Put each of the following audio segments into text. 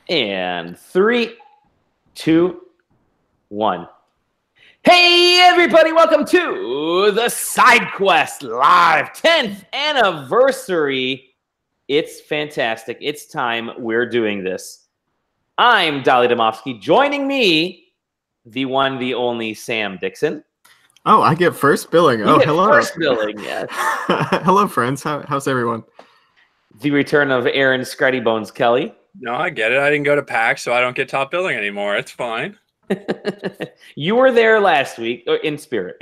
And 3, 2, 1. Hey, everybody, welcome to the SideQuest Live 10th anniversary. It's fantastic. It's time we're doing this. I'm Dolly Domofsky. Joining me, the one, the only Sam Dixon. Oh, I get first billing. You get hello. First billing, yes. Hello, friends. How's everyone? The return of Aaron Scratty Bones Kelly. No, I get it. I didn't go to PAX, so I don't get top billing anymore. It's fine. You were there last week, in spirit.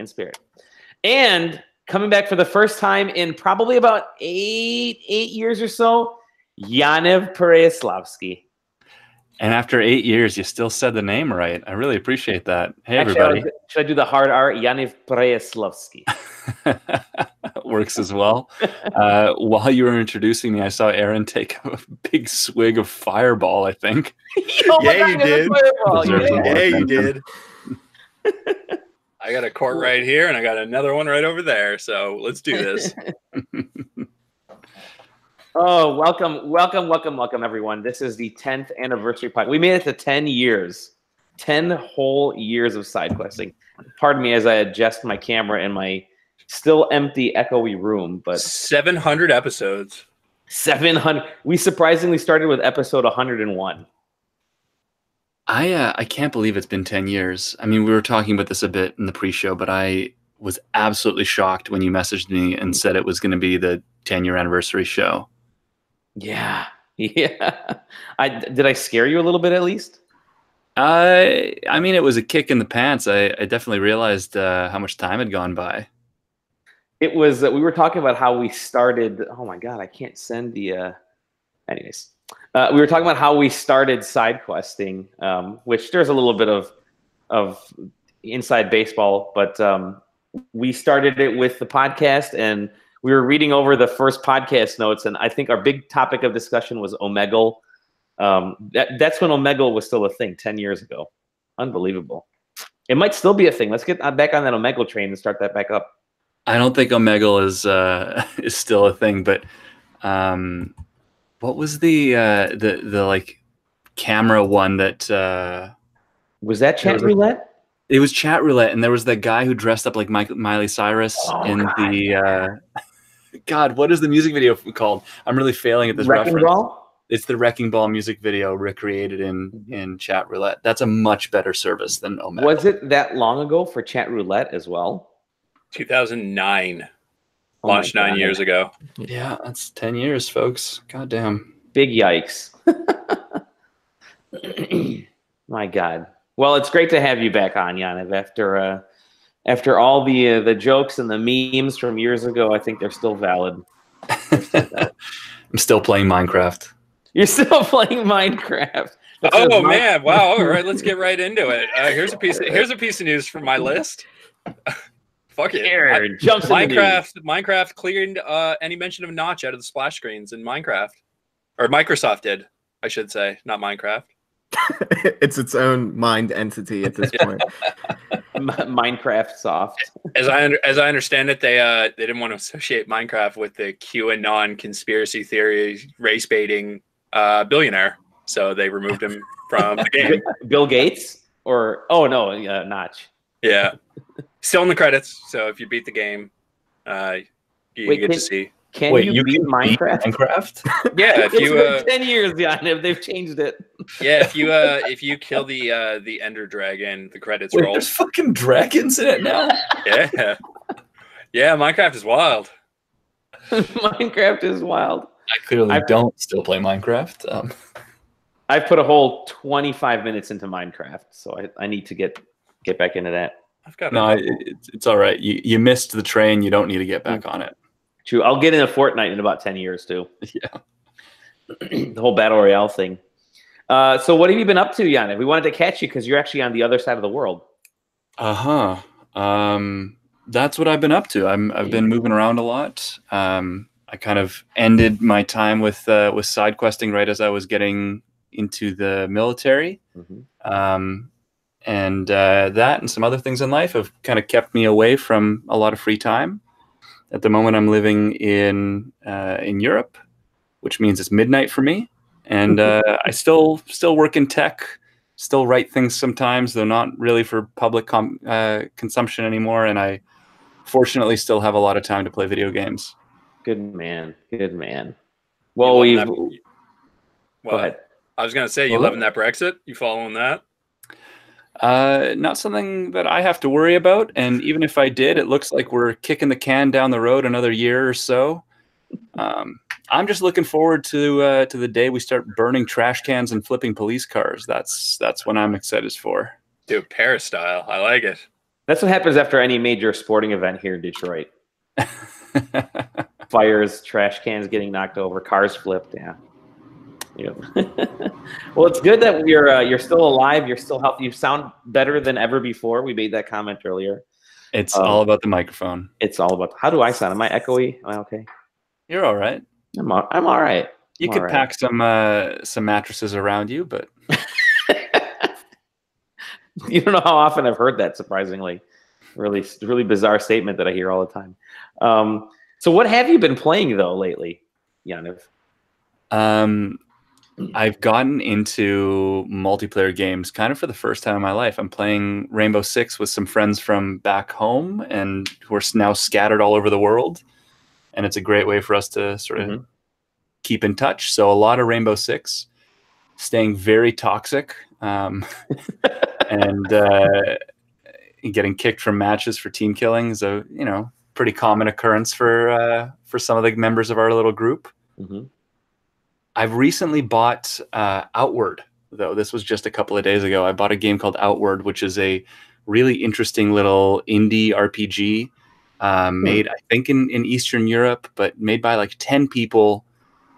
And coming back for the first time in probably about eight years or so, Yaniv Pereslawski. And after 8 years, you still said the name right. I really appreciate that. Hey, Actually, everybody. Should I do the hard R? Yaniv Pereslawski. Works as well. While you were introducing me, I saw Aaron take a big swig of Fireball, I think. Yeah, you did. Yeah, you did. I got a quart right here, and I got another one right over there. So let's do this. Oh, welcome, everyone. This is the 10th anniversary podcast. We made it to 10 years. 10 whole years of SideQuesting. Pardon me as I adjust my camera in my still empty, echoey room. But 700 episodes. 700. We surprisingly started with episode 101. I can't believe it's been 10 years. I mean, we were talking about this a bit in the pre-show, but I was absolutely shocked when you messaged me and said it was going to be the 10-year anniversary show. Yeah. Did I scare you a little bit at least? I mean, it was a kick in the pants. I definitely realized how much time had gone by. It was, we were talking about how we started. Oh my God, I can't send the, anyways. We were talking about how we started SideQuesting, which there's a little bit of inside baseball, but we started it with the podcast, and we were reading over the first podcast notes, and I think our big topic of discussion was Omegle. That's when Omegle was still a thing 10 years ago. Unbelievable. It might still be a thing. Let's get back on that Omegle train and start that back up. I don't think Omegle is still a thing, but what was the like camera one that was that Chat Roulette? It was Chat Roulette, and there was that guy who dressed up like Miley Cyrus the God, what is the music video called? I'm really failing at this Wrecking reference. Ball? It's the Wrecking Ball music video recreated in Chat Roulette. That's a much better service than Omegle. Was it that long ago for Chat Roulette as well? 2009. Launched 9 years ago. Yeah, that's 10 years, folks. God damn. Big yikes. My God. Well, it's great to have you back on, Yaniv. After all the jokes and the memes from years ago, I think they're still valid. I'm still playing Minecraft. You're still playing Minecraft. Man! Wow! All right, let's get right into it. Here's a piece of news from my list. Fuck it! Aaron jumps Minecraft cleared any mention of Notch out of the splash screens in Minecraft, or Microsoft did, I should say, not Minecraft. It's its own mind entity at this point. Minecraft soft. As I understand it, they didn't want to associate Minecraft with the QAnon conspiracy theory race baiting billionaire, so they removed him from the game. Bill Gates Notch. Yeah, still in the credits. So if you beat the game, you get to see. Can you beat Minecraft? Yeah, if you it's been 10 years, Yaniv, they've changed it. Yeah, if you kill the Ender Dragon, the credits roll. There's fucking dragons in it now. Yeah, Minecraft is wild. Minecraft is wild. I clearly don't still play Minecraft. I've put a whole 25 minutes into Minecraft, so I need to get back into that. It's all right. You missed the train. You don't need to get back on it. True. I'll get into Fortnite in about 10 years, too. Yeah. The whole Battle Royale thing. So what have you been up to, Yaniv? We wanted to catch you because you're actually on the other side of the world. That's what I've been up to. I've been moving around a lot. I kind of ended my time with SideQuesting right as I was getting into the military. Mm-hmm. And that and some other things in life have kind of kept me away from a lot of free time. At the moment, I'm living in Europe, which means it's midnight for me. And I still work in tech, still write things sometimes, though not really for public consumption anymore. And I fortunately still have a lot of time to play video games. Good man. Good man. You Well, loving that- go ahead. I was gonna say, you loving that Brexit? You following that? Not something that I have to worry about. And even if I did, it looks like we're kicking the can down the road another year or so. I'm just looking forward to the day we start burning trash cans and flipping police cars. That's when I'm excited for. Dude, Paris style. I like it. That's what happens after any major sporting event here in Detroit. Fires, trash cans getting knocked over, cars flipped. Yeah. Well, it's good that you're still alive. You're still healthy. You sound better than ever before. We made that comment earlier. It's all about the microphone. It's all about how do I sound? Am I echoey? Am I okay? You're all right. I'm all right. You could pack some mattresses around you, but you don't know how often I've heard that. Surprisingly, really bizarre statement that I hear all the time. So, what have you been playing though lately, Yaniv? I've gotten into multiplayer games kind of for the first time in my life. I'm playing Rainbow Six with some friends from back home and who are now scattered all over the world. And it's a great way for us to sort of keep in touch. So a lot of Rainbow Six, staying very toxic, and getting kicked from matches for team killing is a pretty common occurrence for some of the members of our little group. Mm-hmm. I've recently bought Outward, though. This was just a couple of days ago. I bought a game called Outward, which is a really interesting little indie RPG made, I think, in Eastern Europe, but made by like 10 people.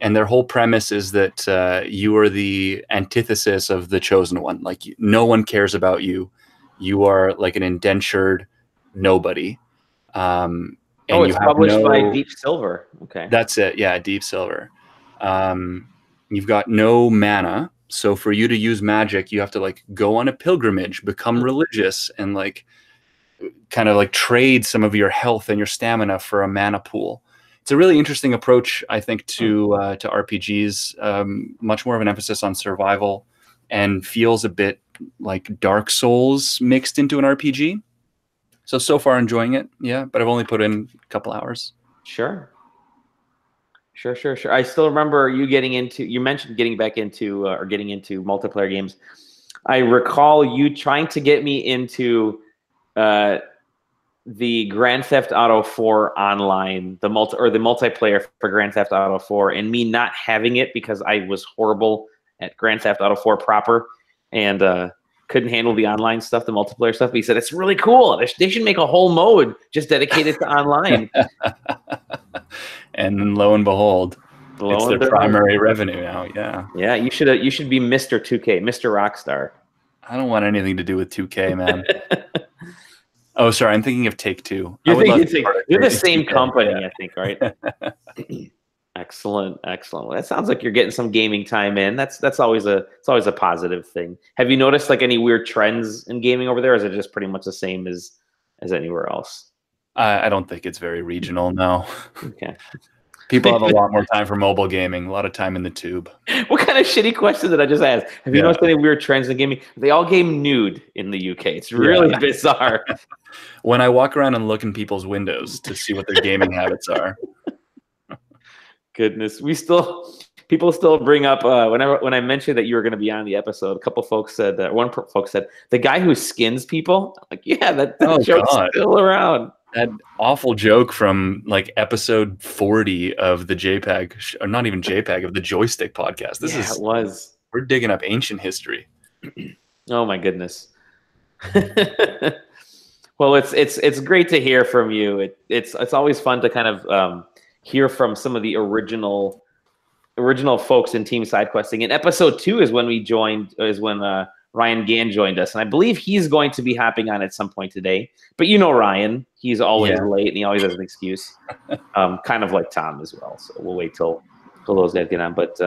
And their whole premise is that you are the antithesis of the chosen one. Like, no one cares about you. You are like an indentured nobody. And it's published by Deep Silver. Okay. That's it. Yeah, Deep Silver. You've got no mana, so for you to use magic, you have to like go on a pilgrimage, become religious, and like kind of like trade some of your health and your stamina for a mana pool. It's a really interesting approach, I think, to RPGs. Much more of an emphasis on survival, and feels a bit like Dark Souls mixed into an RPG. So far enjoying it, yeah. But I've only put in a couple hours. Sure. I still remember you mentioned getting back into or getting into multiplayer games. I recall you trying to get me into the Grand Theft Auto 4 online, the multiplayer for Grand Theft Auto 4, and me not having it because I was horrible at Grand Theft Auto 4 proper and couldn't handle the online stuff, the multiplayer stuff. But he said, it's really cool. They should make a whole mode just dedicated to online. And then lo and behold, it's their primary revenue now. Yeah. Yeah, you should be Mr. 2K, Mr. Rockstar. I don't want anything to do with 2K, man. Oh, sorry, I'm thinking of Take-Two. You're the same company, yeah. I think, right? Excellent. Well, that sounds like you're getting some gaming time in. That's always a positive thing. Have you noticed like any weird trends in gaming over there, or is it just pretty much the same as anywhere else? I don't think it's very regional, no. Okay. People have a lot more time for mobile gaming, a lot of time in the tube. What kind of shitty question did I just ask? Have you noticed any weird trends in gaming? They all game nude in the UK. It's really bizarre. When I walk around and look in people's windows to see what their gaming habits are. Goodness. People still bring up when I mentioned that you were going to be on the episode, a couple folks said that one folks said the guy who skins people. I'm like, yeah, that joke's still around. That awful joke from like episode 40 of the JPEG, or not even JPEG, of the Joystick podcast. It was. We're digging up ancient history. Oh my goodness. Well, it's great to hear from you. It's always fun to kind of hear from some of the original folks in Team SideQuesting. And episode 2 is when Ryan Gann joined us, and I believe he's going to be hopping on at some point today. But you know Ryan, he's always late, and he always has an excuse, kind of like Tom as well. So we'll wait till those guys get on. But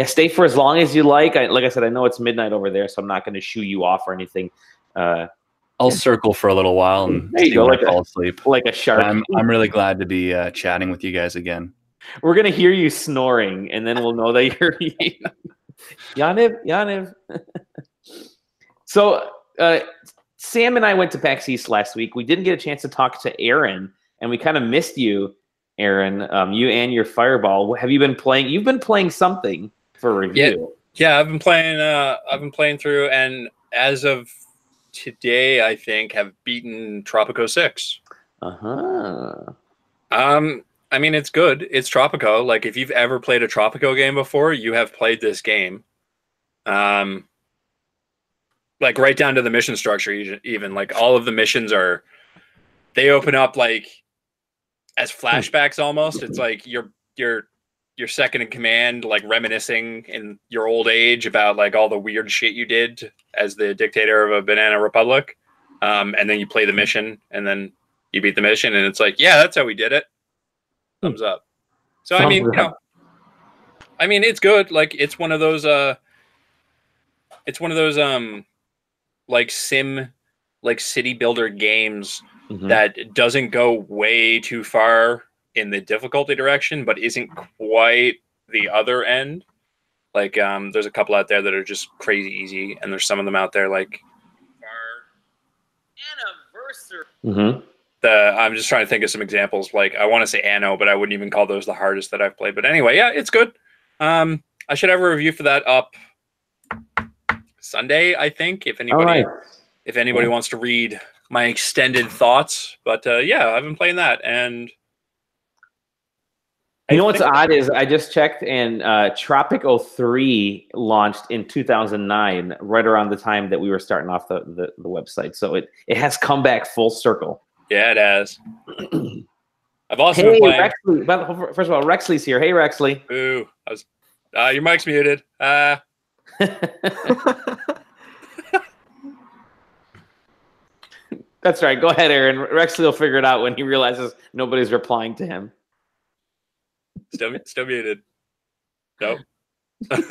stay for as long as you like. Like I said, I know it's midnight over there, so I'm not going to shoo you off or anything. I'll circle for a little while and there you go, fall asleep like a shark. I'm really glad to be chatting with you guys again. We're gonna hear you snoring, and then we'll know that you're. Yaniv. So Sam and I went to PAX East last week. We didn't get a chance to talk to Aaron, and we kind of missed you, Aaron. You and your Fireball. Have you been playing? You've been playing something for review. Yeah, I've been playing through, and as of today, I think have beaten Tropico 6. I mean, it's good. It's Tropico. Like, if you've ever played a Tropico game before, you have played this game. Like, right down to the mission structure, even. Like, all of the missions they open up, like, as flashbacks almost. It's like you're second in command, like, reminiscing in your old age about, like, all the weird shit you did as the dictator of a banana republic. And then you play the mission, and then you beat the mission, and it's like, yeah, that's how we did it. Thumbs up. So I mean, it's good. Like, it's one of those like city builder games that doesn't go way too far in the difficulty direction, but isn't quite the other end. Like, there's a couple out there that are just crazy easy, and there's some of them out there like Anniversary. I'm just trying to think of some examples. Like, I want to say Anno, but I wouldn't even call those the hardest that I've played. But anyway, yeah, it's good. I should have a review for that up Sunday, I think, if anybody wants to read my extended thoughts. But yeah, I've been playing that, and you know what's odd is I just checked, and Tropico 3 launched in 2009, right around the time that we were starting off the website. So it has come back full circle. Yeah, it has. I've also been playing. Rexley. First of all, Rexley's here. Hey, Rexley. Ooh, your mic's muted. That's right. Go ahead, Aaron. Rexley will figure it out when he realizes nobody's replying to him. Still muted. Nope. I'm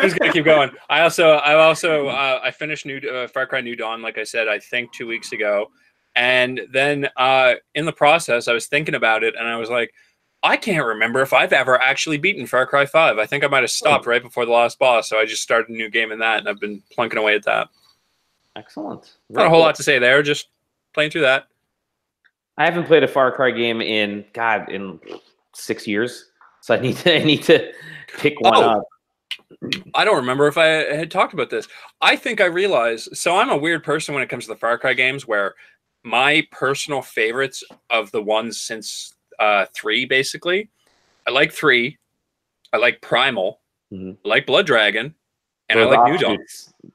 just gonna keep going. I finished Far Cry New Dawn, like I said, I think 2 weeks ago, and then in the process, I was thinking about it, and I was like, I can't remember if I've ever actually beaten Far Cry 5. I think I might have stopped right before the last boss, so I just started a new game in that, and I've been plunking away at that. Excellent. Not a whole lot to say there, just playing through that. I haven't played a Far Cry game in 6 years. So I need to pick one up. I don't remember if I had talked about this. I think I realized. So I'm a weird person when it comes to the Far Cry games, where my personal favorites of the ones since 3, basically, I like 3, I like Primal, I like Blood Dragon, and I like New Dawn.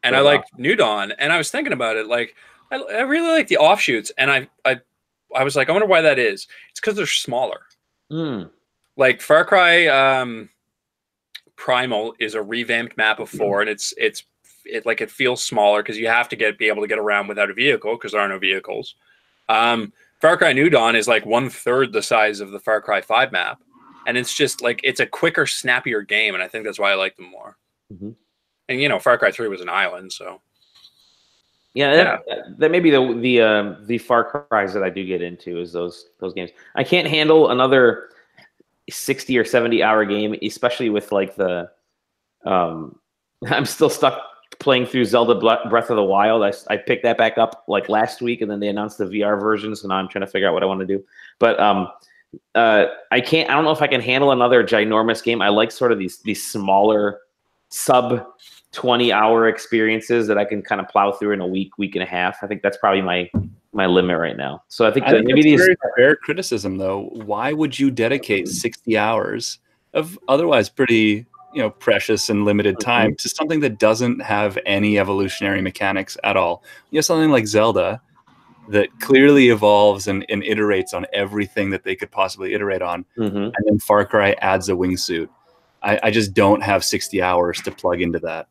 And I like New Dawn. And I was thinking about it, like, I really like the offshoots, and I was like, I wonder why that is. It's because they're smaller. Like, Far Cry Primal is a revamped map of 4, and it feels smaller because you have to be able to get around without a vehicle because there are no vehicles. Far Cry New Dawn is like 1/3 the size of the Far Cry 5 map, and it's just like, it's a quicker, snappier game, and I think that's why I like them more. And you know, Far Cry 3 was an island, so yeah, that may be the Far Cries that I do get into is those games. I can't handle another 60 or 70 hour game, especially with like the I'm still stuck playing through Zelda Breath of the Wild. I picked that back up like last week, and then they announced the VR version, so now I'm trying to figure out what I want to do. But I don't know if I can handle another ginormous game. I like sort of these smaller sub 20-hour experiences that I can kind of plow through in a week and a half. I think that's probably my limit right now. So I think maybe these very fair criticism, though. Why would you dedicate 60 hours of otherwise pretty, precious and limited time to something that doesn't have any evolutionary mechanics at all? You have something like Zelda that clearly evolves and iterates on everything that they could possibly iterate on, and then Far Cry adds a wingsuit. I just don't have 60 hours to plug into that.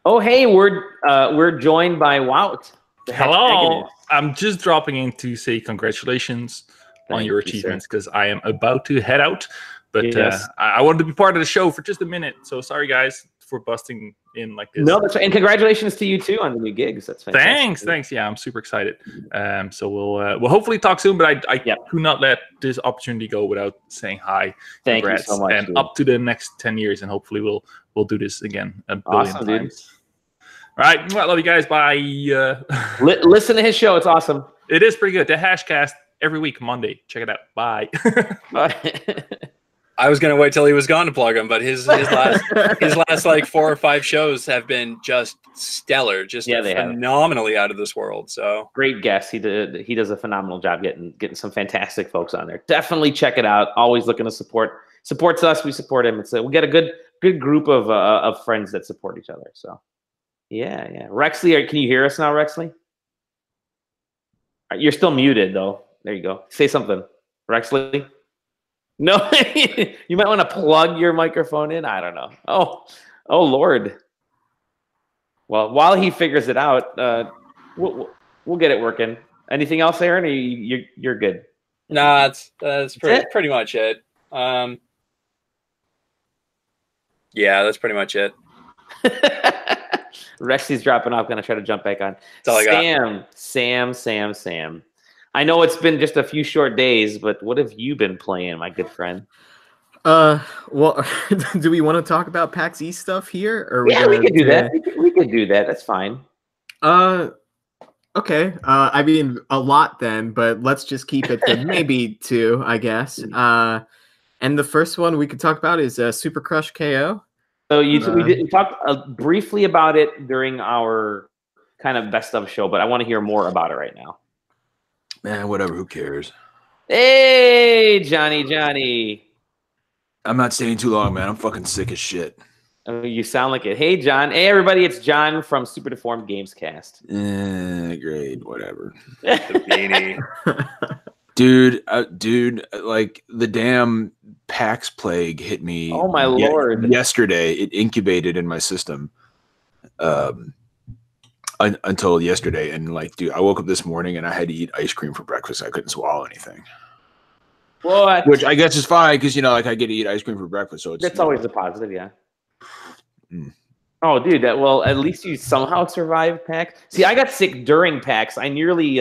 Oh, hey, we're joined by Wout. Hello. I'm just dropping in to say congratulations on your achievements, because I am about to head out But Yes. I wanted to be part of the show for just a minute. So sorry, guys, for busting in like this. No, that's right. And congratulations to you too on the new gigs. That's fantastic. Thanks. Yeah, I'm super excited. So we'll hopefully talk soon. But I Yep. do not let this opportunity go without saying hi. Thank you Congrats, so much, and dude. up to the next 10 years, and hopefully we'll do this again a billion Awesome, dude. times. All right, I love you guys. Bye. Listen to his show. It's awesome. It is pretty good. The Hashcast every week, Monday. Check it out. Bye. I was gonna wait till he was gone to plug him, but his last like 4 or 5 shows have been just stellar, just they have. phenomenally out of this world. So Great guest. He does a phenomenal job getting some fantastic folks on there. Definitely check it out. Always looking to supports us. We support him. We get a good group of friends that support each other. So yeah. Rexley, can you hear us now, Rexley? You're still muted though. There you go. Say something, Rexley. No, you might want to plug your microphone in. I don't know. Oh Lord. Well, while he figures it out, we'll get it working. Anything else, Aaron? Or you're good? nah, that's pretty much it. Yeah, that's pretty much it. Rexy's dropping off. Gonna try to jump back on. That's all I got. Sam. I know it's been just a few short days, but what have you been playing, my good friend? Well, do we want to talk about PAX East stuff here? Or Yeah, we could do that. We could do that. That's fine. Okay. I mean, a lot then, but let's just keep it to maybe 2, I guess. And the first one we could talk about is Super Crush KO. So we talked briefly about it during our kind of best of show, but I want to hear more about it right now. Man, whatever. Who cares? Hey, Johnny. I'm not staying too long, man. I'm fucking sick as shit. Oh, you sound like it. Hey, John. Hey, everybody. It's John from Super Deformed Gamescast. Great. Whatever. The beanie. Dude, like the damn PAX plague hit me. Oh my Lord. Yesterday, it incubated in my system. Until yesterday, and like, dude, I woke up this morning and I had to eat ice cream for breakfast. I couldn't swallow anything. What? Which I guess is fine because like I get to eat ice cream for breakfast, so That's always a positive, yeah. Oh, dude, well, at least you somehow survived PAX. See, I got sick during PAX. I nearly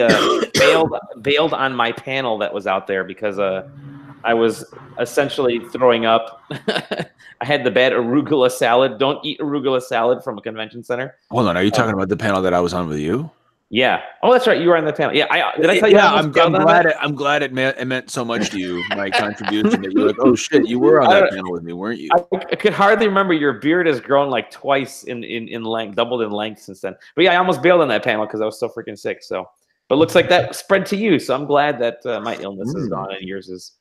bailed on my panel that was out there because I was essentially throwing up. I had the bad arugula salad. Don't eat arugula salad from a convention center. Hold on, are you talking about the panel that I was on with you? Yeah. Oh, that's right. You were on the panel. Yeah. Did I tell you? Yeah, I'm glad it meant so much to you, my contribution. That you're like, oh shit, you were on that panel with me, weren't you? I could hardly remember. Your beard has grown like twice in length, doubled in length since then. But yeah, I almost bailed on that panel because I was so freaking sick. So, but it looks like that spread to you. So I'm glad that my illness is gone and yours is.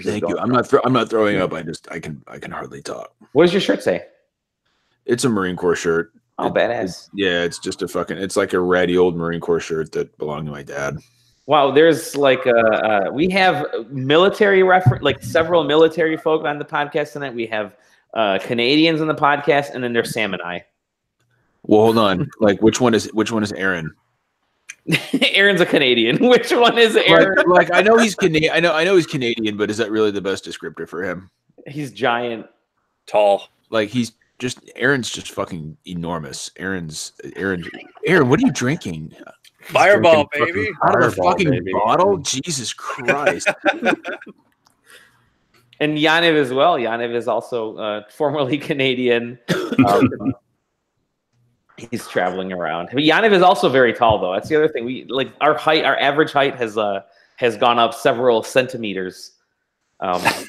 Thank you. I'm not throwing up. I can hardly talk. What does your shirt say? It's a Marine Corps shirt. Oh, badass. It's just it's like a ratty old Marine Corps shirt that belonged to my dad. Wow, there's like we have military reference, like several military folk on the podcast tonight. We have Canadians on the podcast, and then there's Sam and I. Well, hold on. Like, which one is Aaron? Aaron's a Canadian. Which one is Aaron? Like I know he's Canadian. I know he's Canadian, but is that really the best descriptor for him? He's giant, tall. Like Aaron's just fucking enormous. Aaron, what are you drinking? Fireball, baby. Out of the fucking bottle? Jesus Christ. And Yaniv as well. Yaniv is also formerly Canadian. He's traveling around. But Yaniv is also very tall, though. That's the other thing. We like our average height has gone up several centimeters. I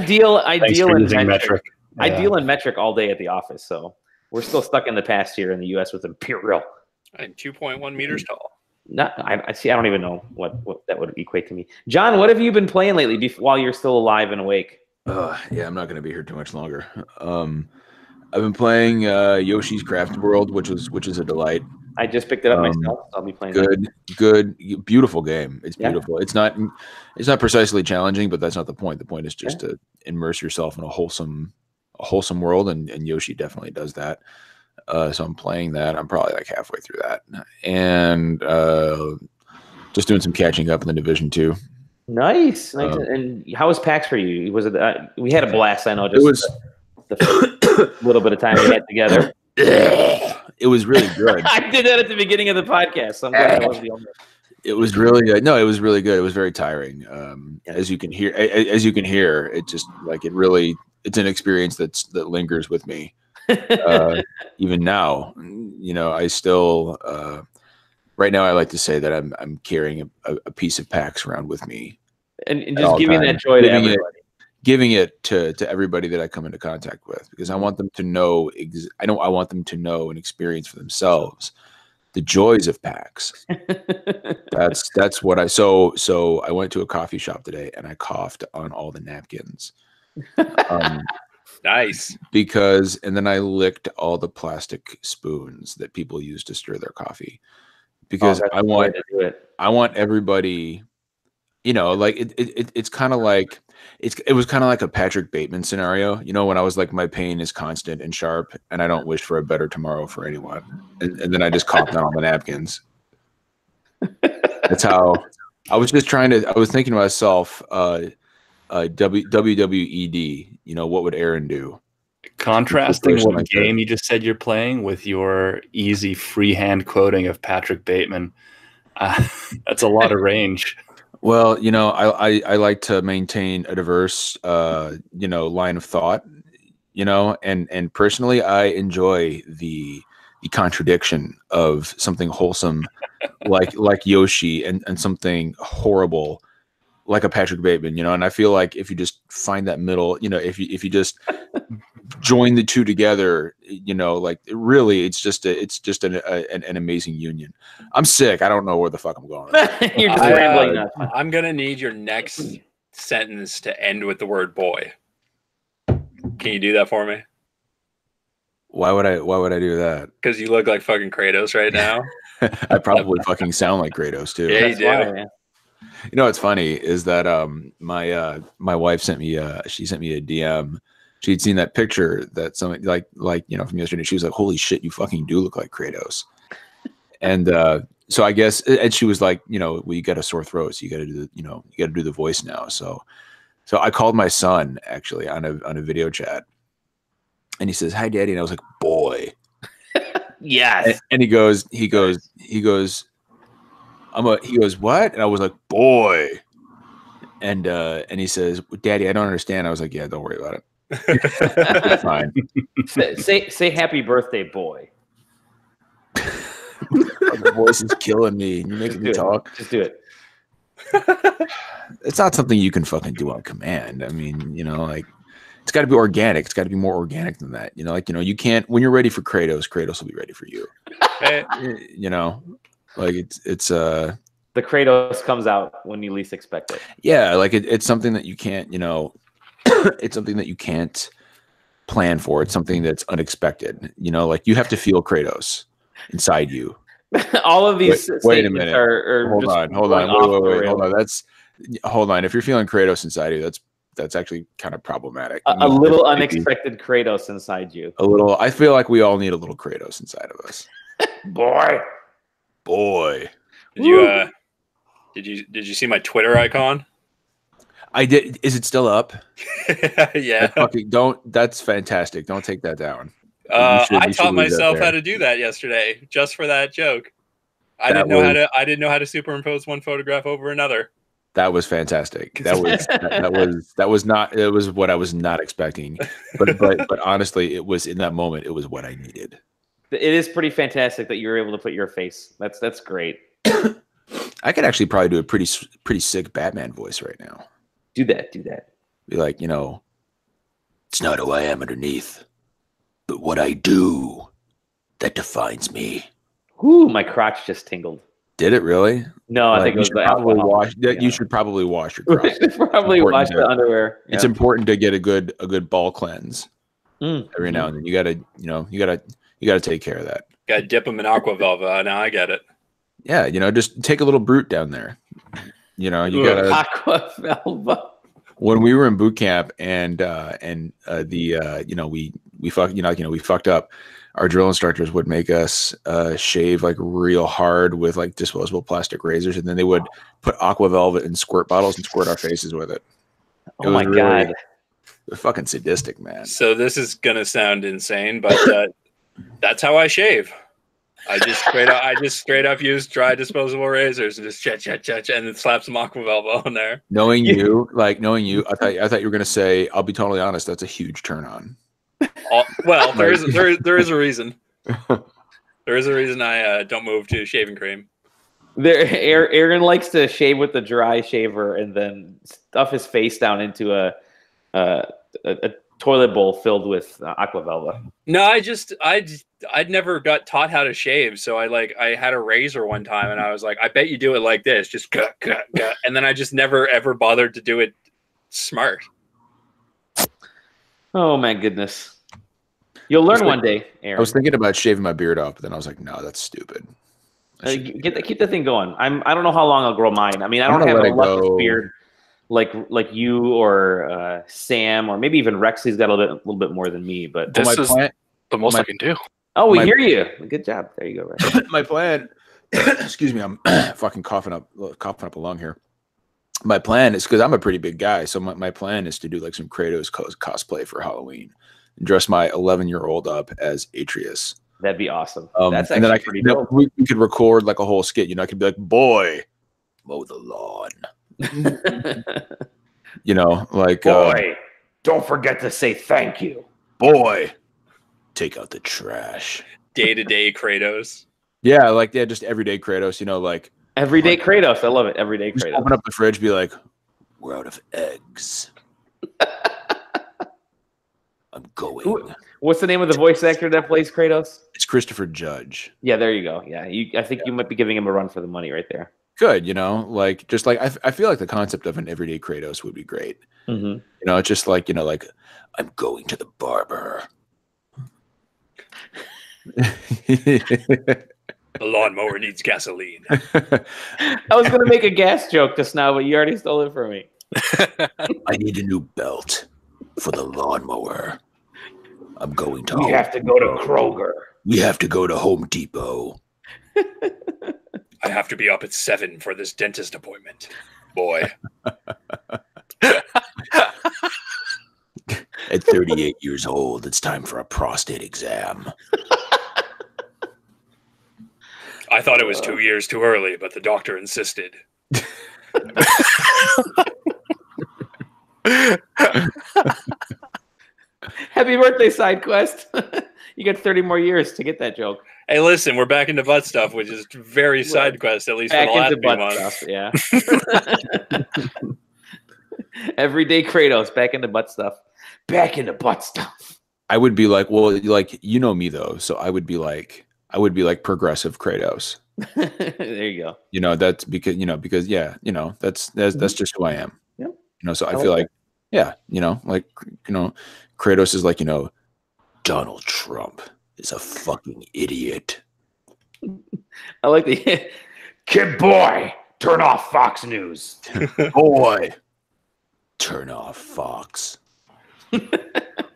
deal in metric. Yeah. I deal in metric all day at the office, so we're still stuck in the past here in the U.S. with imperial. I'm 2.1 meters tall. I see. I don't even know what that would equate to me. John, what have you been playing lately while you're still alive and awake? Yeah, I'm not going to be here too much longer. I've been playing Yoshi's Crafted World, which is a delight. I just picked it up myself. I'll be playing. Good, beautiful game. It's beautiful. Yeah. It's not precisely challenging, but that's not the point. The point is just to immerse yourself in a wholesome world, and Yoshi definitely does that. So I'm playing that. I'm probably like halfway through that, and just doing some catching up in the Division 2. Nice. And how was PAX for you? Was it? We had a blast. I know. It was the little bit of time we had together. It was really good. I did that at the beginning of the podcast. So I'm glad I wasn't the only one. It was really good. No, it was really good. It was very tiring. As you can hear, it just like it's an experience that lingers with me. Even now, I still right now I like to say that I'm carrying a piece of PAX around with me, and just giving that joy to everybody. Giving it to everybody that I come into contact with, because I want them to know. I want them to know and experience for themselves the joys of PAX. That's what so I went to a coffee shop today and I coughed on all the napkins. Nice. And then I licked all the plastic spoons that people use to stir their coffee, because I want everybody, like it's kind of like it was kind of like a Patrick Bateman scenario, when I was like, my pain is constant and sharp and I don't wish for a better tomorrow for anyone, and then I just coughed on all the napkins. That's how I was thinking to myself, WWED, what would Aaron do? Contrasting what game you just said you're playing with your easy freehand quoting of Patrick Bateman. That's a lot of range. Well, I like to maintain a diverse, line of thought, and personally, I enjoy the contradiction of something wholesome like Yoshi and something horrible like a Patrick Bateman, and I feel like if you just find that middle, if you just join the two together, like really, it's just an amazing union. I'm sick. I don't know where the fuck I'm going. You're just rambling. I'm gonna need your next sentence to end with the word boy. Can you do that for me? Why would I do that? Because you look like fucking Kratos right now. I probably fucking sound like Kratos too. Yeah, you do. What's funny is that my wife sent me a DM. She'd seen that picture that somebody like from yesterday. She was like, "Holy shit, you fucking do look like Kratos." And so I guess, and she was like, well, you got a sore throat, so you got to do the voice now. So I called my son actually on a video chat, and he says, "Hi, Daddy," and I was like, "Boy." Yes. And he goes, "What?" And I was like, "Boy." And he says, "Daddy, I don't understand." I was like, "Yeah, don't worry about it. It's fine." Say happy birthday, boy. The voice is killing me. You're making me talk. Just do it. It's not something you can fucking do on command. I mean, like, it's got to be organic. It's got to be more organic than that. You can't. When you're ready for Kratos will be ready for you. Like it's the Kratos comes out when you least expect it. Yeah, like it's something that you can't, it's something that you can't plan for. It's something that's unexpected. Like you have to feel Kratos inside you. All of these wait a minute. Hold on. Hold on. If you're feeling Kratos inside you, that's actually kind of problematic. A little unexpected Kratos inside you. A little. I feel like we all need a little Kratos inside of us. Boy. Did you see my Twitter icon? I did. Is it still up? Yeah. That's fantastic. Don't take that down. I taught myself how to do that yesterday just for that joke. I didn't know how to superimpose one photograph over another. That was fantastic. It was what I was not expecting. But honestly, it was in that moment, it was what I needed. It is pretty fantastic that you were able to put your face. That's great. I could actually probably do a pretty sick Batman voice right now. Do that. Be like, it's not who I am underneath, but what I do that defines me. Ooh, my crotch just tingled. Did it really? No, I think it was the alcohol. You should probably wash your crotch. Probably wash the underwear. It's important to get a good ball cleanse every now and then. You gotta take care of that. Gotta dip them in aqua velva. Now I get it. Yeah, just take a little brute down there. You gotta aqua velva. When we were in boot camp and we we fucked up. Our drill instructors would make us shave like real hard with like disposable plastic razors, and then they would put aqua velvet in squirt bottles and squirt our faces with it. Oh my God. It was fucking sadistic, man. So this is gonna sound insane, but that's how I shave. I just straight up use dry disposable razors and just chat, and then slap some aqua velvet on there. Knowing you, I thought you were gonna say, I'll be totally honest, that's a huge turn on. Well, there is a reason. There is a reason I don't move to shaving cream. Aaron likes to shave with the dry shaver and then stuff his face down into a toilet bowl filled with aqua velva. No, I'd never got taught how to shave, so I had a razor one time, and I was like, I bet you do it like this, just cut, and then I just never ever bothered to do it smart. Oh my goodness. You'll learn one day, Aaron. I was thinking about shaving my beard off, but then I was like, no, that's stupid. Keep the thing going. I don't know how long I'll grow mine. I mean, I don't have a luscious beard like you or Sam, or maybe even Rexley's got a little bit more than me. But this is the most I can do. Oh, we hear you. Good job. There you go. Rex. My plan. Excuse me, I'm fucking coughing up a lung here. My plan is, because I'm a pretty big guy, so my plan is to do like some Kratos cosplay for Halloween and dress my 11-year-old up as Atreus. That'd be awesome. That's actually pretty dope. We could record like a whole skit. I could be like, boy, mow the lawn. Boy, don't forget to say thank you. Boy, take out the trash. Day-to-day Kratos. Yeah, just everyday Kratos. Everyday Kratos. I love it. Everyday Kratos. Open up the fridge, be like, we're out of eggs. I'm going. What's the name of the voice actor that plays Kratos? It's Christopher Judge. Yeah, there you go. Yeah, I think you might be giving him a run for the money right there. Good, I feel like the concept of an everyday Kratos would be great. Mm-hmm. It's just I'm going to the barber. The lawnmower needs gasoline. I was going to make a gas joke just now, but you already stole it from me. I need a new belt for the lawnmower. I'm going to. We have to go to Kroger. We have to go to Home Depot. I have to be up at 7 for this dentist appointment. Boy. At 38 years old, it's time for a prostate exam. I thought it was 2 years too early, but the doctor insisted. Happy birthday, SideQuest. You got 30 more years to get that joke. Hey, listen, we're back into butt stuff, which is very SideQuest, at least for the last few months. Stuff, yeah. Everyday Kratos, back into butt stuff. Back into butt stuff. I would be like, well, me though, so I would be like progressive Kratos. There you go. That's because that's just who I am. Yep. So I feel like Kratos is like, Donald Trump is a fucking idiot. I like the kid boy, turn off Fox News. Boy, turn off Fox.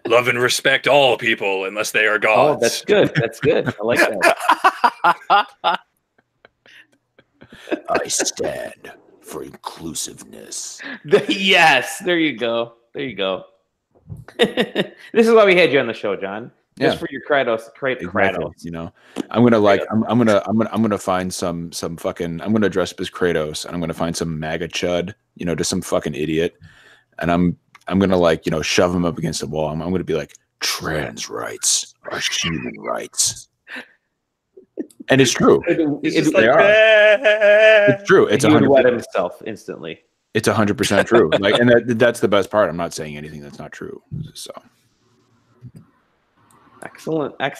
Love and respect all people unless they are gods. Oh, that's good. That's good. I like that. I stand for inclusiveness. Yes, there you go. There you go. This is why we had you on the show, John. Just for your Kratos. Exactly. I'm gonna find some fucking. I'm gonna dress up as Kratos, and I'm gonna find some MAGA chud, to some fucking idiot, and I'm gonna shove him up against the wall. I'm gonna be like, trans rights are human rights. And it's true. It's true. It's he would wet himself instantly. It's 100% true. And that's the best part. I'm not saying anything that's not true. So excellent. I'm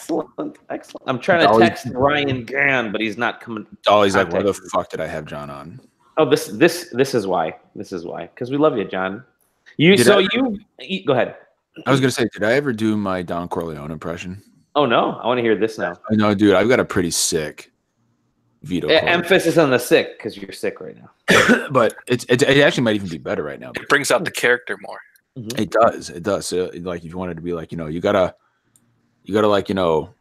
trying to text Ryan Gann, but he's not coming. Oh, he's like, why the fuck did I have John on? Oh, this is why. This is why. Because we love you, John. Go ahead. I was gonna say, did I ever do my Don Corleone impression? Oh no, I want to hear this now. I know, dude. I've got a pretty sick Vito. Emphasis on the sick, because you're sick right now. But it actually might even be better right now. It brings out the character more. Mm-hmm. It does. So if you wanted to be like, you gotta You gotta like, you don't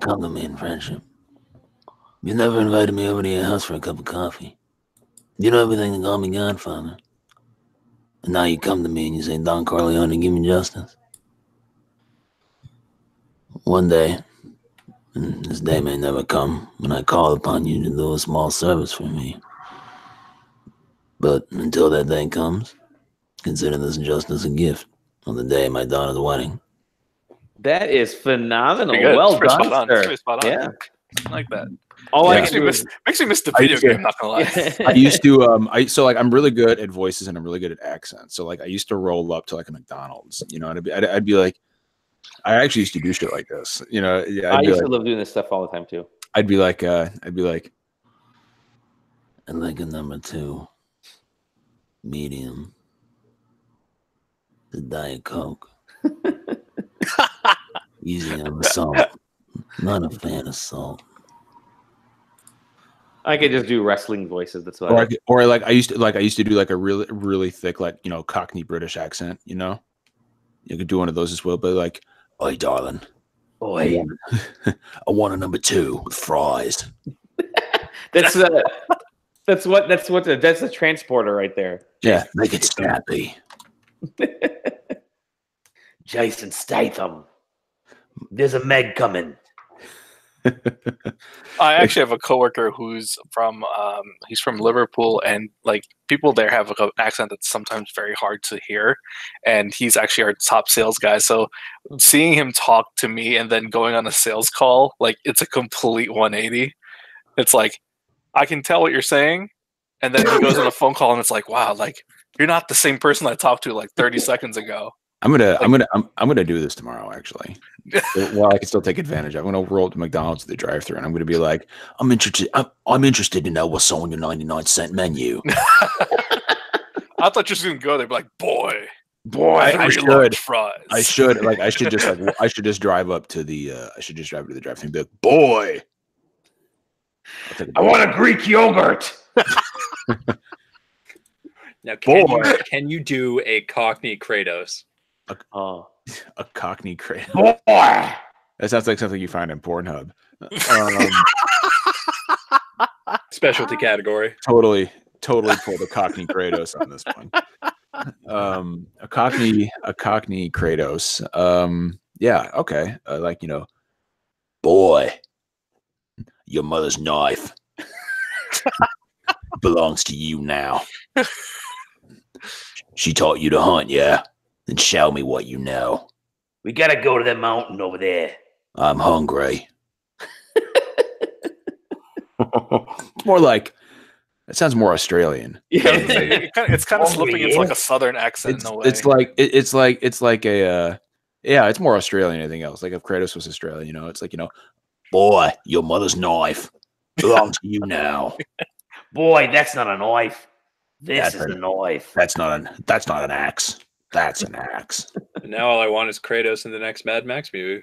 come to me in friendship. You never invited me over to your house for a cup of coffee. You know everything that call me Godfather. And now you come to me and you say, Don Corleone, give me justice. One day, and this day may never come, when I call upon you to do a small service for me. But until that day comes, consider this justice a gift on the day of my daughter's wedding. That is phenomenal. Well done, sir. Yeah, I like that. Makes me miss the video game. I'm not gonna lie. I used to I'm really good at voices and I'm really good at accents. So like I used to roll up to like a McDonald's, and I'd be like, I actually used to do shit like this, Yeah, I used to love doing this stuff all the time too. I'd be like, I'd like a number 2, medium, the Diet Coke, easy on the salt. Not a fan of salt. I could just do wrestling voices. That's what. I used to do like a really really thick Cockney British accent. You could do one of those as well. But like, oi, darling, oi, I want a number 2 with fries. That's a transporter right there. Yeah, make it snappy. Jason Statham. There's a Meg coming. I actually have a coworker who's from he's from Liverpool, and like people there have an accent that's sometimes very hard to hear, and he's actually our top sales guy. So seeing him talk to me and then going on a sales call, like it's a complete 180. It's like I can tell what you're saying, and then he goes on a phone call and it's like, wow, like you're not the same person I talked to like 30 seconds ago. I'm gonna do this tomorrow actually. Well, I can still take advantage. I'm gonna roll up to McDonald's at the drive-thru and I'm gonna be like, I'm interested to know what's on your 99-cent menu. I thought you were gonna go there, be like, boy, I should. Fries. I should just drive up to the drive-thru and be like, boy, I want a Greek yogurt. Now, can you do a Cockney Kratos? A Cockney Kratos. Boy. That sounds like something you find in Pornhub. Specialty category. Totally pull the Cockney Kratos on this one. A Cockney Kratos. Yeah, okay. Boy, your mother's knife belongs to you now. She taught you to hunt, yeah? Then show me what you know. We gotta go to the mountain over there. I'm hungry. More like, it sounds more Australian. Yeah, it's kind of slipping into like a southern accent in a way. It's more Australian than anything else. Like if Kratos was Australian, it's like, boy, your mother's knife belongs to you now. Boy, that's not a knife. This is a knife. That's not an axe. That's an axe. And now all I want is Kratos in the next Mad Max movie.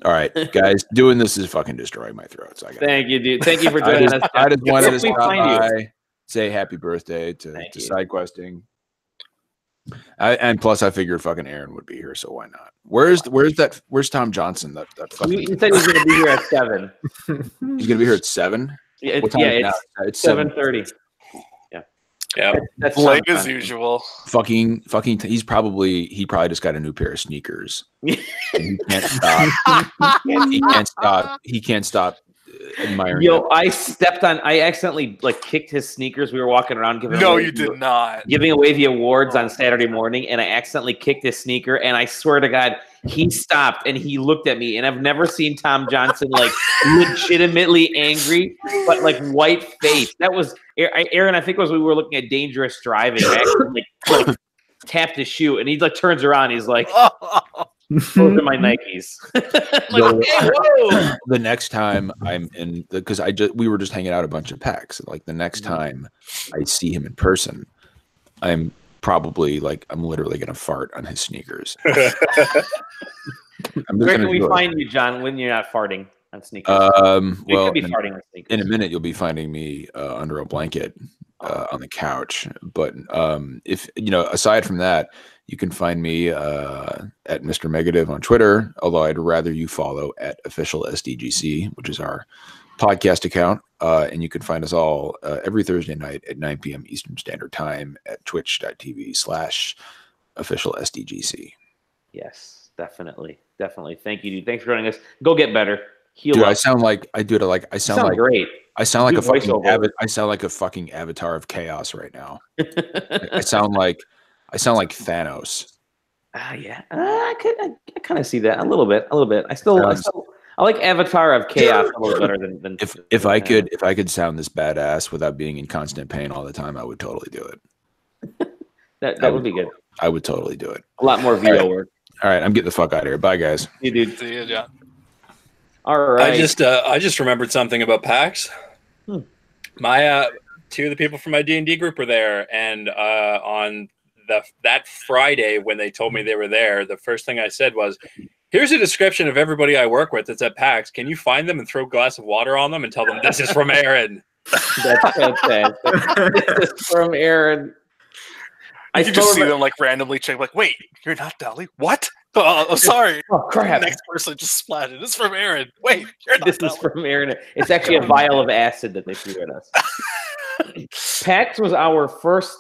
All right, guys, doing this is fucking destroying my throat. So thank you, dude. Thank you for joining us. I just wanted to stop by, say happy birthday to SideQuesting. And plus, I figured fucking Aaron would be here, so why not? Where's Tom Johnson? That fucking. He said he's going to be here at 7. He's going to be here at 7. Yeah, it's 7:30. Yeah, that's late as usual. Fucking. He probably just got a new pair of sneakers. He can't stop. He can't stop admiring. Yo, I accidentally kicked his sneakers. We were walking around giving away the awards on Saturday morning, and I accidentally kicked his sneaker. And I swear to God, he stopped and he looked at me, and I've never seen Tom Johnson legitimately angry, but white face. That was Aaron. I think it was we were looking at Dangerous Driving. I actually tapped his shoe, and he turns around. He's like, "Those are my Nikes." The next time I'm in, because we were just hanging out a bunch of packs. The next time I see him in person, I'm probably I'm literally gonna fart on his sneakers. Where can we find you, John, when you're not farting on sneakers? Well, be farting on sneakers. In a minute, you'll be finding me under a blanket on the couch. But if aside from that, you can find me at Mr. Megadiv on Twitter, although I'd rather you follow at official SDGC, which is our podcast account. And you can find us all every Thursday night at 9 p.m. Eastern Standard Time at twitch.tv/official SDGC. Yes, definitely. Thank you, dude. Thanks for joining us. Go get better. Heal Dude, up. I sound like I sound like great. I sound like Do a fucking voiceover. I sound like a fucking avatar of chaos right now. I sound like Thanos. Yeah. I kind of see that a little bit. I like Avatar of Chaos a little better than If I could sound this badass without being in constant pain all the time, I would totally do it. that would be good. I would totally do it. A lot more VO work. All right, I'm getting the fuck out of here. Bye, guys. You dude. See you, John. All right. I just remembered something about PAX. My two of the people from my D&D group were there, and on that Friday when they told me they were there, the first thing I said was, "Here's a description of everybody I work with that's at PAX. Can you find them and throw a glass of water on them and tell them this is from Aaron?" That's fantastic. This is from Aaron. I can just see them like randomly check, like, "Wait, you're not Dolly? What? Oh, sorry." Oh crap! The next person just splatted. This is from Aaron. Wait, you're not This Dolly. is from Aaron. It's actually a vial of acid that they threw at us. PAX was our first.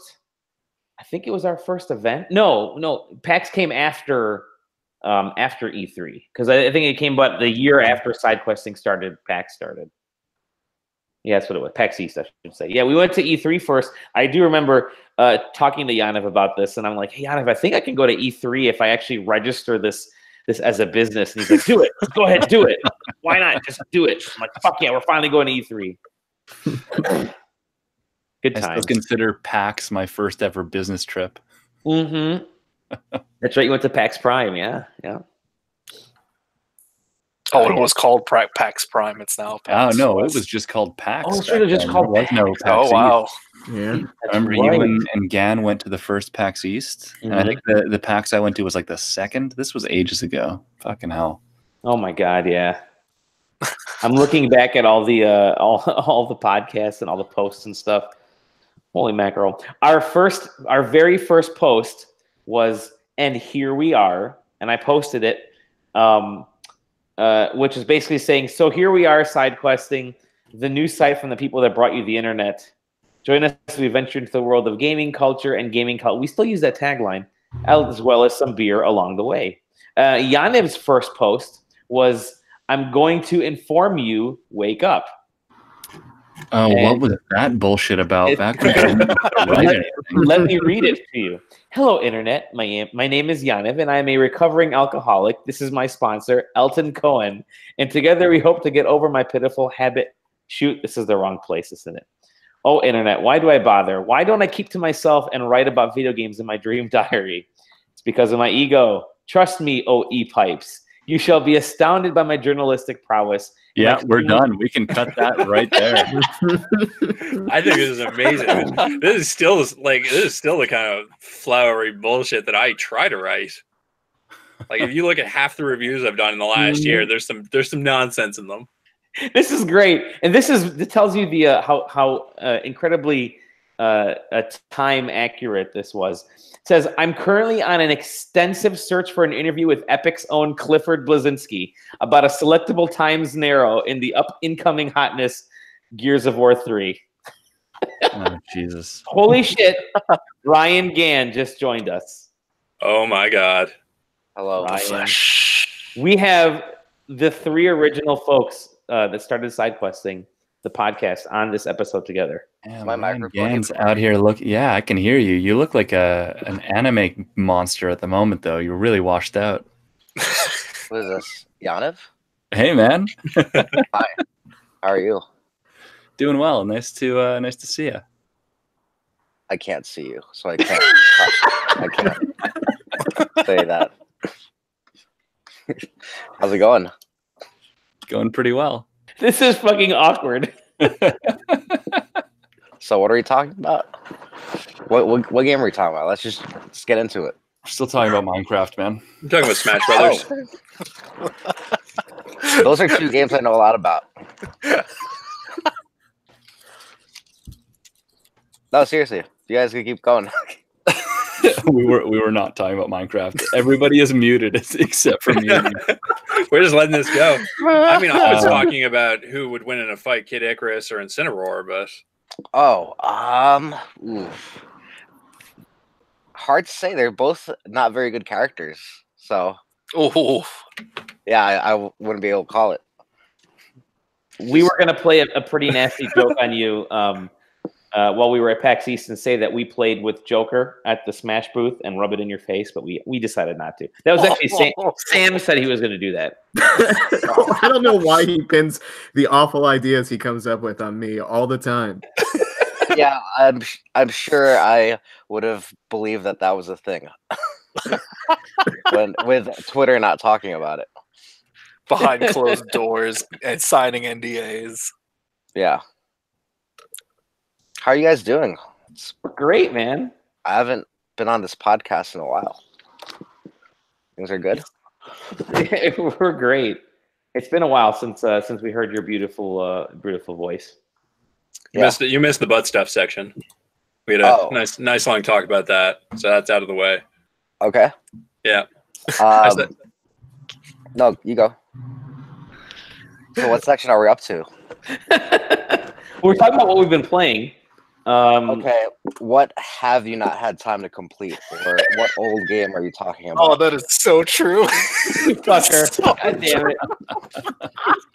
I think it was our first event. No. PAX came after E3 because I think it came about the year after SideQuesting started. PAX started. Yeah, that's what it was. PAX East, I should say. Yeah, we went to E3 first. I do remember talking to Yaniv about this, and I'm like, "Hey, Yaniv, I think I can go to E3 if I actually register this as a business." And he's like, "Do it. Go ahead, do it. Why not? Just do it." I'm like, "Fuck yeah, we're finally going to E3." Good I times. still consider PAX my first ever business trip. Mm-hmm. That's right. You went to PAX Prime. Yeah. Oh, it was called PAX Prime. It's now PAX. Oh no, it was just called PAX. Oh, it's really just called PAX. No PAX Oh, wow. East. Yeah. I remember right. you and Gan went to the first PAX East, and I think the PAX I went to was like the second. This was ages ago. Fucking hell. Oh my God, yeah. I'm looking back at all the all the podcasts and all the posts and stuff. Holy mackerel! Our very first post was, "And here we are," and I posted it, which is basically saying, "So here we are, SideQuesting, the new site from the people that brought you the internet. Join us as we venture into the world of gaming culture and gaming culture." We still use that tagline, as well as some beer along the way. Yaniv's first post was, "I'm going to inform you, wake up." Oh, And what was that bullshit about? Back when I didn't write anything. Let me read it to you. "Hello, Internet. My name is Yaniv, and I am a recovering alcoholic. This is my sponsor, Elton Cohen. And together we hope to get over my pitiful habit." Shoot, this is the wrong place, isn't it? "Oh, Internet, why do I bother? Why don't I keep to myself and write about video games in my dream diary? It's because of my ego. Trust me, oh e-pipes. You shall be astounded by my journalistic prowess." Yeah, we're done. We can cut that right there. I think this is amazing. This is still the kind of flowery bullshit that I try to write. Like if you look at half the reviews I've done in the last year, there's some nonsense in them. This is great, and this tells you the how incredibly time accurate this was. It says, "I'm currently on an extensive search for an interview with Epic's own Clifford Blazinski about a selectable Times Narrow in the incoming hotness Gears of War 3. Oh, Jesus. Holy shit! Ryan Gann just joined us. Oh my God. Hello. Ryan. We have the three original folks that started SideQuesting, the podcast, on this episode together. Yeah, My Ryan microphone Gann's out here. Look, yeah, I can hear you. You look like an anime monster at the moment, though. You're really washed out. What is this? Yaniv? Hey, man. Hi. How are you? Doing well. Nice to see you. I can't see you, so I can't. I can't say that. How's it going? Going pretty well. This is fucking awkward. So what are we talking about? What game are we talking about? Let's get into it. We're still talking about Minecraft, man. I'm talking about Smash Brothers. Oh. Those are two games I know a lot about. No, seriously, you guys can keep going. we were not talking about Minecraft. Everybody is muted except for me. We're just letting this go. I mean, I was Um, talking about who would win in a fight, Kid Icarus or Incineroar, but Oof. Hard to say. They're both not very good characters. So Oh, yeah, I wouldn't be able to call it. We were going to play a pretty nasty joke on you while we were at PAX East and say that we played with Joker at the Smash booth and rub it in your face, but we decided not to. That was actually Sam said he was going to do that. I don't know why he pins the awful ideas he comes up with on me all the time. Yeah, I'm sure I would have believed that was a thing. with Twitter not talking about it. behind closed doors and signing NDAs. Yeah. How are you guys doing? Great, man. I haven't been on this podcast in a while. Things are good. We're great. It's been a while since we heard your beautiful voice. you missed the butt stuff section. We had a nice long talk about that, so that's out of the way. Okay. Yeah. No, you go. So what section are we up to? We're talking about what we've been playing. Okay, what have you not had time to complete, or what old game are you talking about? Oh, that is so true. Fucker. God damn it.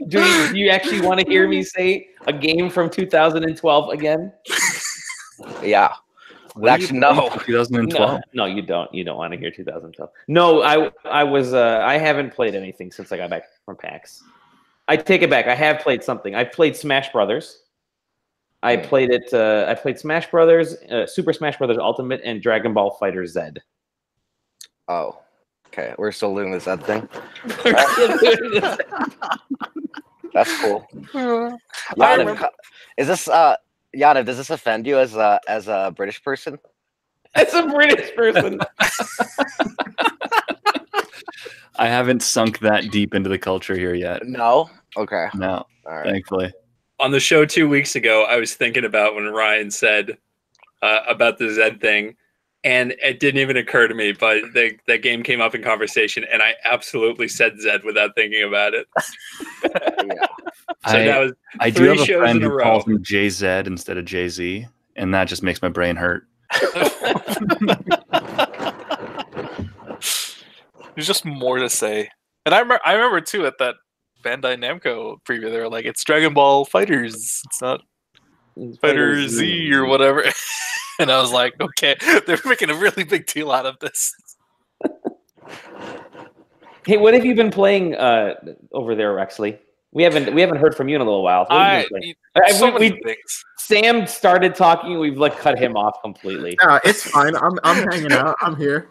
Do you actually want to hear me say a game from 2012 again? Yeah. Actually, no. 2012. No, you don't. You don't want to hear 2012. No, I haven't played anything since I got back from PAX. I take it back. I have played something. I played Smash Brothers. I played it. I played Smash Brothers, Super Smash Brothers Ultimate, and Dragon Ball Fighter Z. Oh, okay. We're still doing this Zed thing. That's cool. Yaniv, is this Yaniv? Does this offend you as a British person? As a British person. I haven't sunk that deep into the culture here yet. No. Okay. No. All right. Thankfully. On the show 2 weeks ago, I was thinking about when Ryan said about the Zed thing, and it didn't even occur to me, but that game came up in conversation, and I absolutely said Zed without thinking about it. Yeah. So that was I do have a friend who calls him JZ instead of JZ, and that just makes my brain hurt. There's just more to say. And I remember too at that Bandai Namco preview, they were like, it's Dragon Ball Fighters. It's not Fighter Z or whatever. And I was like, okay, they're making a really big deal out of this. Hey, what have you been playing over there, Rexley? We haven't heard from you in a little while. So many things. Sam started talking. We've cut him off completely. It's fine. I'm hanging out. I'm here.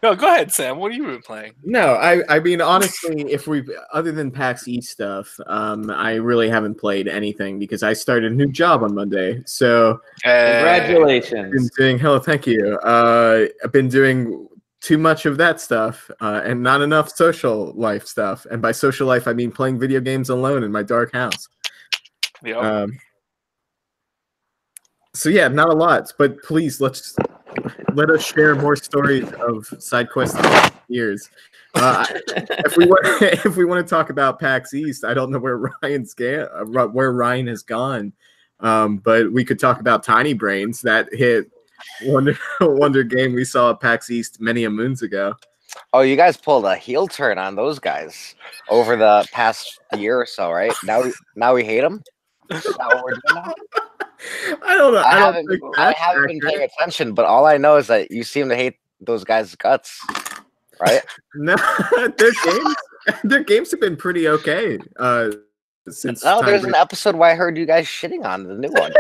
No, go ahead, Sam. What have you been playing? No, I mean, honestly, if we other than PAX East stuff, I really haven't played anything because I started a new job on Monday. So congratulations. I've been doing thank you. I've been doing too much of that stuff and not enough social life stuff. And by social life, I mean playing video games alone in my dark house. Yep. So yeah, not a lot, but please let us share more stories of SideQuest years. If we want to talk about PAX East, I don't know where Ryan has gone, but we could talk about Tiny Brains, that hit wonder game we saw at PAX East many a moons ago. Oh, you guys pulled a heel turn on those guys over the past year or so, right? Now we hate them. Is that what we're doing now? I don't know. I haven't been paying attention, but all I know is that you seem to hate those guys' guts, right? No, their games have been pretty okay. Since there's an episode where I heard you guys shitting on the new one.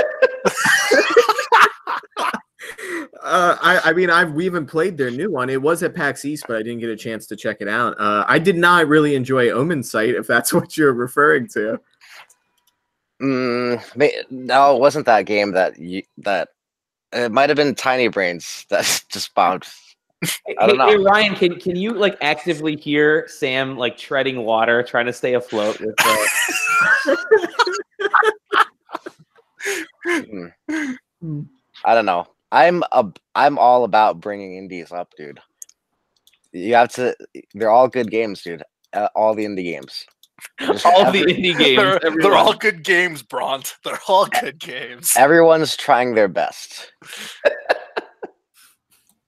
We even played their new one. It was at PAX East, but I didn't get a chance to check it out. I did not really enjoy Omen Sight, if that's what you're referring to. No, it wasn't that game that it might have been Tiny Brains that just bombed. I don't know. Hey, Ryan, can you actively hear Sam treading water, trying to stay afloat with I don't know. I'm all about bringing indies up, dude. You have to. They're all good games, dude. All the indie games. All the indie games. They're all good games, Bront. They're all good games. Everyone's trying their best.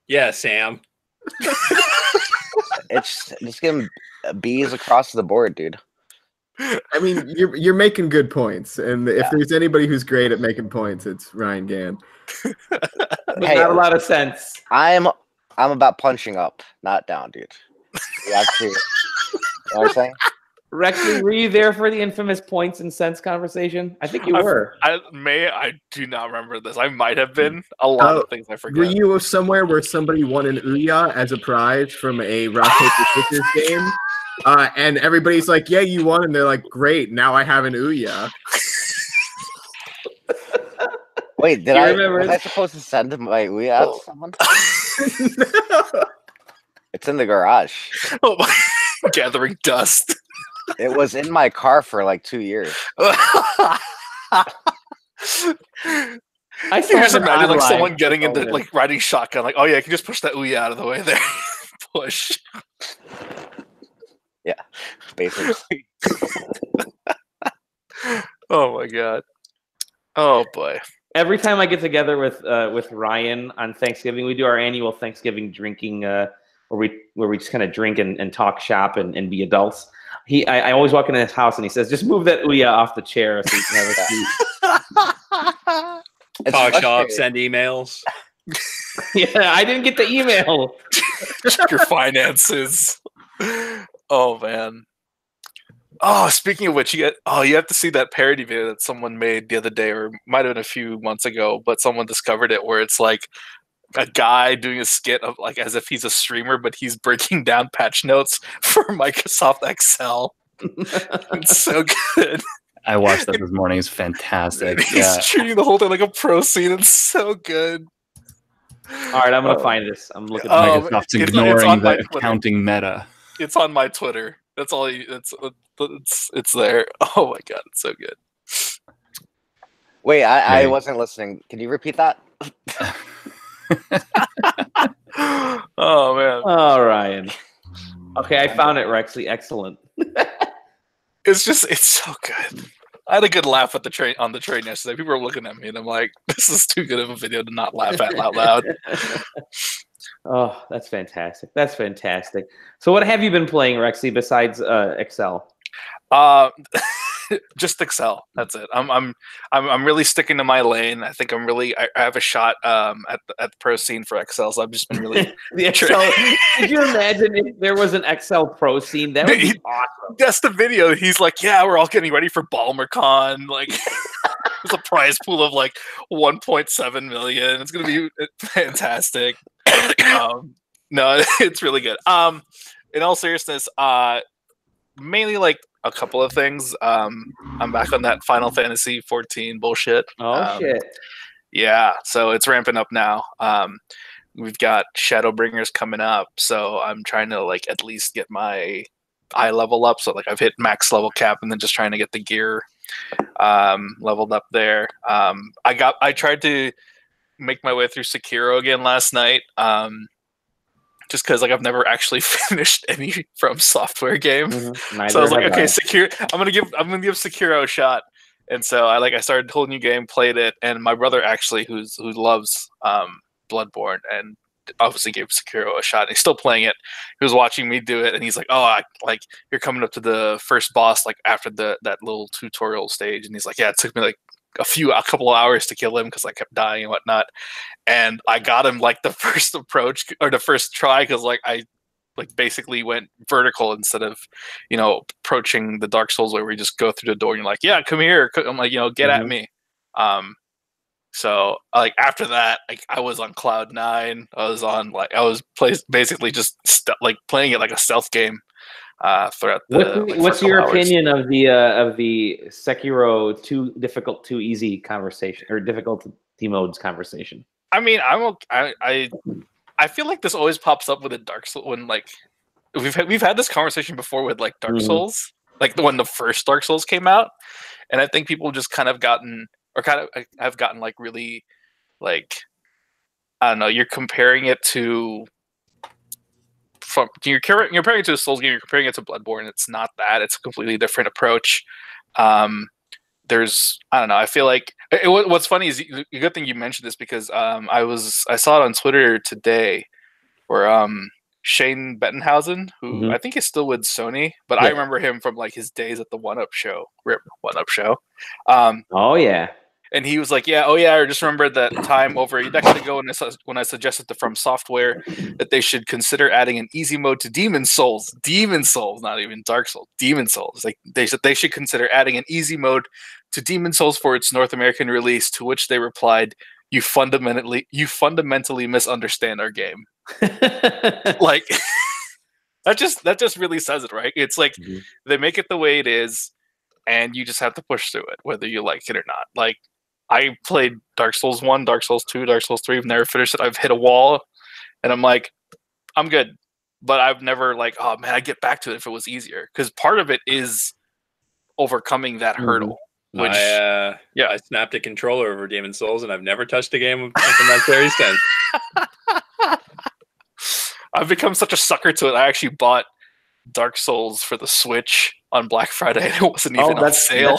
Yeah, Sam. It's just giving B's across the board, dude. I mean, you're making good points, and if there's anybody who's great at making points, it's Ryan Gann. Hey, not a lot of sense. I'm about punching up, not down, dude. You have to. You know what I'm saying? Rexy, were you there for the infamous points and cents conversation? I think you were. I do not remember this. I might have been. A lot of things I forget. Were you somewhere where somebody won an Ouya as a prize from a rock paper scissors game? And everybody's like, "Yeah, you won," and they're like, "Great, now I have an Ouya." Wait, was I supposed to send my Ouya to someone? It's in the garage. Oh my! Gathering dust. It was in my car for like 2 years. I can just imagine like someone getting into like riding shotgun, like, oh yeah, I can just push that Ouya out of the way there. Push. Yeah, basically. Oh my god. Oh boy. Every time I get together with Ryan on Thanksgiving, we do our annual Thanksgiving drinking where we just kind of drink and talk shop and be adults. I always walk into his house and he says, "Just move that Ouya off the chair so you can have a seat." Talk shop, send emails. Yeah, I didn't get the email. Check your finances. Oh man. Oh, speaking of which, you have to see that parody video that someone made the other day, or might have been a few months ago, but someone discovered it, where it's like a guy doing a skit of like as if he's a streamer, but he's breaking down patch notes for Microsoft Excel. It's so good. I watched that this morning. It's fantastic. He's treating the whole thing like a pro scene. It's so good. All right, I'm gonna find this. I'm looking. Microsoft's ignoring the accounting meta. It's on my Twitter. That's all. It's there. Oh my god, it's so good. Wait, I wasn't listening. Can you repeat that? Oh man. Oh, Ryan. Okay, I found it, Rexley. Excellent. It's so good. I had a good laugh at on the train yesterday. People were looking at me, and I'm like, "This is too good of a video to not laugh at out loud." Oh, that's fantastic. That's fantastic. So, what have you been playing, Rexy, besides Excel? Just Excel. That's it. I'm really sticking to my lane. I think I have a shot at the pro scene for Excel. So I've just been really the Excel. Could you imagine if there was an Excel pro scene? That would be awesome. That's the video. He's like, "Yeah, we're all getting ready for BalmerCon. Like, there's a prize pool of like 1.7 million. It's gonna be fantastic." No, it's really good. In all seriousness, mainly like a couple of things. I'm back on that Final Fantasy 14 bullshit. Oh shit. Yeah, so it's ramping up now. We've got Shadowbringers coming up, so I'm trying to like at least get my eye level up. So like I've hit max level cap, and then just trying to get the gear leveled up there. I tried to make my way through Sekiro again last night. Just because like I've never actually finished any From Software game, so I was like, okay, Sekiro. I'm gonna give Sekiro a shot, and so I started a whole new game, played it, and my brother actually, who loves Bloodborne, and obviously gave Sekiro a shot. And he's still playing it. He was watching me do it, and he's like, "Oh, you're coming up to the first boss, like after that little tutorial stage," and he's like, "Yeah, it took me like a couple of hours to kill him because I kept dying and whatnot." And I got him like the first approach or the first try because like I basically went vertical instead of approaching the Dark Souls where we just go through the door and you're like, "Yeah, come here." I'm like, get at me. So like after that, like I was on cloud 9. I was basically just playing it like a stealth game throughout the. What's your opinion of the Sekiro too difficult, too easy conversation or difficulty modes conversation? I mean, I feel like this always pops up with a Dark Souls when like we've had this conversation before with like Dark Souls, like when the first Dark Souls came out, and I think people just have gotten like really like, I don't know, you're comparing it to you're comparing it to a Souls game, you're comparing it to Bloodborne. It's not that. It's a completely different approach. There's, I don't know, I feel like what's funny is a good thing you mentioned this, because I saw it on Twitter today where Shane Bettenhausen, who I think is still with Sony, but I remember him from like his days at the One Up show. Rip One Up show. Oh yeah. And he was like, I just remembered that time over a decade ago when I suggested to From Software that they should consider adding an easy mode to Demon Souls. Demon Souls, not even Dark Souls. Demon Souls. Like they should consider adding an easy mode to Demon Souls for its North American release. To which they replied, "You fundamentally misunderstand our game." Like that just really says it, right? It's like they make it the way it is, and you just have to push through it, whether you like it or not. Like, I played Dark Souls 1, Dark Souls 2, Dark Souls 3. I've never finished it. I've hit a wall, and I'm like, I'm good. But I've never like, oh man, I'd get back to it if it was easier. Because part of it is overcoming that hurdle. Which, I snapped a controller over Demon Souls, and I've never touched a game from that series since. I've become such a sucker to it. I actually bought Dark Souls for the Switch on Black Friday, and it wasn't even on sale.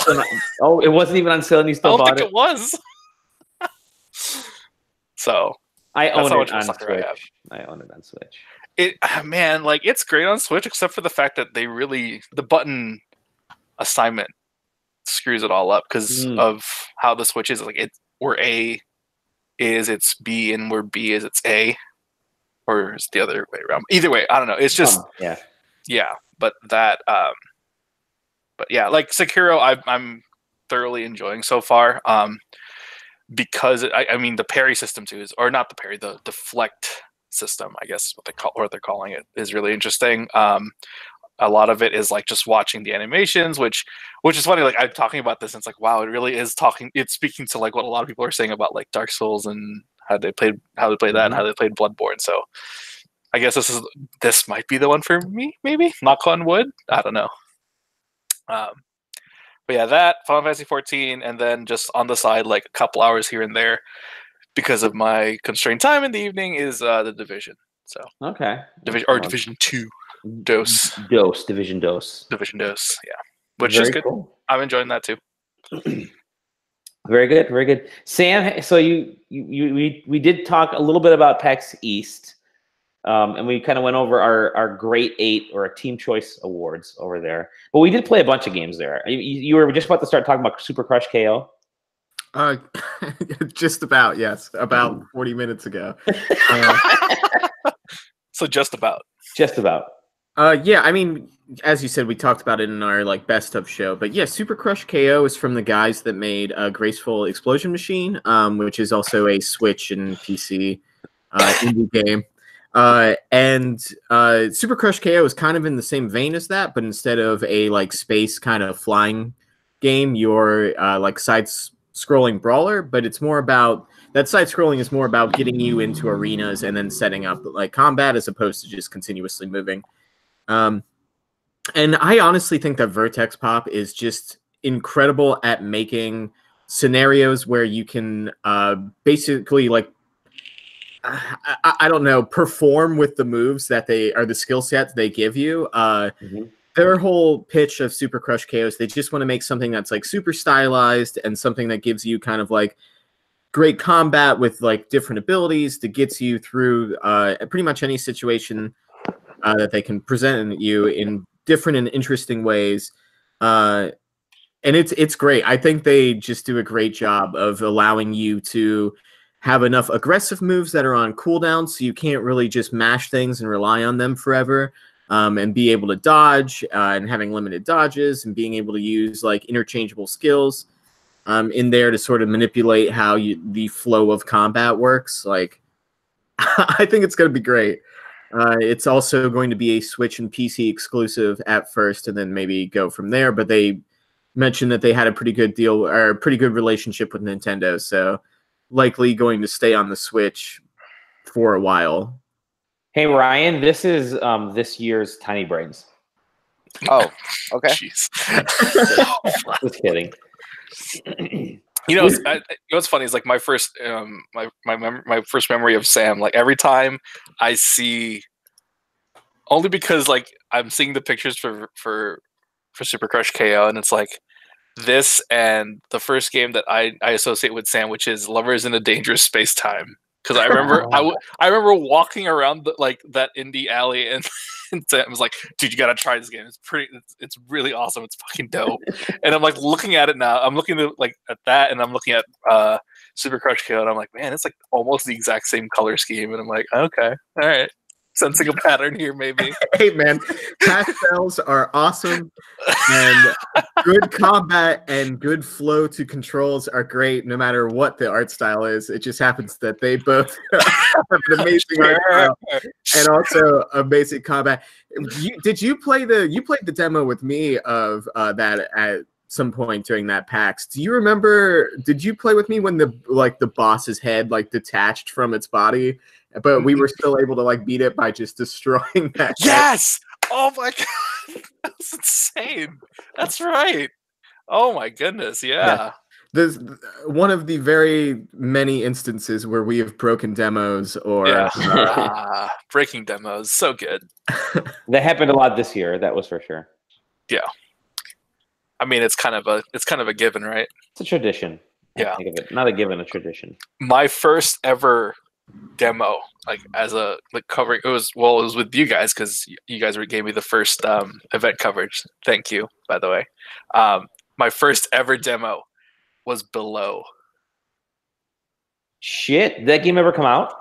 It wasn't even on sale, and you still bought it? I don't think it was. So I own it on Switch. I own it on Switch. Man, like, it's great on Switch, except for the fact that the button assignment screws it all up because of how the Switch is. Like, where A is its B and where B is its A, or is it the other way around? Either way, I don't know. It's just yeah. But that, but yeah, like Sekiro, I'm thoroughly enjoying so far. Because I mean the parry system too is, or not the parry, the deflect system, I guess what they're calling it, is really interesting. A lot of it is like just watching the animations, which is funny. Like, I'm talking about this, and it's like, wow, it really is it's speaking to like what a lot of people are saying about like Dark Souls and how they played that and how they played Bloodborne. So I guess this might be the one for me, maybe. Knock on wood. I don't know. But yeah, that Final Fantasy 14, and then just on the side, like a couple hours here and there, because of my constrained time in the evening, is the Division. So Division 2. Division Dose. Yeah, which is good. Cool. I'm enjoying that too. Very good, very good. Sam, so we did talk a little bit about PAX East, and we kind of went over our Great 8 or our Team Choice Awards over there. But we did play a bunch of games there. You were just about to start talking about Super Crush KO. Just about, yes, about 40 minutes ago. So just about. Yeah, I mean, as you said, we talked about it in our like best of show. But yeah, Super Crush KO is from the guys that made Graceful Explosion Machine, which is also a Switch and PC indie game. And Super Crush KO is kind of in the same vein as that, but instead of a like space kind of flying game, you're like side-scrolling brawler. But it's more about that side-scrolling is more about getting you into arenas and then setting up like combat as opposed to just continuously moving. And I honestly think that Vertex Pop is just incredible at making scenarios where you can basically like I don't know, perform with the moves that they are, the skill sets they give you. Their whole pitch of Super Crush KOs, they just want to make something that's like super stylized and something that gives you kind of like great combat with like different abilities that gets you through pretty much any situation that they can present you in different and interesting ways. And it's great. I think they just do a great job of allowing you to have enough aggressive moves that are on cooldown, so you can't really just mash things and rely on them forever, and be able to dodge and having limited dodges and being able to use like interchangeable skills in there to sort of manipulate how the flow of combat works. Like, I think it's going to be great. It's also going to be a Switch and PC exclusive at first, and then maybe go from there. But they mentioned that they had a pretty good deal or a pretty good relationship with Nintendo, so likely going to stay on the Switch for a while. Hey Ryan, this is this year's Tiny Brains. Oh, okay. Jeez. Just kidding. You know, what's funny is like my first my first memory of Sam. Like every time I see, only because like I'm seeing the pictures for Super Crush KO, and it's like this and the first game that I associate with Sam, which is Lovers in a Dangerous Space Time. Because I remember I remember walking around like that indie alley and Sam was like, "Dude, you gotta try this game. It's really awesome. It's fucking dope." And I'm like looking at it now. I'm looking at that, and I'm looking at Super Crush KO, and I'm like, man, it's like almost the exact same color scheme. And I'm like, okay, all right, sensing a pattern here, maybe. Hey man, pastels are awesome, and good combat and good flow to controls are great no matter what the art style is. It just happens that they both have an amazing art style and also amazing combat. Did you play the demo with me of that at some point during that PAX? Do you remember? Did you play with me when the boss's head like detached from its body? But we were still able to like beat it by just destroying that. Yes! Oh my god, that's insane. That's right. Oh my goodness, yeah. There's one of the very many instances where we have broken demos or breaking demos, so good. That happened a lot this year. That was for sure. Yeah. I mean, it's kind of a given, right? It's a tradition. Yeah. Think of it. Not a given, a tradition. My first ever demo, like as a covering, it was with you guys because you guys gave me the first event coverage. Thank you, by the way. My first ever demo was Below. Shit, did that game ever come out?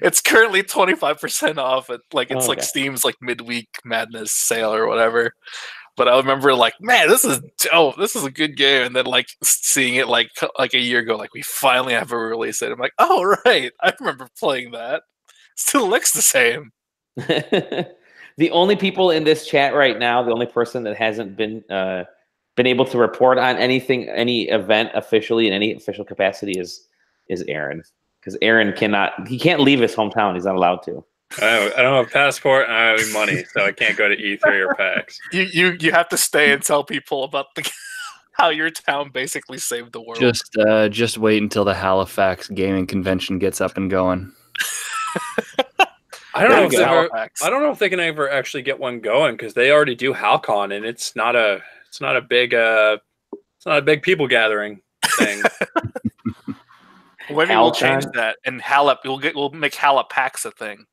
It's currently 25% off at like Steam's like midweek madness sale or whatever. But I remember like, man, this is dope. This is a good game. And then like seeing it like a year ago, like we finally have a release it. I'm like, oh right, I remember playing that. Still looks the same. The only people in this chat right now, the only person that hasn't been able to report on anything, any event officially in any official capacity is Aaron. Because Aaron can't leave his hometown. He's not allowed to. I don't have a passport and I don't have any money, so I can't go to E3 or PAX. You have to stay and tell people about how your town basically saved the world. Just wait until the Halifax gaming convention gets up and going. I don't know if they can ever actually get one going because they already do HalCon and it's not a big people gathering thing. Maybe we'll change that and we'll make Halifax a thing.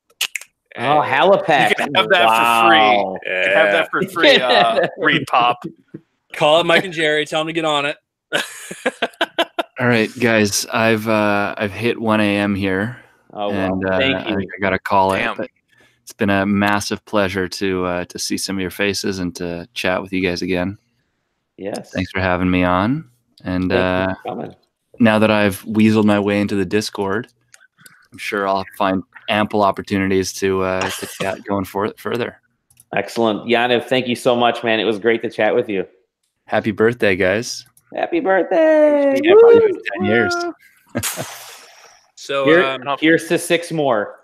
Oh, Halifax! You can have that for free. Yeah. You can have that for free. Read Pop. Call up Mike and Jerry. Tell them to get on it. All right, guys. I've hit 1 a.m. here. Oh, and thank you. I think I got to call Damn. it. But it's been a massive pleasure to see some of your faces and to chat with you guys again. Yes. Thanks for having me on. And Thank you for coming. now that I've weaseled my way into the Discord, I'm sure I'll find ample opportunities to chat going further. Excellent. Yaniv, thank you so much, man. It was great to chat with you. Happy birthday, guys. Happy birthday. Yeah, Woo! 10 years. So here's to 6 more.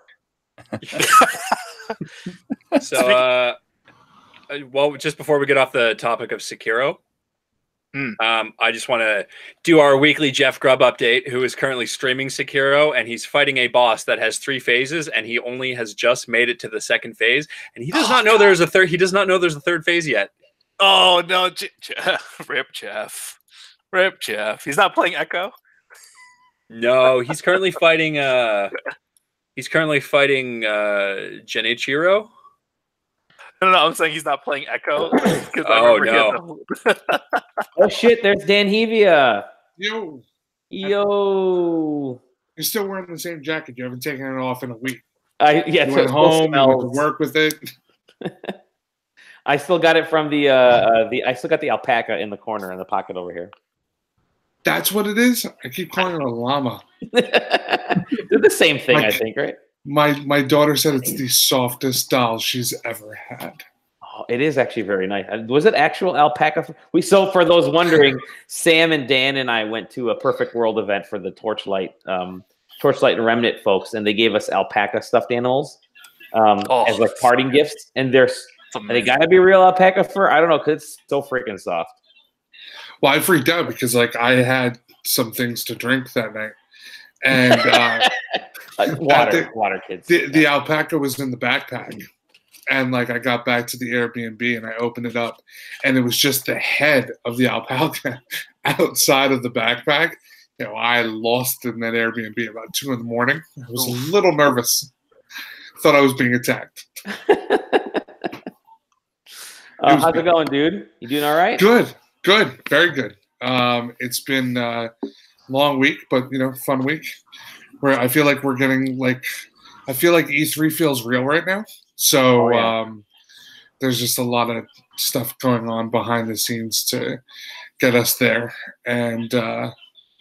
So well, just before we get off the topic of Sekiro, I just want to do our weekly Jeff Grubb update, who is currently streaming Sekiro, and he's fighting a boss that has 3 phases, and he only has just made it to the 2nd phase, and he does not know there's a third. He does not know there's a 3rd phase yet. Oh no, Rip Jeff. Rip Jeff. He's not playing Echo. No, he's currently fighting. Genichiro. No, I'm saying he's not playing Echo. Oh no! Oh shit! There's Dan Hevia. Yo, Yo. you're still wearing the same jacket. You haven't taken it off in a week. Yeah, You went home. You went to work with it. I still got it from I still got the alpaca in the corner in the pocket over here. That's what it is. I keep calling it a llama. They're the same thing, I think, right? My daughter said it's the softest doll she's ever had. Oh, it is actually very nice. Was it actual alpaca? So for those wondering, Sam and Dan and I went to a Perfect World event for the Torchlight and Remnant folks, and they gave us alpaca stuffed animals as like parting gifts. And they got to be real alpaca fur. I don't know, because it's so freaking soft. Well, I freaked out because like I had some things to drink that night, and water, kids. The alpaca was in the backpack, and like I got back to the Airbnb and I opened it up, and it was just the head of the alpaca outside of the backpack. You know, I lost in that Airbnb about 2 in the morning. I was a little nervous. Thought I was being attacked. How's it going, dude? You doing all right? Good, very good. It's been a long week, but you know, fun week. Where I feel like we're getting like, I feel like E3 feels real right now. So there's just a lot of stuff going on behind the scenes to get us there and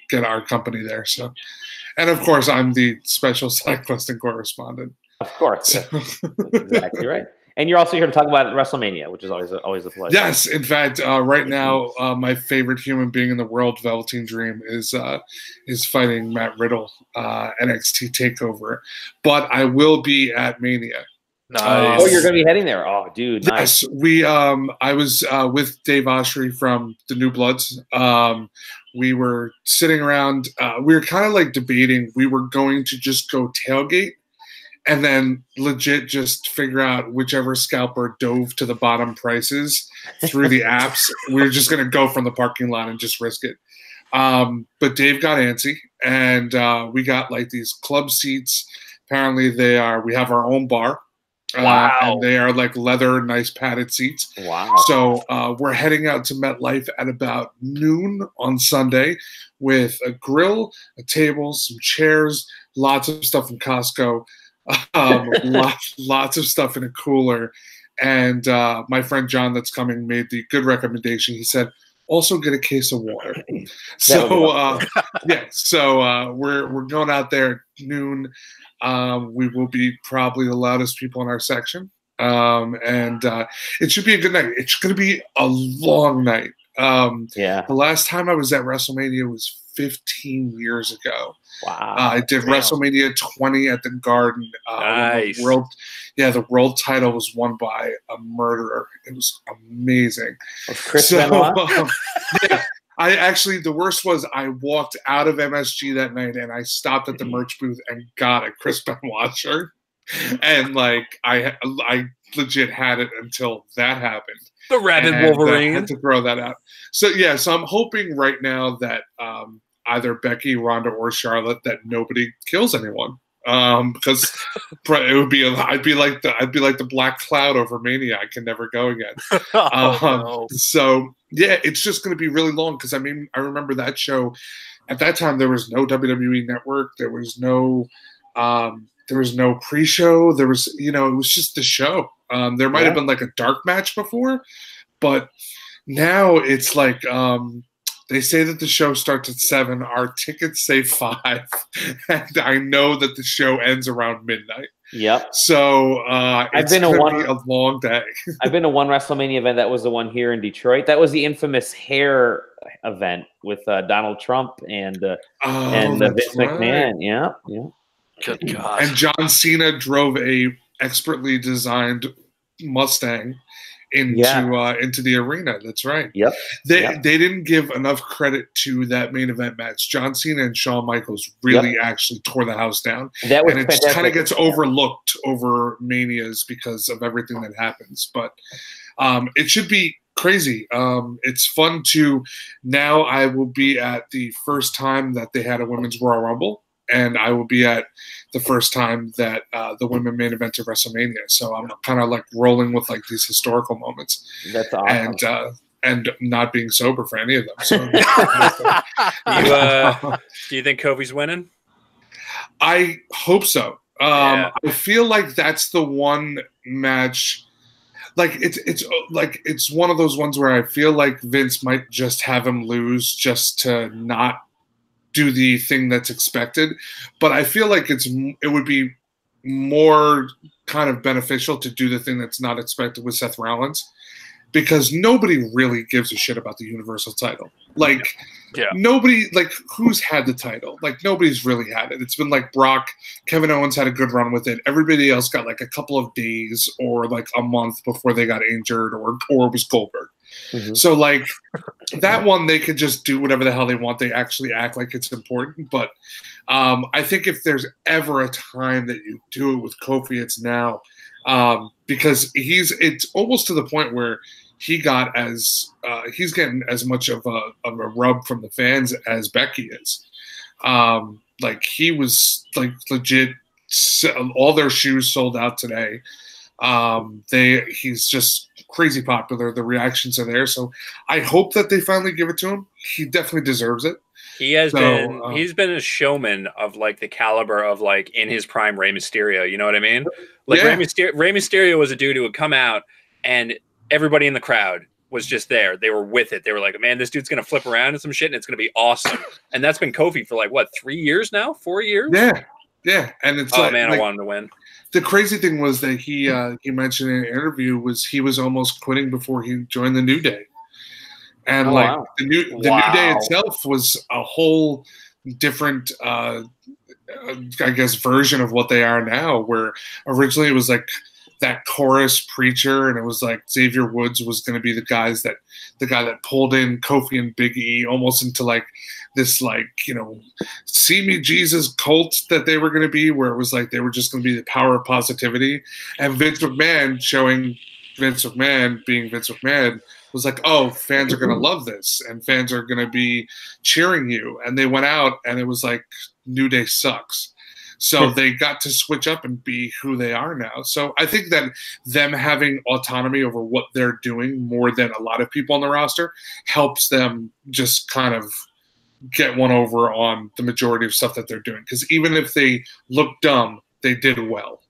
get our company there. So, and of course, I'm the special SideQuesting correspondent. Of course, so. That's exactly right. And you're also here to talk about WrestleMania, which is always a pleasure. Yes, in fact, right now, my favorite human being in the world, Velveteen Dream, is fighting Matt Riddle, NXT Takeover. But I will be at Mania. Nice. Oh, you're going to be heading there. Oh, dude, nice. Yes, I was with Dave Oshry from the New Bloods. We were sitting around. We were kind of like debating. We were going to just go tailgate and then legit just figure out whichever scalper dove to the bottom prices through the apps. We were just going to go from the parking lot and just risk it. But Dave got antsy, and we got like these club seats. Apparently we have our own bar. Wow. And they are like leather, nice padded seats. Wow. So we're heading out to MetLife at about noon on Sunday with a grill, a table, some chairs, lots of stuff from Costco, lots of stuff in a cooler. And my friend John that's coming made the good recommendation. He said, also get a case of water. So we're going out there at noon. We will be probably the loudest people in our section. And it should be a good night. It's going to be a long night. The last time I was at WrestleMania was 15 years ago. Wow. I did WrestleMania 20 at the Garden. Nice. The world title was won by a murderer. It was amazing. Chris Benoit? The worst was I walked out of MSG that night and I stopped at the merch booth and got a Chris Benoit shirt. And like I legit had it until that happened. The Rabid Wolverine. I had to throw that out. So I'm hoping right now that either Becky, Ronda, or Charlotte that nobody kills anyone. Because it would be I'd be like the black cloud over Mania. I can never go again. No. So it's just going to be really long because I mean I remember that show. At that time there was no WWE Network. There was no pre-show. There was it was just the show. There might have been like a dark match before, but now it's like they say that the show starts at 7. Our tickets say 5, and I know that the show ends around midnight. Yep. So it's going to be a long day. I've been to one WrestleMania event. That was the one here in Detroit. That was the infamous hair event with Donald Trump and Vince McMahon. Yeah. Good God. And John Cena drove a expertly designed Mustang into the arena. That's right. Yep. They didn't give enough credit to that main event match. John Cena and Shawn Michaels really actually tore the house down. That was and it kind of gets overlooked over Manias because of everything that happens. But it should be crazy. It's fun to now. I will be at the first time that they had a women's Royal Rumble. And I will be at the first time that the women main event of WrestleMania. So I'm kind of like rolling with like these historical moments. That's awesome. And not being sober for any of them. So, do you think Kofi's winning? I hope so. I feel like that's the one match. Like it's one of those ones where I feel like Vince might just have him lose just to not do the thing that's expected, but I feel like it would be more kind of beneficial to do the thing that's not expected with Seth Rollins. because nobody really gives a shit about the Universal title. Like, Yeah. nobody, like, who's had the title? Like, nobody's really had it. It's been like Brock, Kevin Owens had a good run with it. Everybody else got like a couple of days or like a month before they got injured, or it was Goldberg. So like that one, they could just do whatever the hell they want. They actually act like it's important. But I think if there's ever a time that you do it with Kofi, it's now, because it's almost to the point where he got he's getting as much of a rub from the fans as Becky is. Like, he was like legit, all their shoes sold out today. He's just crazy popular. The reactions are there. So I hope that they finally give it to him. He definitely deserves it. He's been a showman of like the caliber of like in his prime Rey Mysterio. You know what I mean? Like, Yeah. Rey Mysterio was a dude who would come out and everybody in the crowd was just there. They were with it. They were like, man, this dude's going to flip around and some shit and it's going to be awesome. And that's been Kofi for like, what, 3 years now? 4 years? Yeah. Yeah. And it's I want him to win. The crazy thing was that he mentioned in an interview he was almost quitting before he joined the New Day, and the New Day itself was a whole different, I guess, version of what they are now. Where originally it was like that chorus preacher, and it was like Xavier Woods was going to be the guy that pulled in Kofi and Big E almost into like this, like, you know, see me Jesus cult that they were going to be, where it was like they were just going to be the power of positivity. And Vince McMahon, showing Vince McMahon being Vince McMahon, was like, oh, fans are going to love this and fans are going to be cheering you. And they went out and it was like, New Day sucks. So they got to switch up and be who they are now. So I think that them having autonomy over what they're doing more than a lot of people on the roster helps them just kind of get one over on the majority of stuff that they're doing. Because even if they look dumb, they did well.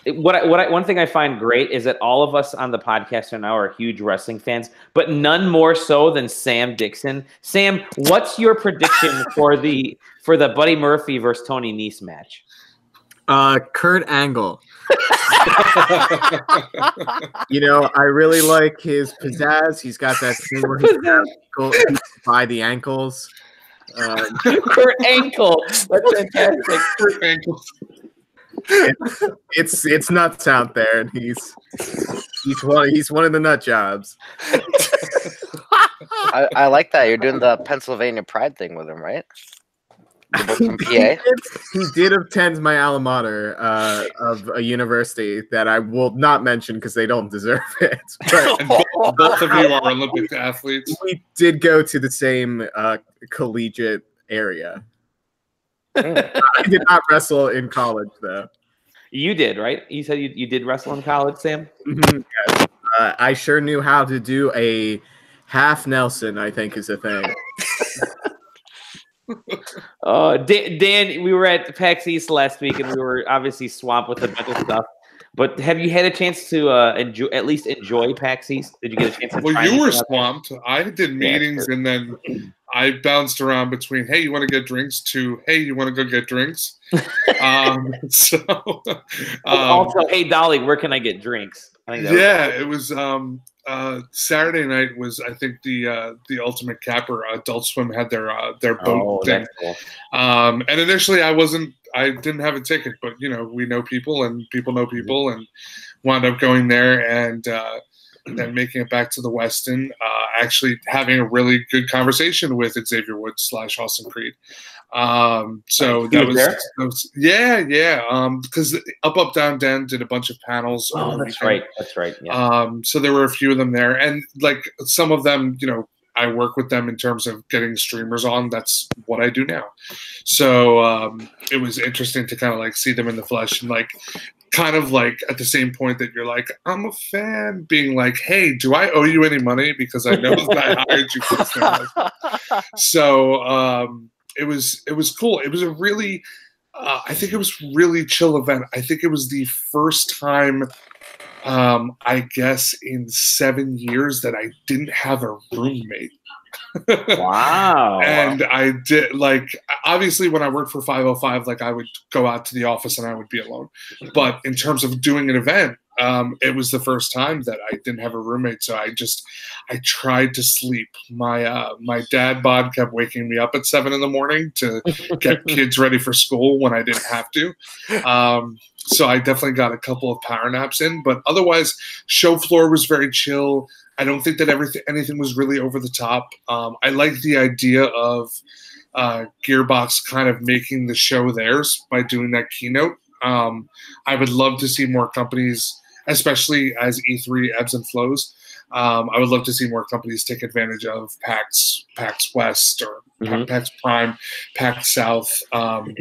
One thing I find great is that all of us on the podcast right now are huge wrestling fans, but none more so than Sam Dixon. Sam, what's your prediction for the Buddy Murphy versus Tony Nese match? Kurt Angle. You know, I really like his pizzazz. He's got that thing where he goes by the ankles. Kurt Ankle. That's fantastic. Kurt Ankle. It's nuts out there, and he's one of the nut jobs. I like that. You're doing the Pennsylvania Pride thing with him, right? From PA. He did attend my alma mater of a university that I will not mention because they don't deserve it. But And both of you are Olympic athletes. we did go to the same collegiate area. I did not wrestle in college, though. You did, right? You said you did wrestle in college, Sam? Yes. I sure knew how to do a half Nelson, I think is a thing. Dan, we were at PAX East last week, and we were obviously swamped with a bunch of stuff. But have you had a chance to at least enjoy PAX East? Did you get a chance to try Well, you were anything out there? swamped. I did meetings, and then I bounced around between, hey, you want to get drinks, to, hey, you want to go get drinks? Also, hey, Dolly, where can I get drinks? I think that it was Saturday night was, I think, the Ultimate Capper. Adult Swim had their boat thing. That's cool. And initially I didn't have a ticket, but you know, we know people and people know people, and wound up going there and then making it back to the Westin, actually having a really good conversation with Xavier Woods / Austin Creed. So that was yeah. Because Up Down Down did a bunch of panels. Oh, that's right. Yeah. So there were a few of them there, and like some of them, you know, I work with them in terms of getting streamers on. That's what I do now. So it was interesting to kind of like see them in the flesh, and like kind of like at the same point that you're like, I'm a fan, being like, hey, do I owe you any money? Because I know that I hired you for this thing. So it was cool. It was a really, I think it was really chill event. I think it was the first time, I guess, in 7 years that I didn't have a roommate. Wow. And I did, like, obviously when I worked for 505, like I would go out to the office and I would be alone. But in terms of doing an event, it was the first time that I didn't have a roommate, so I tried to sleep. My dad bod kept waking me up at 7 a.m. to get kids ready for school when I didn't have to. So I definitely got a couple of power naps in, but otherwise, show floor was very chill. I don't think that anything was really over the top. I like the idea of Gearbox kind of making the show theirs by doing that keynote. I would love to see more companies, especially as E3 ebbs and flows. I would love to see more companies take advantage of PAX West or PAX Prime, PAX South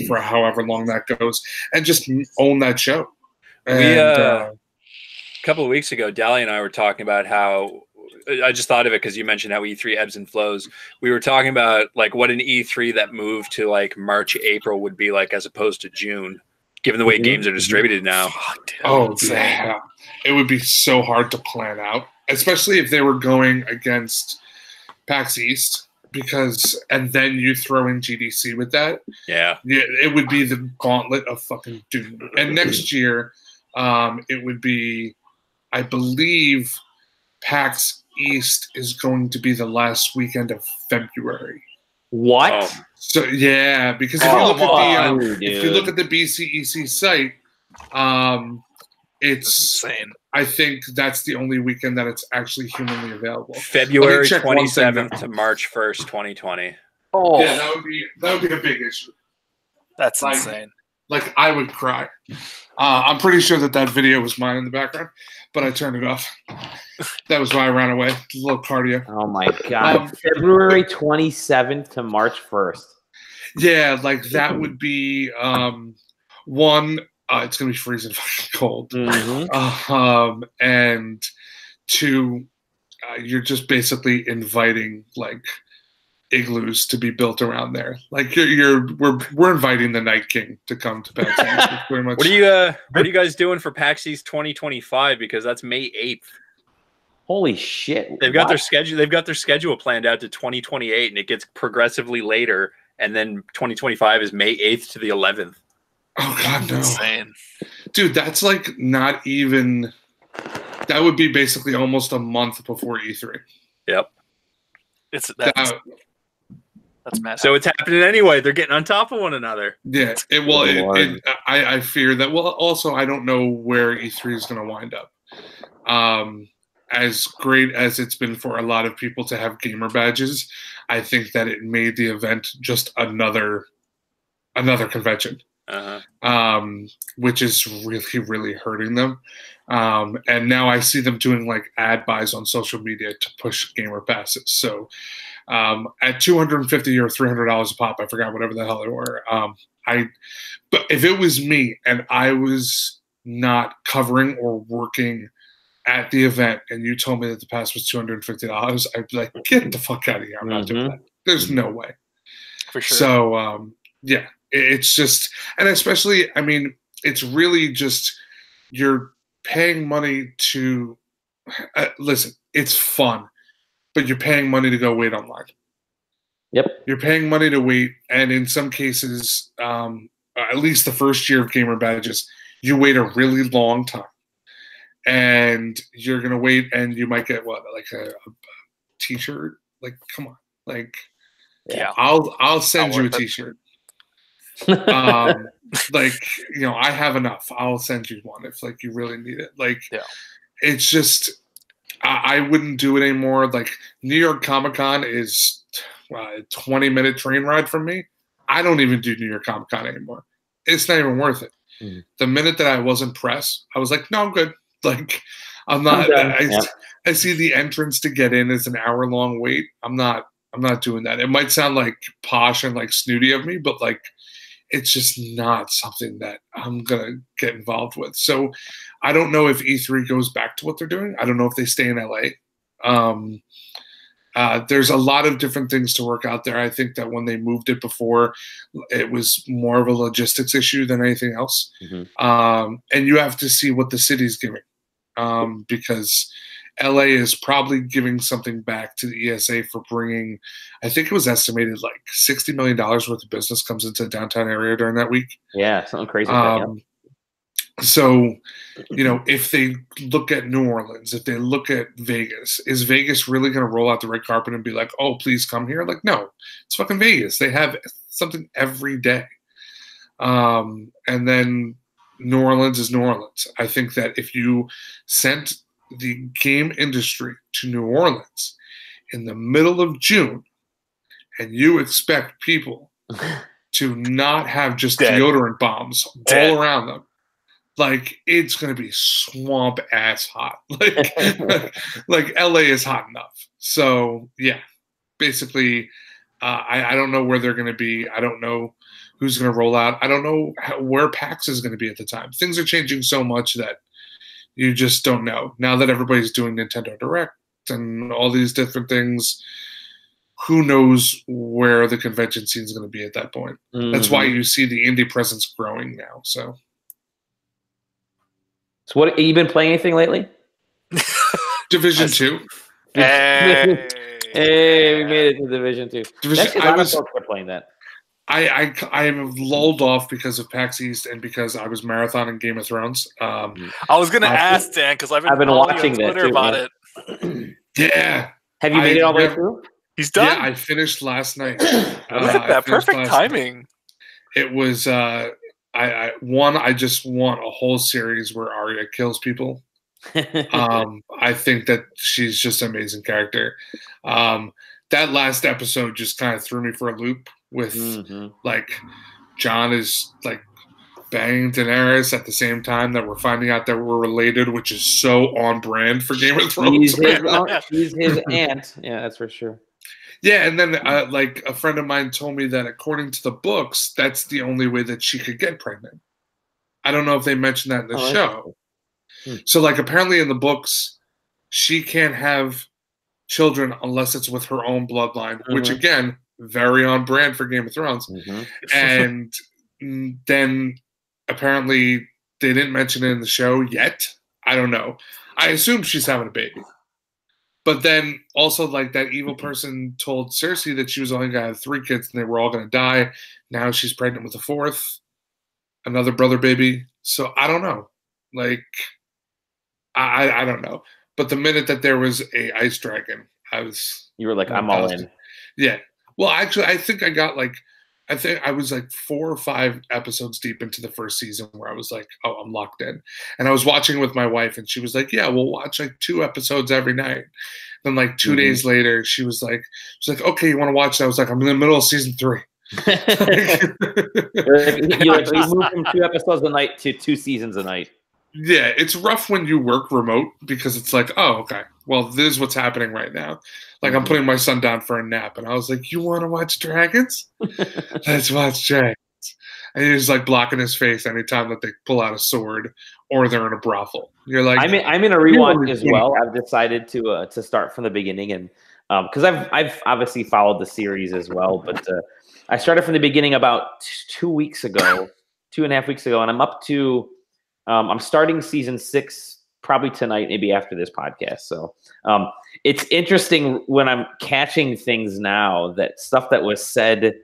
for however long that goes, and just own that show. A couple of weeks ago, Dally and I were talking about how I just thought of it because you mentioned how E3 ebbs and flows. We were talking about like what an E3 that moved to like March, April would be like as opposed to June, given the way games are distributed now. Yeah. It would be so hard to plan out, especially if they were going against PAX East, and then you throw in GDC with that. Yeah, it would be the gauntlet of fucking doom. And next year, it would be, I believe, PAX East is going to be the last weekend of February. What? So yeah, because if you look at the BCEC site, it's insane. I think that's the only weekend that it's actually humanly available. February 27th to March 1st, 2020. Oh, yeah, that would be a big issue. That's insane. Like I would cry. I'm pretty sure that video was mine in the background, but I turned it off. That was why I ran away. A little cardio. Oh my god! February 27th to March 1st. Yeah, like that would be one. It's gonna be freezing fucking cold. And two, you're just basically inviting like igloos to be built around there. Like we're inviting the Night King to come to PAX East. Pretty much. What are you guys doing for PAX East 2025? Because that's May 8th. Holy shit! They've got their schedule. They've got their schedule planned out to 2028, and it gets progressively later. And then 2025 is May 8th to the 11th. Oh god, no! Insane, dude. That's like not even. That would be basically almost a month before E3. Yep. That's massive. So it's happening anyway. They're getting on top of one another. Yeah. I fear that. Well, also I don't know where E3 is going to wind up. As great as it's been for a lot of people to have gamer badges, I think that it made the event just another convention, which is really, really hurting them. And now I see them doing like ad buys on social media to push gamer passes. So at $250 or $300 a pop, I forgot whatever the hell they were. But if it was me and I was not covering or working at the event and you told me that the pass was $250, I'd be like, get the fuck out of here. I'm not doing that. There's no way. For sure. So, yeah, it's just, and especially, I mean, it's really just, you're paying money to, listen, it's fun, but you're paying money to go wait online. Yep. You're paying money to wait, and in some cases, at least the first year of gamer badges, you wait a really long time. And you're gonna wait, and you might get what, like a T-shirt? Like, come on, like, yeah, I'll send you a T-shirt. Like, you know, I have enough. I'll send you one if like you really need it. Like, yeah. It's just I wouldn't do it anymore. Like, New York Comic Con is a 20-minute train ride from me. I don't even do New York Comic Con anymore. It's not even worth it. The minute that I wasn't press, I was like, no, I'm good. Like, I'm not. I see the entrance to get in is an hour-long wait. I'm not doing that. It might sound like posh and like snooty of me, but like, it's just not something that I'm gonna get involved with. So I don't know if E3 goes back to what they're doing. I don't know if they stay in LA. There's a lot of different things to work out there. I think that when they moved it before, it was more of a logistics issue than anything else. And you have to see what the city's giving, because LA is probably giving something back to the ESA for bringing, I think it was estimated like $60 million worth of business comes into the downtown area during that week. Yeah, something crazy. Like that, So, you know, if they look at New Orleans, if they look at Vegas, is Vegas really going to roll out the red carpet and be like, oh, please come here? Like, no, it's fucking Vegas. They have something every day. And then New Orleans is New Orleans. I think that if you sent the game industry to New Orleans in the middle of June and you expect people to not have just deodorant bombs all around them, like, it's going to be swamp ass hot. Like LA is hot enough. So, yeah, basically, I don't know where they're going to be. I don't know who's going to roll out. I don't know where PAX is going to be at the time. Things are changing so much that you just don't know. Now that everybody's doing Nintendo Direct and all these different things, who knows where the convention scene is going to be at that point. That's why you see the indie presence growing now. So what, have you been playing anything lately? Division 2. Hey, we made it to Division 2. Actually, a lot of folks are playing that. I am lulled off because of PAX East and because I was marathoning Game of Thrones. I was going to ask Dan because I've been watching on Twitter about it. Yeah. Have you made it all the way through? He's done. Yeah, I finished last night. Look at that perfect timing. It was I just want a whole series where Arya kills people. I think that she's just an amazing character. That last episode just kind of threw me for a loop with like Jon is like banging Daenerys at the same time that we're finding out that we're related, which is so on brand for Game of Thrones. She's his aunt. Yeah, that's for sure. Yeah, and then like a friend of mine told me that according to the books, that's the only way that she could get pregnant. I don't know if they mentioned that in the show. So like apparently in the books, she can't have children unless it's with her own bloodline, which again, very on brand for Game of Thrones. And then apparently they didn't mention it in the show yet. I don't know. I assume she's having a baby. But then also like that evil person told Cersei that she was only going to have 3 kids and they were all going to die. Now she's pregnant with a 4th, another brother baby. So I don't know. Like, I don't know. But the minute that there was a ice dragon, you were like, I'm all in. Yeah. Well, actually, I think I was like 4 or 5 episodes deep into the first season where I was like, oh, I'm locked in. And I was watching with my wife and she was like, yeah, we'll watch like 2 episodes every night. Then like 2 days later, she was like, okay, you want to watch that? I was like, I'm in the middle of season 3. You move from 2 episodes a night to 2 seasons a night. Yeah, it's rough when you work remote because it's like, oh, okay, well, this is what's happening right now. Like, I'm putting my son down for a nap, and I was like, you want to watch dragons? Let's watch dragons. And he's like blocking his face anytime that they pull out a sword or they're in a brothel. You're like, I'm in a rewatch as well. I've decided to start from the beginning, and because I've obviously followed the series as well, but I started from the beginning about 2 weeks ago, 2.5 weeks ago, and I'm up to. I'm starting season 6 probably tonight, maybe after this podcast. So it's interesting when I'm catching things now, that stuff that was said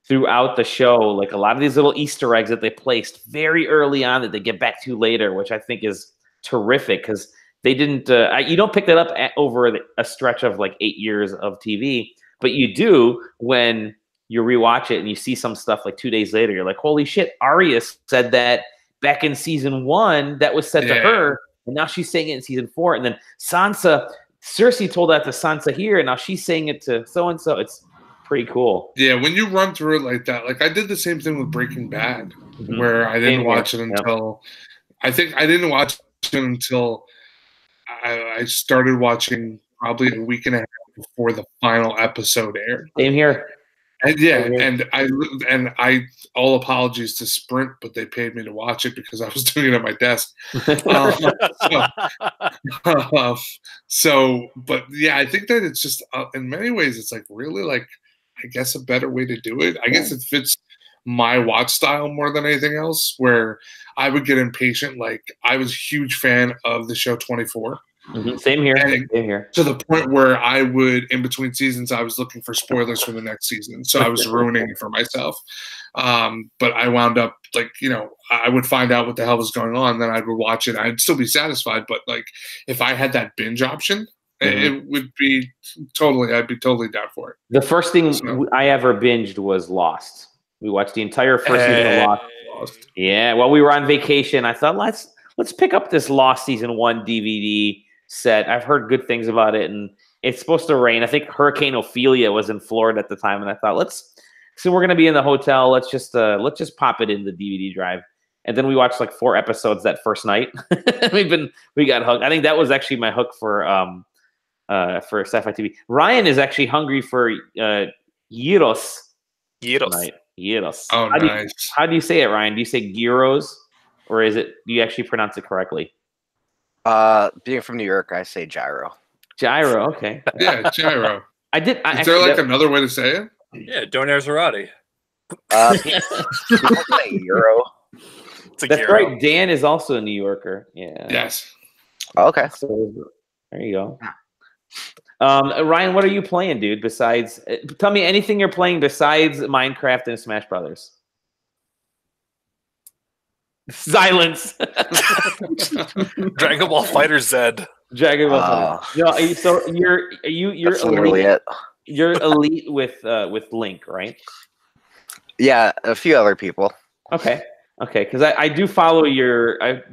throughout the show, like a lot of these little Easter eggs that they placed very early on that they get back to later, which I think is terrific because they didn't. You don't pick that up over a stretch of like 8 years of TV, but you do when you rewatch it and you see some stuff like 2 days later. You're like, holy shit, Arya said that back in season 1, that was said to her, and now she's saying it in season 4. And then Cersei told that to Sansa here, and now she's saying it to so-and-so. It's pretty cool. Yeah, when you run through it like that, like I did the same thing with Breaking Bad, where I didn't watch it until, I think I didn't watch it until I started watching probably a week and a half before the final episode aired. Same here. And I all apologies to Sprint, but they paid me to watch it because I was doing it at my desk. But yeah, I think that it's just in many ways it's like really like I guess a better way to do it. I guess it fits my watch style more than anything else. Where I would get impatient. Like I was a huge fan of the show 24. Same here. And Same here. to the point where I would, in between seasons, I was looking for spoilers for the next season. So I was ruining it for myself. But I wound up, like, you know, I would find out what the hell was going on. Then I would watch it. I'd still be satisfied. But, like, if I had that binge option, it would be I'd be totally down for it. The first thing I ever binged was Lost. We watched the entire first season of Lost. Yeah, while we were on vacation, I thought, let's pick up this Lost season 1 DVD set. I've heard good things about it, and it's supposed to rain. I think Hurricane Ophelia was in Florida at the time, and I thought, so we're gonna be in the hotel. Let's just pop it in the DVD drive. And then we watched like 4 episodes that first night. we got hooked. I think that was actually my hook for Sci-Fi TV. Ryan is actually hungry for gyros. Gyros. Gyros. Oh, nice. How do you say it, Ryan? Do you say gyros, or do you actually pronounce it correctly? Being from New York, I say gyro. Gyro, okay. Yeah, gyro. Is there like another way to say it? Yeah, Donaire Zarate. People say euro. That's gyro. Right. Dan is also a New Yorker. Yeah. Yes. Okay. So there you go. Ryan, what are you playing, dude? Besides, tell me anything you're playing besides Minecraft and Smash Brothers. Silence. Dragon Ball Fighter Z. Dragon Ball. No, you're That's literally elite. You're elite with Link, right? Yeah, a few other people. Okay, because I do follow your the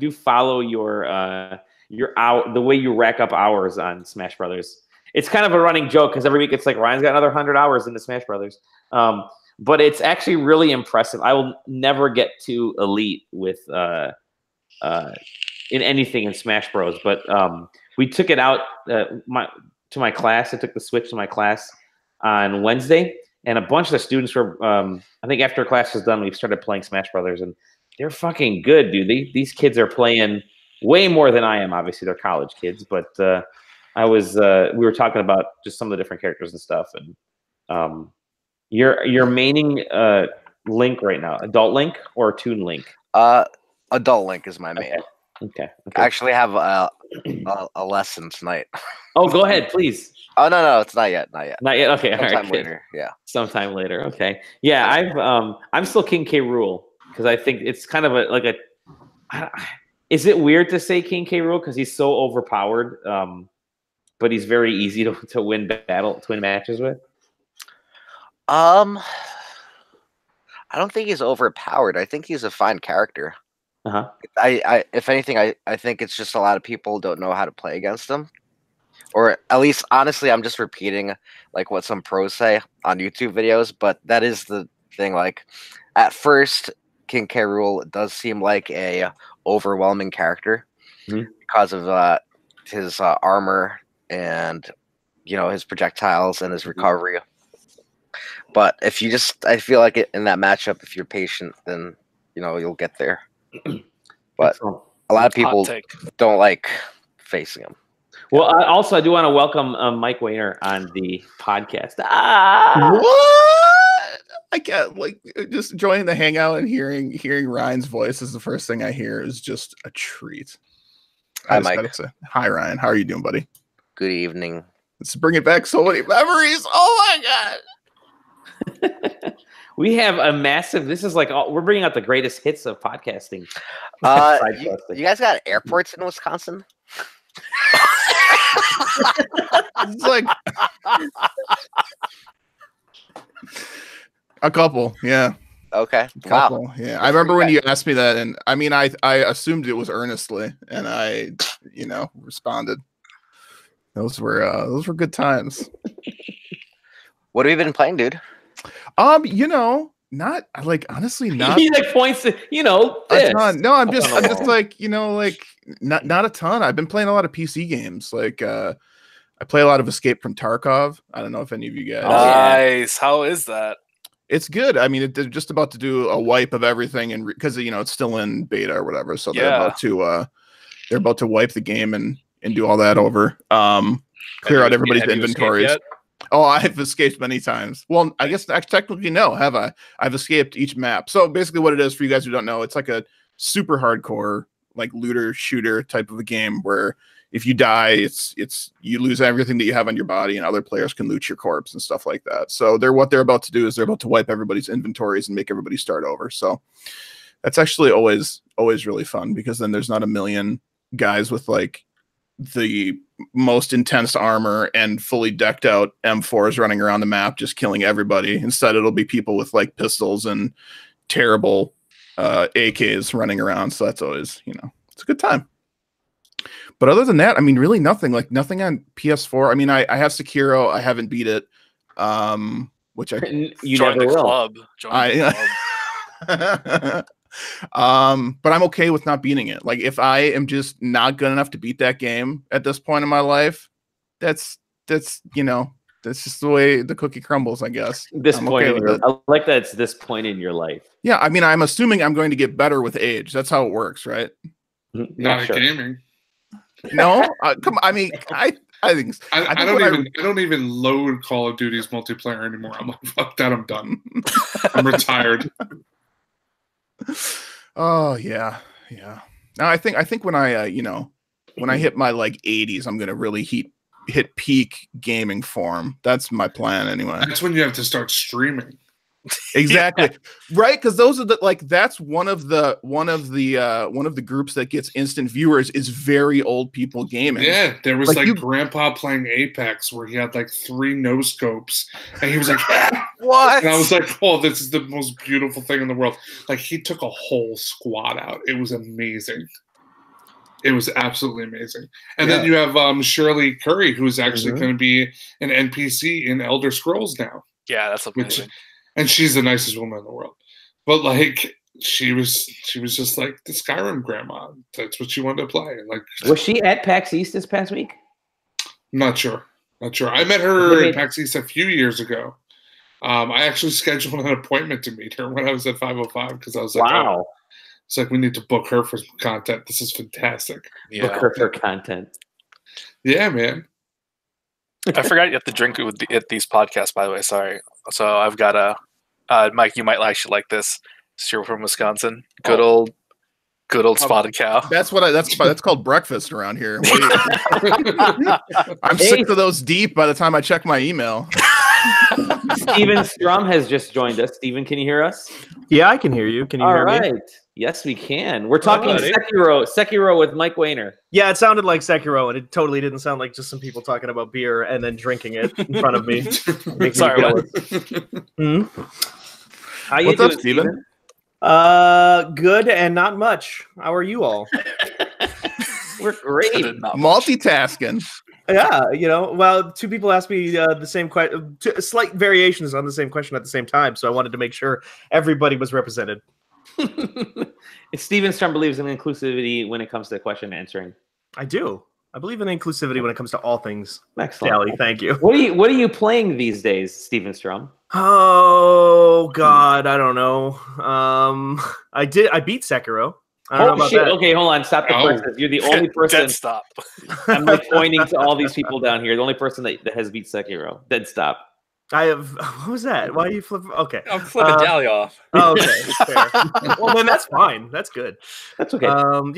way you rack up hours on Smash Brothers. It's kind of a running joke because every week it's like Ryan's got another 100 hours into Smash Brothers. But it's actually really impressive. I will never get to elite with in anything in Smash Bros. But we took it out to my class. I took the Switch to my class on Wednesday, and a bunch of the students were. I think after class was done, we started playing Smash Brothers, and they're fucking good, dude. These kids are playing way more than I am. Obviously, they're college kids, but we were talking about just some of the different characters and stuff, and you're maining Link right now, Adult Link or Toon Link? Adult Link is my main. Okay. I actually have a lesson tonight. Oh, go ahead, please. Oh no, it's not yet. Not yet. Okay, all right. Sometime later. Yeah. Sometime later. Okay. Yeah, I'm still King K. Rool because I think it's kind of is it weird to say King K. Rool because he's so overpowered, but he's very easy to win matches with? I don't think he's overpowered. I think he's a fine character. Uh-huh. If anything, I think it's just a lot of people don't know how to play against him. Or at least, honestly, I'm just repeating like what some pros say on YouTube videos, but that is the thing. Like, at first, King K. Rool does seem like a overwhelming character because of his armor and, you know, his projectiles and his recovery. But if you I feel like in that matchup, if you're patient, then, you know, you'll get there. But a lot of people don't like facing him. Well, I do want to welcome Mike Wayner on the podcast. What? I get just joining the hangout and hearing Ryan's voice is the first thing I hear is just a treat. Hi, Mike. Hi, Ryan. How are you doing, buddy? Good evening. Let's bring it back. So many memories. Oh my god. We have a massive. This is we're bringing out the greatest hits of podcasting. You guys got airports in Wisconsin? It's like a couple, yeah. Okay. Wow. Yeah. I remember when you asked me that, and I mean, I assumed it was earnestly, and I, responded. Those were good times. What have you been playing, dude? Not honestly, not. He points to, a ton. No, I'm just not a ton. I've been playing a lot of PC games. I play a lot of Escape from Tarkov. I don't know if any of you guys. Nice. How is that? It's good. I mean, they're just about to do a wipe of everything, and because it's still in beta or whatever, so they're about to wipe the game and do all that over. Clear out everybody's inventories. Oh, I've escaped many times. Well, I guess technically no, have I? I've escaped each map. So basically what it is, for you guys who don't know, it's like a super hardcore like looter shooter type of a game where if you die, it's you lose everything that you have on your body, and other players can loot your corpse and stuff like that. So what they're about to do is they're about to wipe everybody's inventories and make everybody start over. So that's actually always really fun, because then there's not a million guys with like the most intense armor and fully decked out M4s running around the map just killing everybody. Instead, it'll be people with like pistols and terrible AKs running around. So that's always, it's a good time. But other than that, I mean, really nothing. Like nothing on PS4. I mean, I have Sekiro. I haven't beat it. Which I you join the club. But I'm okay with not beating it. Like if I am just not good enough to beat that game at this point in my life, that's just the way the cookie crumbles, I guess. I like that it's this point in your life. Yeah, I mean, I'm assuming I'm going to get better with age. That's how it works, right? Not gaming. No, come on. I mean, I think I don't even load Call of Duty's multiplayer anymore. I'm like, fuck that, I'm done. I'm retired. Oh yeah. Now I think when I when I hit my like 80s, I'm gonna really hit peak gaming form. That's my plan anyway. That's when you have to start streaming. Exactly. Right, because those are that's one of the groups that gets instant viewers is very old people gaming. Yeah, there was like grandpa playing Apex where he had like 3 no scopes and he was like, what? And I was like, oh, this is the most beautiful thing in the world. Like he took a whole squad out. It was amazing. It was absolutely amazing. And then you have Shirley Curry, who's actually going to be an NPC in Elder Scrolls now. Yeah, that's amazing. And she's the nicest woman in the world. But like she was just like the Skyrim grandma. That's what she wanted to play. And like, was she at PAX East this past week? Not sure. I met her at PAX East a few years ago. I actually scheduled an appointment to meet her when I was at 505 because I was like, wow. Oh. It's like we need to book her for some content. This is fantastic. Yeah. Book her for content. Yeah, man. I forgot you have to drink at these podcasts, by the way. Sorry. So I've got a Mike. You might actually like this. You're from Wisconsin. Good old spotted cow. That's called breakfast around here. I'm 6 of those deep by the time I check my email. Steven Strum has just joined us. Steven, can you hear us? Yeah, I can hear you. Can you hear me? Yes, we can. We're talking Sekiro with Mike Wayner. Yeah, it sounded like Sekiro, and it totally didn't sound like just some people talking about beer and then drinking it in front of me. Sorry, what? How you What's doing, up, Steven? Good and not much. How are you all? We're great. Multitasking. Yeah, well, 2 people asked me the same question, slight variations on the same question at the same time, so I wanted to make sure everybody was represented. Steven Strum believes in inclusivity when it comes to question answering. I do. I believe in inclusivity when it comes to all things. Excellent. Sally, thank you. What are you playing these days, Steven Strum? Oh God, I don't know. I beat Sekiro. I don't know about that. Okay, hold on. Stop the process. You're the only person. Dead stop. I'm like pointing to all these people down here. The only person that has beat Sekiro. Dead stop. I have. What was that? Why are you flipping? Okay, I'm flipping Dally off. Oh, okay, fair. Well, then that's fine. That's good. That's okay.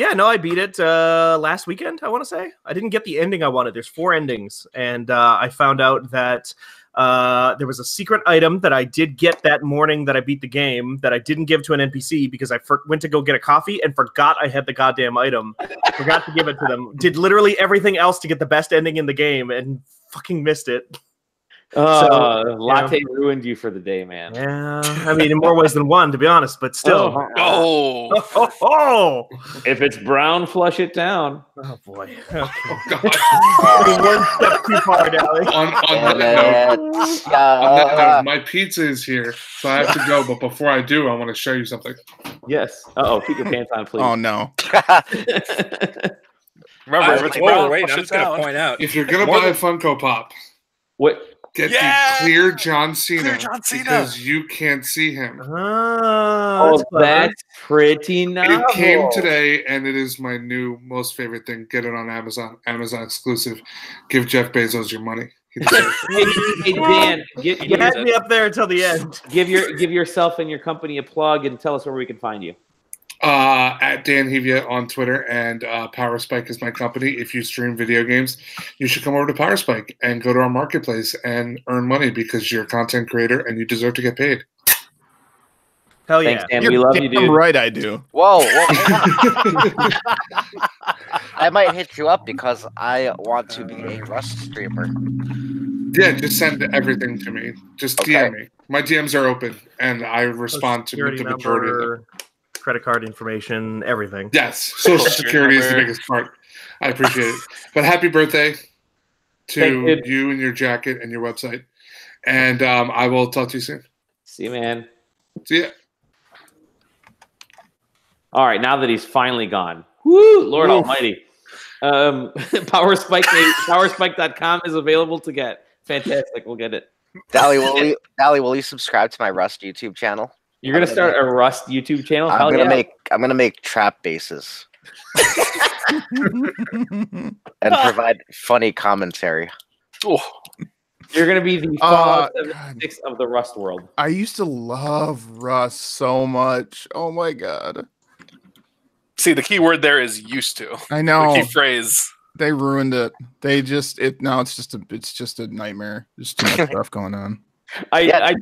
Yeah, no, I beat it last weekend. I want to say I didn't get the ending I wanted. There's 4 endings, and I found out that there was a secret item that I did get that morning that I beat the game that I didn't give to an NPC because I went to go get a coffee and forgot I had the goddamn item. Forgot to give it to them. Did literally everything else to get the best ending in the game and fucking missed it. Latte ruined you for the day, man. Yeah, I mean, in more ways than one, to be honest, but still. If it's brown, flush it down. Oh boy. Okay. Oh, God. One step too far, Dally. On that note, my pizza is here, so I have to go. But before I do, I want to show you something. Yes. Keep your pants on, please. Oh no. Remember, if it's brown, wait, I'm just going to point out. If you're going to buy a Funko Pop, get the clear John Cena because you can't see him. That's pretty novel. It came today, and it is my new most favorite thing. Get it on Amazon. Amazon exclusive. Give Jeff Bezos your money. Hey Dan, get me up there until the end. Give yourself and your company a plug and tell us where we can find you. At Dan Hevia on Twitter, and Power Spike is my company. If you stream video games, you should come over to Power Spike and go to our marketplace and earn money because you're a content creator and you deserve to get paid. Hell Thanks, yeah. Dan. We love you, Damn dude. right, I do. Whoa, I might hit you up because I want to be a Rust streamer. Yeah, just send everything to me. Just Okay. DM me. My DMs are open, and I respond to Security the majority of them. number, credit card information, everything. Yes, Social Security is the biggest part. I appreciate it. But happy birthday to you and your jacket and your website. And I will talk to you soon. See you, man. See ya. All right, now that he's finally gone. Woo, Lord Almighty. Powerspike.com is available to get. Fantastic. We'll get it. Dally, will you subscribe to my Rust YouTube channel? You're gonna start a Rust YouTube channel? I'm gonna make trap bases. And provide funny commentary. Oh. You're gonna be the Fallout 76 of the Rust world. I used to love Rust so much. Oh my god. See, the key word there is used to. I know. The key phrase. They ruined it. They just now it's just a nightmare. There's too much stuff going on. I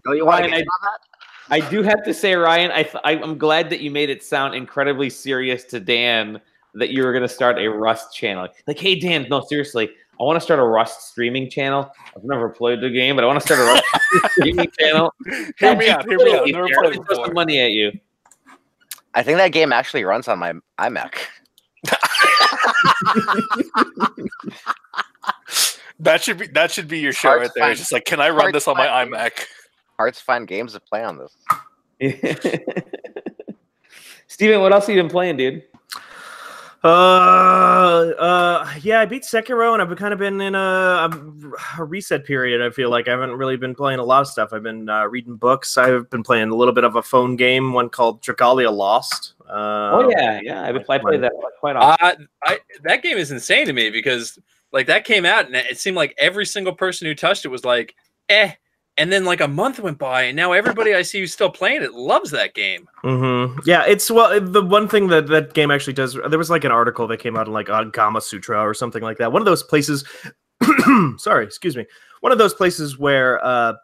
do have to say, Ryan, I'm glad that you made it sound incredibly serious to Dan that you were going to start a Rust channel. Like, hey, Dan, no, seriously, I want to start a Rust streaming channel. I've never played the game, but I want to start a Rust streaming channel. Hear me out. Hear me out. Never played it before. Some money at you. I think that game actually runs on my iMac. That should be your show right there. It's just like, can I run this on my iMac? Hard to find games to play on this. Steven, what else have you been playing, dude? Yeah, I beat Sekiro, and I've kind of been in a reset period. I feel like I haven't really been playing a lot of stuff. I've been reading books. I've been playing a little bit of a phone game, one called Dragalia Lost. Oh yeah, I played that quite often. That game is insane to me because like that came out and it seemed like every single person who touched it was like, eh. And then like a month went by, and now everybody I see who's still playing it loves that game. Mm-hmm. Yeah, it's the one thing that game actually does. There was like an article that came out in like Gama Sutra or something like that. One of those places. Sorry, excuse me. One of those places where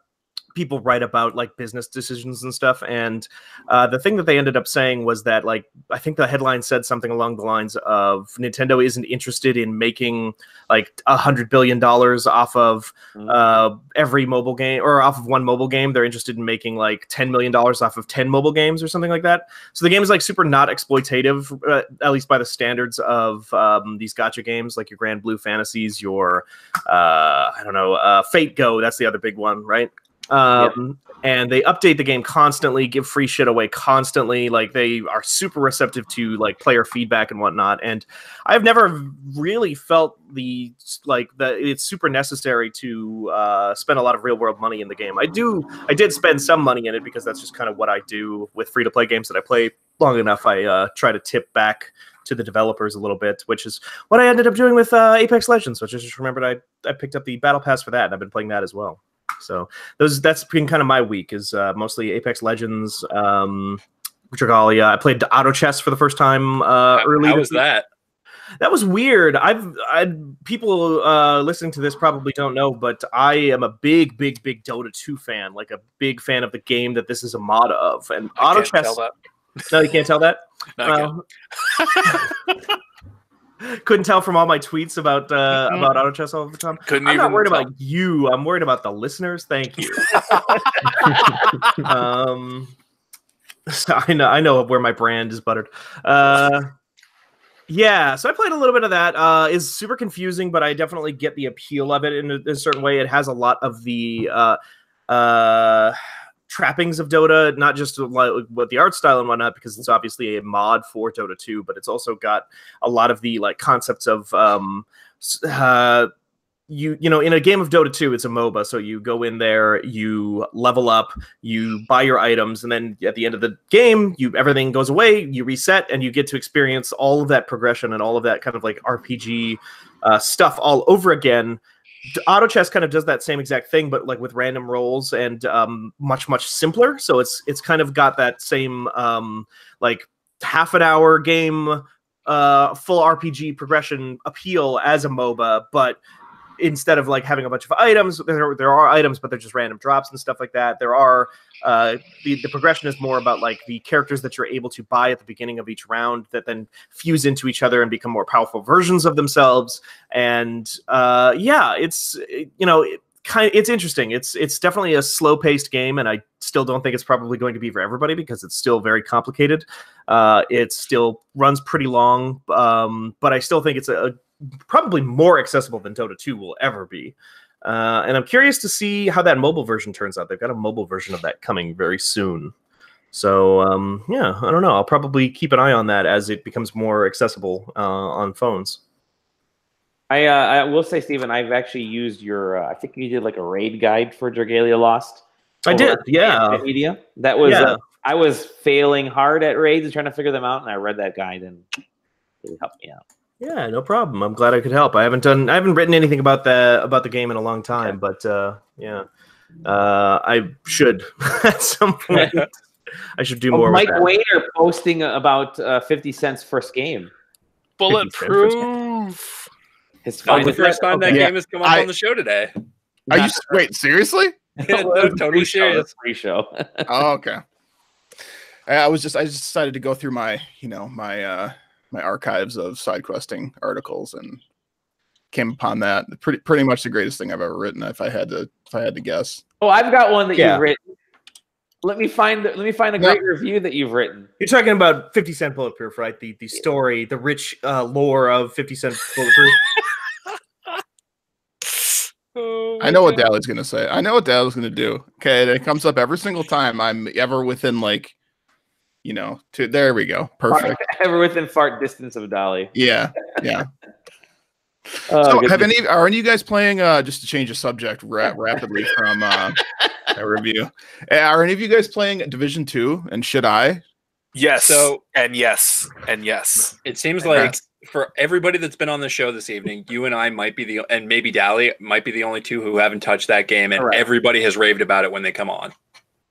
people write about like business decisions and stuff. And the thing that they ended up saying was that like I think the headline said something along the lines of Nintendo isn't interested in making like $100 billion off of every mobile game or off of one mobile game. They're interested in making like $10 million off of 10 mobile games or something like that. So the game is like super not exploitative, at least by the standards of these gacha games like your Grand Blue Fantasies, your Fate Go. That's the other big one, right? And they update the game constantly, give free shit away constantly. Like they are super receptive to like player feedback and whatnot. And I've never really felt it's super necessary to spend a lot of real world money in the game. I did spend some money in it because that's just kind of what I do with free to play games that I play long enough. I try to tip back to the developers a little bit, which is what I ended up doing with Apex Legends, which I just remembered I picked up the battle pass for that, and I've been playing that as well. So that's been kind of my week is mostly Apex Legends, Dragalia. I played auto chess for the first time early. How was that? That was weird. People listening to this probably don't know, but I am a big Dota 2 fan, like a big fan of the game that this is a mod of. And auto chess. No, you can't tell that. No, couldn't tell from all my tweets about auto chess all the time. I'm not worried about you. I'm worried about the listeners. Thank you. So I know where my brand is buttered. Yeah, so I played a little bit of that. Is super confusing, but I definitely get the appeal of it in a certain way. It has a lot of the trappings of Dota, not just like with the art style and whatnot, because it's obviously a mod for Dota 2, but it's also got a lot of the like concepts of you know, in a game of Dota 2, it's a MOBA, so you go in there, you level up, you buy your items, and then at the end of the game, everything goes away, you reset, and you get to experience all of that progression and all of that kind of like RPG stuff all over again. Auto chess kind of does that same exact thing, but like with random rolls and much simpler. So it's kind of got that same like half an hour game, full RPG progression appeal as a MOBA, but instead of like having a bunch of items, there are items, but they're just random drops and stuff like that. There are the progression is more about like the characters that you're able to buy at the beginning of each round that then fuse into each other and become more powerful versions of themselves. And it's it's interesting. It's definitely a slow paced game, and I still don't think it's probably going to be for everybody because it's still very complicated. It still runs pretty long, but I still think it's probably more accessible than Dota 2 will ever be. And I'm curious to see how that mobile version turns out. They've got a mobile version of that coming very soon. So, I don't know. I'll probably keep an eye on that as it becomes more accessible on phones. I will say, Stephen, I've actually used your, I think you did like a raid guide for Dragalia Lost. I did, yeah. Media. That was, I was failing hard at raids and trying to figure them out, and I read that guide and it really helped me out. Yeah, no problem. I'm glad I could help. I haven't written anything about the game in a long time, but I should at some point. I should do more. Mike Wayner posting about 50 Cent's first game. Bulletproof. It's the first time that game has come up on the show today. Are you wait seriously? Yeah, no, totally serious. Pre-show. Oh, okay. I just decided to go through my my archives of SideQuesting articles and came upon that. Pretty much the greatest thing I've ever written, if I had to guess. Oh, I've got one that you've written. Let me find a great review that you've written. You're talking about 50 Cent Bulletproof, right? The story, the rich lore of 50 Cent Bulletproof. I know what Dally's gonna say. I know what Dally's gonna do. Okay, it comes up every single time I'm ever within there we go. Perfect. Ever within fart distance of Dolly. Yeah. So are any of you guys playing, just to change the subject rapidly from a review, are any of you guys playing Division 2, and should I? Yes. So yes. It seems like for everybody that's been on the show this evening, you and I might be and maybe Dally might be the only two who haven't touched that game, and everybody has raved about it when they come on.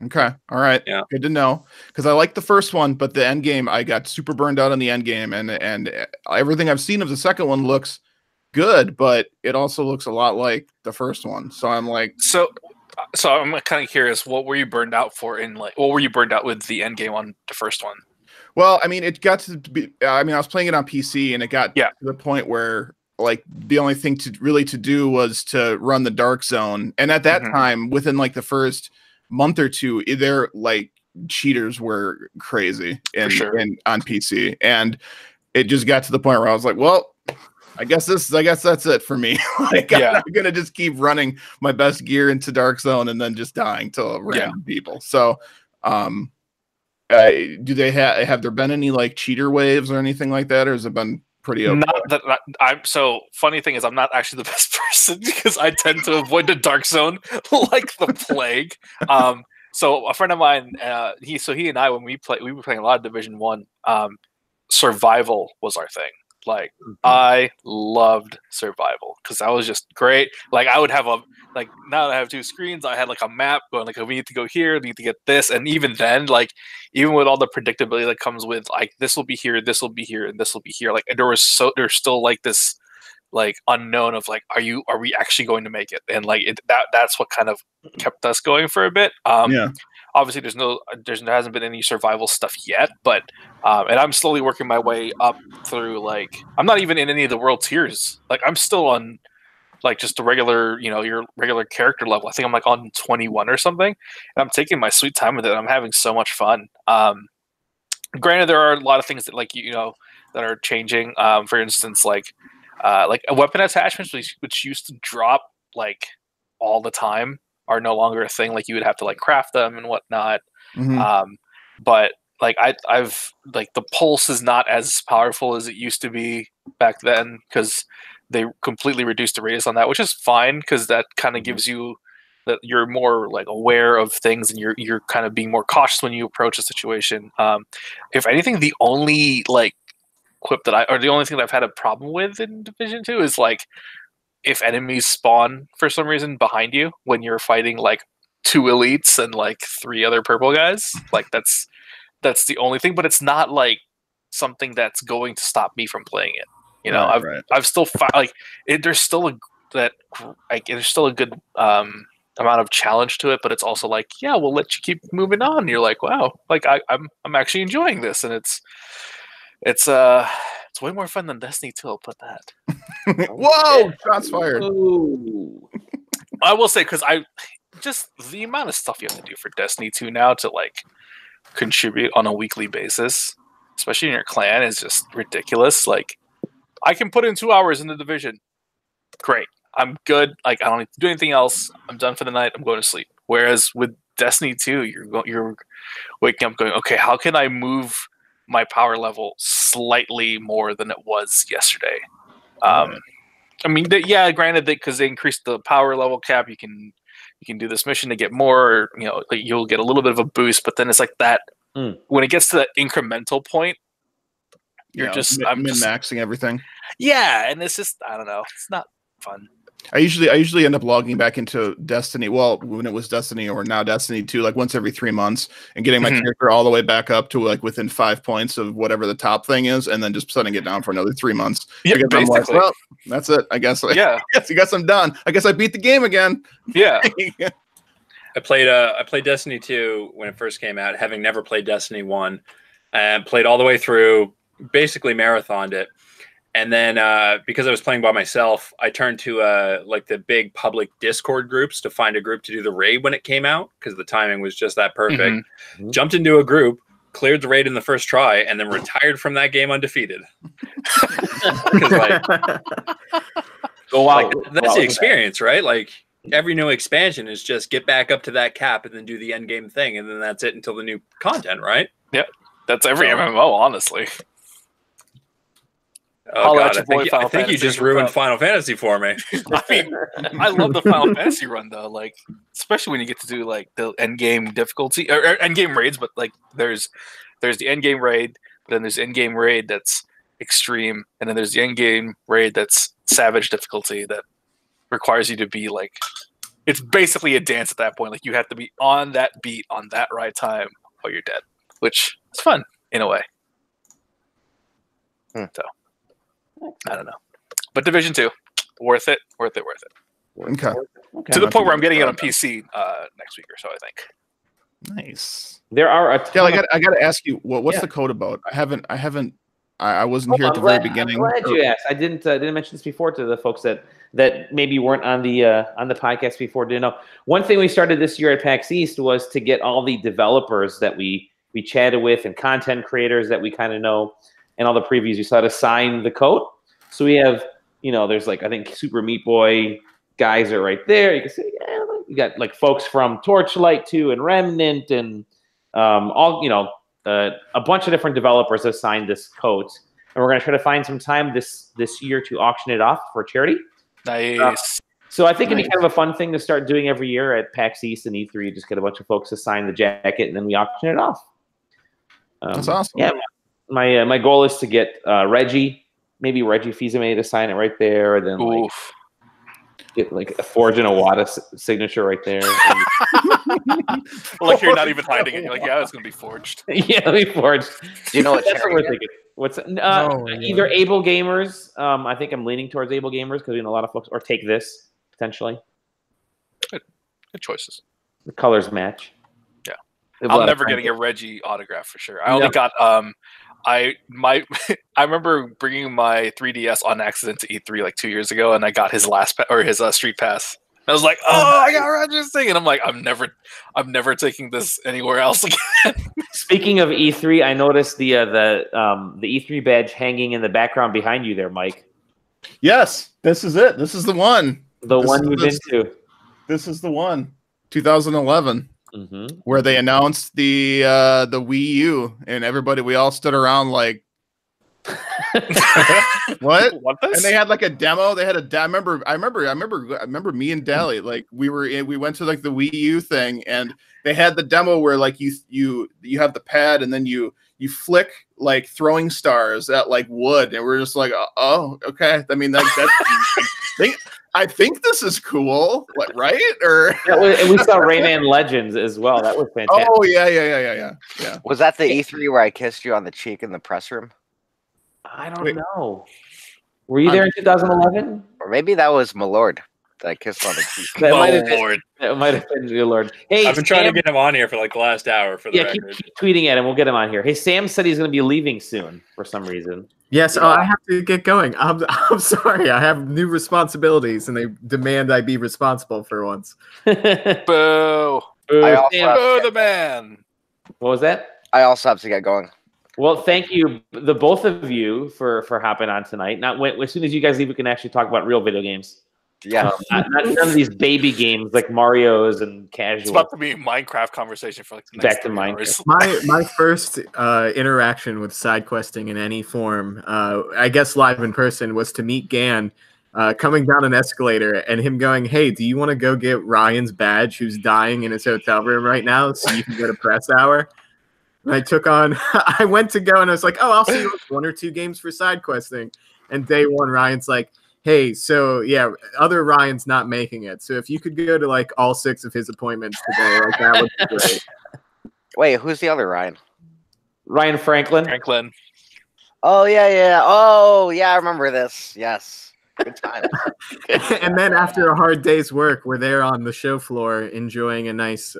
Okay. All right. Yeah. Good to know. Because I like the first one, but the end game, I got super burned out on the end game, and everything I've seen of the second one looks good, but it also looks a lot like the first one. So I'm like, so I'm kind of curious, what were you burned out for what were you burned out with the end game on the first one? Well, I mean, it got to be, I was playing it on PC, and it got to the point where like the only thing to do was to run the dark zone. And at that time, within like the first month or two, their like cheaters were crazy on PC, and it just got to the point where I was like, well, I guess that's it for me. I'm gonna just keep running my best gear into dark zone and then just dying to random people. So do they have there been any like cheater waves or anything like that, or has it been pretty okay? So funny thing is, I'm not actually the best person because I tend to avoid the dark zone like the plague. So a friend of mine, he and I, when we were playing a lot of Division 1. Survival was our thing. Like I loved survival because that was just great. Like I would have now that I have two screens, I had like a map going like, we need to go here, we need to get this, and even then, like even with all the predictability that comes with like this will be here, this will be here, and this will be here, like there's still like this like unknown of like are we actually going to make it, and like that's what kind of kept us going for a bit. Obviously there hasn't been any survival stuff yet, but and I'm slowly working my way up through, like I'm not even in any of the world tiers. Like I'm still on like just the regular, your regular character level. I think I'm like on 21 or something, and I'm taking my sweet time with it. I'm having so much fun. Granted, there are a lot of things that like that are changing. For instance, like weapon attachments, which used to drop like all the time, are no longer a thing. Like you would have to like craft them and whatnot. But like I've like the pulse is not as powerful as it used to be back then because they completely reduced the radius on that, which is fine because that kind of gives you that you're more like aware of things and you're kind of being more cautious when you approach a situation. If anything, the only like quip the only thing that I've had a problem with in Division 2 is like if enemies spawn for some reason behind you when you're fighting like 2 elites and like 3 other purple guys. Like that's the only thing, but it's not like something that's going to stop me from playing it. You know, Right, I've still there's still a good amount of challenge to it, but it's also like, yeah, we'll let you keep moving on. And you're like, wow, like I'm actually enjoying this, and it's way more fun than Destiny 2. I'll put that. Whoa! Shots fired. Ooh. I will say, because I just the amount of stuff you have to do for Destiny 2 now to like contribute on a weekly basis, especially in your clan, is just ridiculous. Like, I can put in 2 hours in the division. Great. I'm good. Like, I don't need to do anything else. I'm done for the night. I'm going to sleep. Whereas with Destiny 2, you're waking up going, okay, how can I move my power level slightly more than it was yesterday? I mean, yeah, granted that because they increased the power level cap, you can do this mission to get more. You know, like you'll get a little bit of a boost, but then it's like that when it gets to that incremental point, you're I'm min-maxing everything. Yeah, and it's just, I don't know, it's not fun. I usually end up logging back into Destiny. Well, when it was Destiny or now Destiny 2, like once every 3 months, and getting my character all the way back up to like within 5 points of whatever the top thing is, and then just setting it down for another 3 months. Yeah, basically. Like, well, that's it. I guess. Yeah. I guess I'm done. I guess I beat the game again. Yeah. I played Destiny 2 when it first came out, having never played Destiny 1, and played all the way through, basically marathoned it. And then because I was playing by myself, I turned to like the big public Discord groups to find a group to do the raid when it came out, because the timing was just that perfect. Jumped into a group, cleared the raid in the first try, and then retired from that game undefeated. Like, that's the experience, right? Like, every new expansion is just get back up to that cap and then do the end game thing, and then that's it until the new content, right? Yeah, that's every MMO, honestly. Oh, God, I think you just ruined Final Fantasy for me. I mean, I love the Final Fantasy run though, like especially when you get to do like the end game difficulty or end game raids. But like, there's the end game raid, but then there's end game raid that's extreme, and then there's the end game raid that's savage difficulty that requires you to be like, it's basically a dance at that point. Like, you have to be on that beat on that right time or you're dead, which is fun in a way. So. I don't know, but Division 2, worth it. Okay. To the point where I'm getting it on PC next week or so, I think. Nice. There are a ton I got to ask you, what's the code about? I wasn't here at the very beginning. I'm glad you asked. I didn't mention this before to the folks that maybe weren't on the podcast before. Didn't know. One thing we started this year at PAX East was to get all the developers that we chatted with and content creators that we kind of know, and all the previews you saw, to sign the code. So we have, there's like, I think Super Meat Boy guys are right there. You can see, you got like folks from Torchlight 2 and Remnant and all, a bunch of different developers have signed this code. And we're going to try to find some time this year to auction it off for charity. Nice. So I think it'd be kind of a fun thing to start doing every year at PAX East and E3. You just get a bunch of folks to sign the jacket, and then we auction it off. That's awesome. Yeah. My goal is to get Reggie Fils-Aimé to sign it right there, and then get like a Forge and a Wada signature right there. Like, you're not even hiding it. You're like, yeah, it's gonna be forged. Yeah, it'll be forged. Do you know what That's what we're charity? thinking. What's either Able Gamers? I think I'm leaning towards Able Gamers because a lot of folks, or Take This potentially. Good choices. The colors match. Yeah, I'm never getting a Reggie autograph for sure. I only got I remember bringing my 3DS on accident to E3 like 2 years ago, and I got his his street pass. I was like, oh, I got Reggie's thing, and I'm like, I'm never taking this anywhere else again. Speaking of E3, I noticed the E3 badge hanging in the background behind you there, Mike. Yes, this is it. This is the one. You've been to. This is the one. 2011. Where they announced the Wii U, and we all stood around like, what? And they had like a demo. They had I remember me and Dally, like we went to like the Wii U thing, and they had the demo where like you have the pad, and then you flick like throwing stars at like wood, and we're just like, oh, okay. I mean, I think this is cool, right? Or and we saw Rayman Legends as well. That was fantastic. Oh yeah. Was that the E3 where I kissed you on the cheek in the press room? I don't know. Were you there in 2011? Or maybe that was Malord that I kissed on the cheek. That might have Lord. been. That might have been your lord. Hey, I've been trying to Sam- get him on here for like the last hour for the Yeah, keep record. tweeting at him. We'll get him on here. Hey, Sam said he's going to be leaving soon for some reason. Yes, I have to get going. I'm sorry. I have new responsibilities, and they demand I be responsible for once. Boo! I also Sam, have Boo to the get, man! what was that? I also have to get going. Well, thank you, the both of you, for hopping on tonight. Not when, as soon as you guys leave, we can actually talk about real video games. Yeah. Not none of these baby games like Mario's and casual. It's about to be a Minecraft conversation for like the Back next to 3 hours. My first interaction with side questing in any form, I guess live in person, was to meet Gan coming down an escalator and him going, "Hey, do you want to go get Ryan's badge who's dying in his hotel room right now so you can go to press hour?" And I took on, I went to go and I was like, "Oh, I'll see you with 1 or 2 games for side questing." And day one, Ryan's like, "Hey, so yeah, other Ryan's not making it. So if you could go to like all 6 of his appointments today, like that would be great." Wait, who's the other Ryan? Ryan Franklin. Franklin. Oh yeah. Oh yeah, I remember this. Yes. Good time. And then after a hard day's work, we're there on the show floor enjoying a nice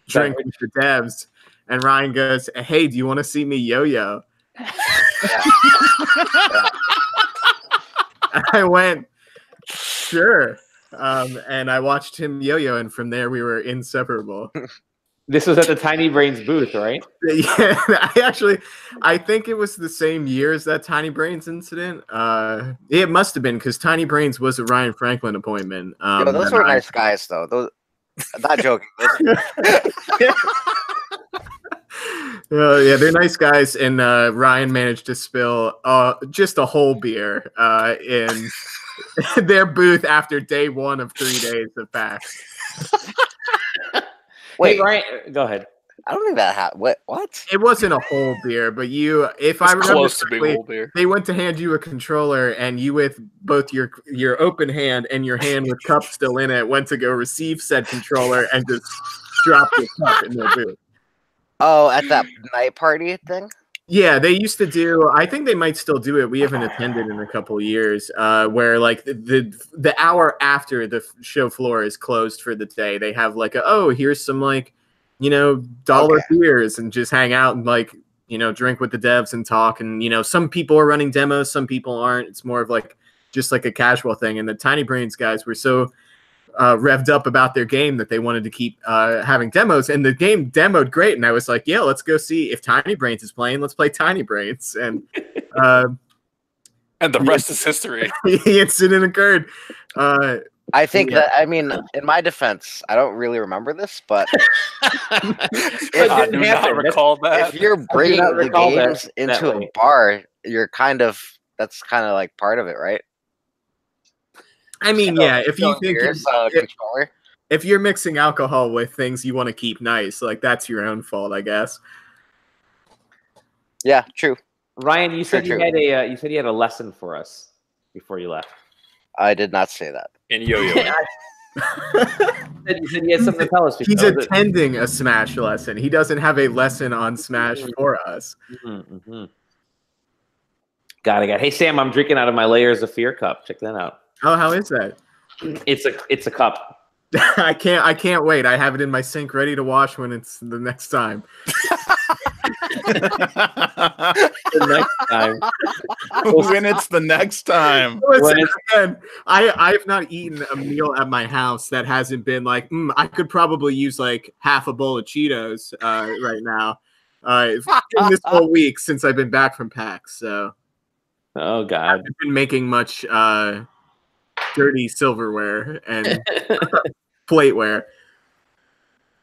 drink with the devs. And Ryan goes, "Hey, do you want to see me yo-yo?" I went, "Sure." And I watched him yo-yo, and from there we were inseparable. This was at the Tiny Brains booth, right? Yeah, I think it was the same year as that Tiny Brains incident. It must have been because Tiny Brains was a Ryan Franklin appointment. Yo, those were nice guys, though. Those, not joking. Yeah, they're nice guys, and Ryan managed to spill just a whole beer in their booth after day 1 of 3 days of PAX. Wait, Hey, Ryan, go ahead. I don't think that happened. What? It wasn't a whole beer, but if I It's remember close to being correctly, whole beer. they went to hand you a controller, and you, with both your open hand and your hand with cup still in it, went to go receive said controller and just dropped your cup in their booth. Oh, at that night party thing? Yeah, they used to do. I think they might still do it. We haven't attended in a couple of years. Where like the hour after the show floor is closed for the day, they have like here's some like dollar beers and just hang out and like drink with the devs and talk, and some people are running demos, some people aren't. It's more of like just like a casual thing. And the Tiny Brains guys were so revved up about their game that they wanted to keep having demos, and the game demoed great, and I was like, yeah, let's go see if Tiny Brains is playing. Let's play Tiny Brains. And And the rest is history. the incident occurred. I think that, I mean, in my defense, I don't really remember this, but I do not recall that. if you're bringing the recall that games into a bar, you're that's kind of like part of it, right? I mean, yeah, if you think controller. if you're mixing alcohol with things you want to keep nice, like that's your own fault, I guess. Yeah, true. Ryan, you said True. you had a lesson for us before you left. I did not say that. In yo-yo. You said you had something to tell us. He's attending a Smash lesson. He doesn't have a lesson on Smash for us. Got it. Hey, Sam, I'm drinking out of my Layers of Fear cup. Check that out. Oh, how is that? It's a cup. I can't wait. I have it in my sink ready to wash when it's the next time. The next time. When it's the next time. Listen, again, I've not eaten a meal at my house that hasn't been like, I could probably use like half a bowl of Cheetos right now in this whole week since I've been back from PAX. So, oh God, I haven't been making much dirty silverware and plateware.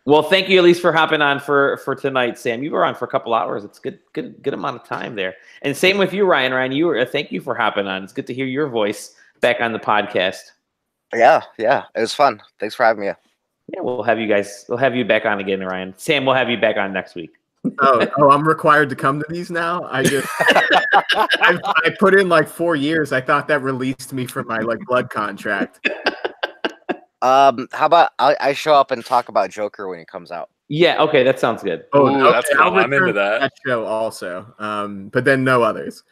Well, thank you at least for hopping on for tonight, Sam. You were on for a couple hours. It's good amount of time there. And same with you, Ryan. Ryan, thank you for hopping on. It's good to hear your voice back on the podcast. Yeah, it was fun. Thanks for having me. Yeah, we'll have you back on again, Ryan. Sam, we'll have you back on next week. Oh, I'm required to come to these now. I put in like 4 years. I thought that released me from my like blood contract. How about I show up and talk about Joker when he comes out? Yeah, okay, that sounds good. Ooh, that's fun. I'm into that. That show also, but then no others.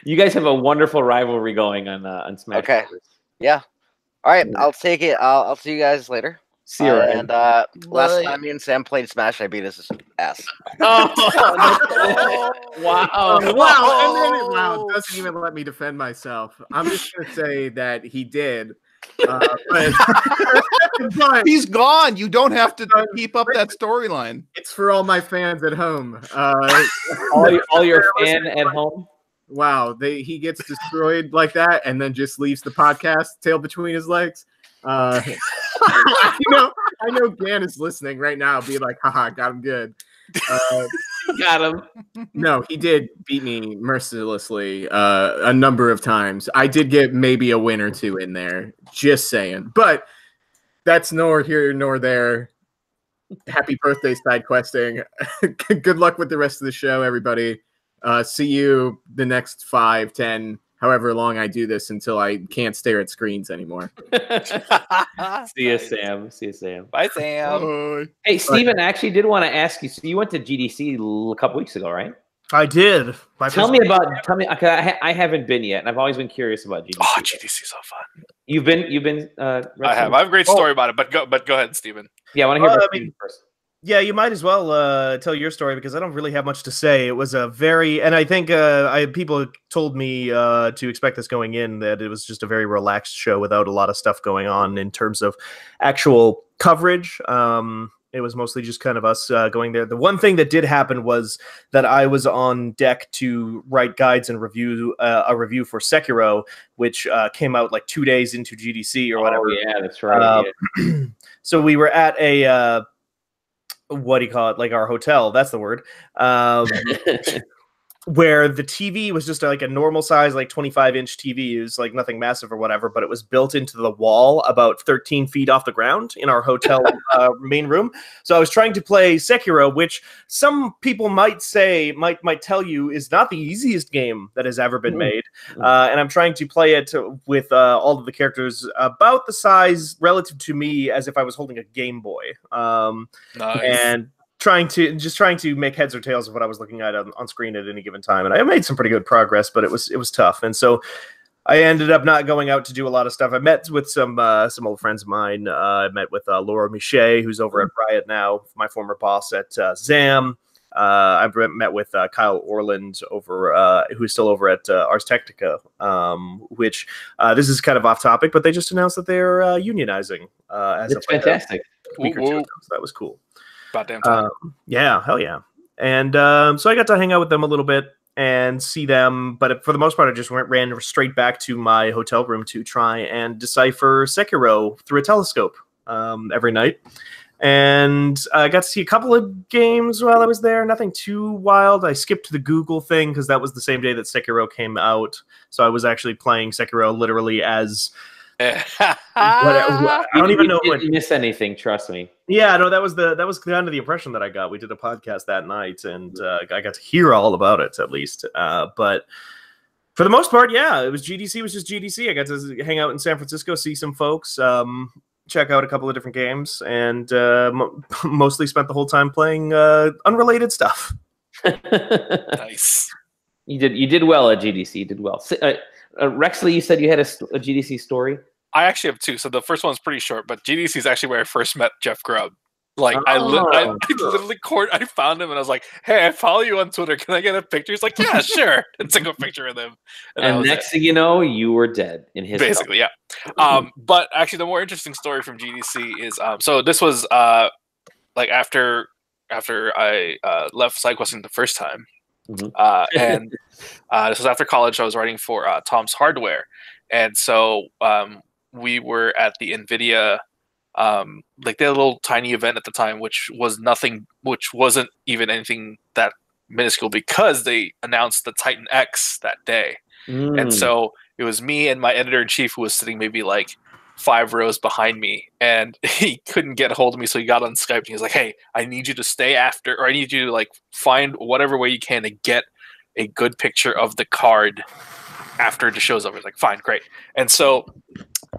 You guys have a wonderful rivalry going on Smash. Okay. Brothers. Yeah. All right. I'll take it. I'll see you guys later. See you, Ryan. And last time me and Sam played Smash, I beat his ass. Oh, wow. Wow. Doesn't even let me defend myself. I'm just going to say that he did. But He's gone. You don't have to keep up that storyline. It's for all my fans at home. All your fan at home. Wow, he gets destroyed like that, and then just leaves the podcast tail between his legs. I know Gan is listening right now, being like, "Haha, got him good." Got him. No, he did beat me mercilessly a number of times. I did get maybe a win or two in there, just saying. But that's nor here nor there. Happy birthday, SideQuesting. Good luck with the rest of the show, everybody. See you the next 5, 10, however long I do this until I can't stare at screens anymore. See you, Sam. See you, Sam. Bye, Sam. Hey, Steven, I actually did want to ask you. So you went to GDC a couple weeks ago, right? I did. Tell me. I haven't been yet, and I've always been curious about GDC. Oh, GDC is so fun. You've been. I have a great story about it, but go ahead, Steven. Yeah, I want to hear about Steven first. Yeah, you might as well tell your story because I don't really have much to say. It was a very, and I think people told me to expect this going in, that it was just a very relaxed show without a lot of stuff going on in terms of actual coverage. It was mostly just kind of us going there. The one thing that did happen was that I was on deck to write guides and review a review for Sekiro, which came out like 2 days into GDC or whatever. Oh, yeah, that's right. So we were at a what do you call it? Like our hotel. That's the word. Where the TV was just like a normal size, like 25-inch TV. It was like nothing massive or whatever, but it was built into the wall about 13 feet off the ground in our hotel main room. So I was trying to play Sekiro, which some people might say, might tell you is not the easiest game that has ever been made. And I'm trying to play it with all of the characters about the size relative to me as if I was holding a Game Boy. Nice. And trying to make heads or tails of what I was looking at on screen at any given time, and I made some pretty good progress, but it was tough, and so I ended up not going out to do a lot of stuff. I met with some old friends of mine. I met with Laura Miche, who's over at Riot now, my former boss at ZAM. I met with Kyle Orland over, who's still over at Ars Technica, which this is kind of off topic, but they just announced that they're unionizing. That's fantastic. A week or two ago, so that was cool. About damn time. Yeah, hell yeah. And so I got to hang out with them a little bit and see them, but for the most part, I just ran straight back to my hotel room to try and decipher Sekiro through a telescope every night. And I got to see a couple of games while I was there. Nothing too wild. I skipped the Google thing because that was the same day that Sekiro came out. So I was actually playing Sekiro literally as... I don't even know. You didn't miss anything, trust me. Yeah, no, that was kind of the impression that I got. We did a podcast that night, and I got to hear all about it at least. But for the most part, yeah, it was GDC. It was just GDC. I got to hang out in San Francisco, see some folks, check out a couple of different games, and mostly spent the whole time playing unrelated stuff. Nice. You did well at GDC. You did well. Rexley, you said you had a GDC story? I actually have two. So the first one's pretty short, but GDC is actually where I first met Jeff Grubb. Like I literally I found him and I was like, "Hey, I follow you on Twitter. Can I get a picture?" He's like, "Yeah, sure." And took a picture of him. And next thing you know, you were dead in his basically, yeah. But actually, the more interesting story from GDC is so this was like after I left SideQuesting the first time. And this was after college. I was writing for Tom's Hardware, and so we were at the NVIDIA, like they had a little tiny event at the time, which wasn't even anything that minuscule because they announced the Titan X that day, and so it was me and my editor-in-chief who was sitting maybe like 5 rows behind me, and he couldn't get a hold of me, so he got on Skype and he was like, "Hey, I need you to stay after, or I need you to like find whatever way you can to get a good picture of the card after the show's over." I was like, "Fine, great." And so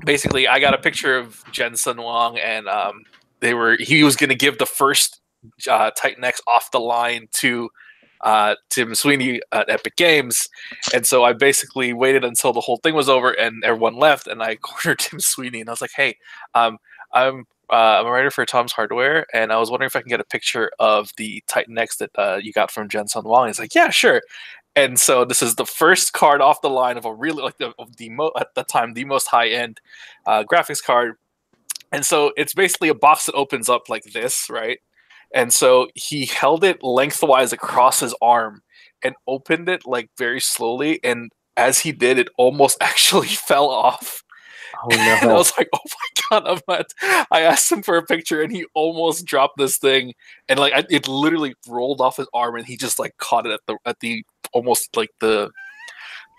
basically I got a picture of Jensen Wong, and he was going to give the first Titan X off the line to Tim Sweeney at Epic Games, and so I basically waited until the whole thing was over and everyone left, and I cornered Tim Sweeney, and I was like, "Hey, I'm a writer for Tom's Hardware, and I was wondering if I can get a picture of the Titan X that you got from Jensen Wong." And he's like, "Yeah, sure." And so this is the first card off the line of a really at the time the most high end graphics card. And so it's basically a box that opens up like this, right? And so he held it lengthwise across his arm and opened it like very slowly. And as he did, it almost actually fell off. Oh no! And I was like, "Oh my god!" I asked him for a picture, and he almost dropped this thing, and like it literally rolled off his arm, and he just like caught it at the almost like the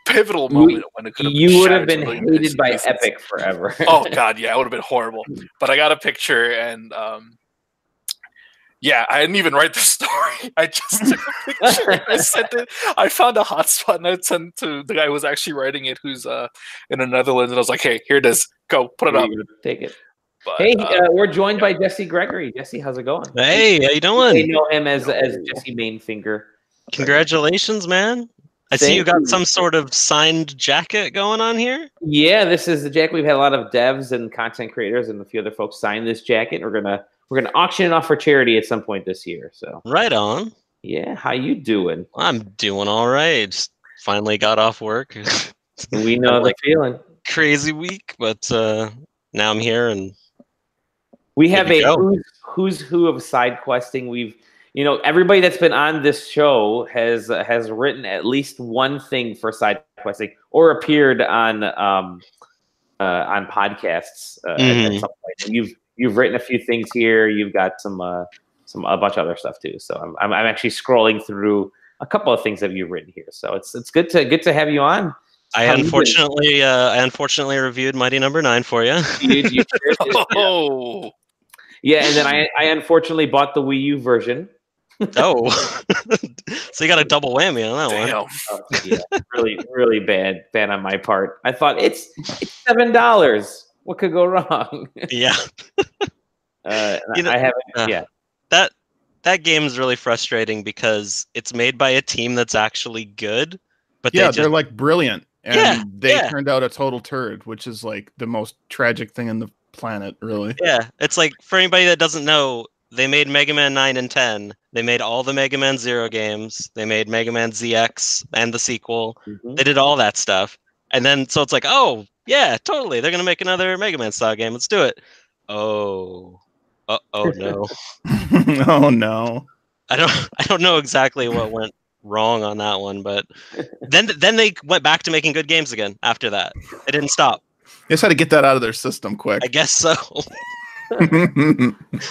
pivotal moment when it could have. You would have been hated by Epic forever. Oh god, yeah, it would have been horrible. But I got a picture, and yeah, I didn't even write the story. I just took a picture and I sent it. I found a hotspot and I sent it to the guy who was actually writing it, who's in the Netherlands. And I was like, "Hey, here it is. Go, put it up. Take it." But, hey, we're joined by Jesse Gregory. Jesse, how's it going? Hey, how you doing? They know him as Jesse Mainfinger. Congratulations, man. I see you got some sort of signed jacket going on here. Yeah, this is the jacket. We've had a lot of devs and content creators and a few other folks sign this jacket. We're gonna auction it off for charity at some point this year. So right on. Yeah, how you doing? I'm doing all right. Just finally got off work. We know the feeling. Crazy week, but now I'm here and we have a who's who of SideQuesting. We've everybody that's been on this show has written at least one thing for SideQuesting or appeared on podcasts at some point. And you've written a few things here. You've got a bunch of other stuff too. So I'm actually scrolling through a couple of things that you've written here. So it's good to have you on. I unfortunately reviewed Mighty Number 9 for you. You oh. Yeah, and then I unfortunately bought the Wii U version. Oh, so you got a double whammy on that one. Oh, yeah, really bad on my part. I thought it's $7. What could go wrong? Yeah, I haven't. Yeah, that game is really frustrating because it's made by a team that's actually good, but they're like brilliant, and they turned out a total turd, which is like the most tragic thing in the planet, really. Yeah, it's like, for anybody that doesn't know, they made Mega Man 9 and 10. They made all the Mega Man Zero games. They made Mega Man ZX and the sequel. They did all that stuff. And then, so it's like, oh, yeah, totally. They're going to make another Mega Man style game. Let's do it. Oh. Oh, no. Oh, no. I don't know exactly what went wrong on that one, but then they went back to making good games again after that. They didn't stop. They just had to get that out of their system quick. I guess so. I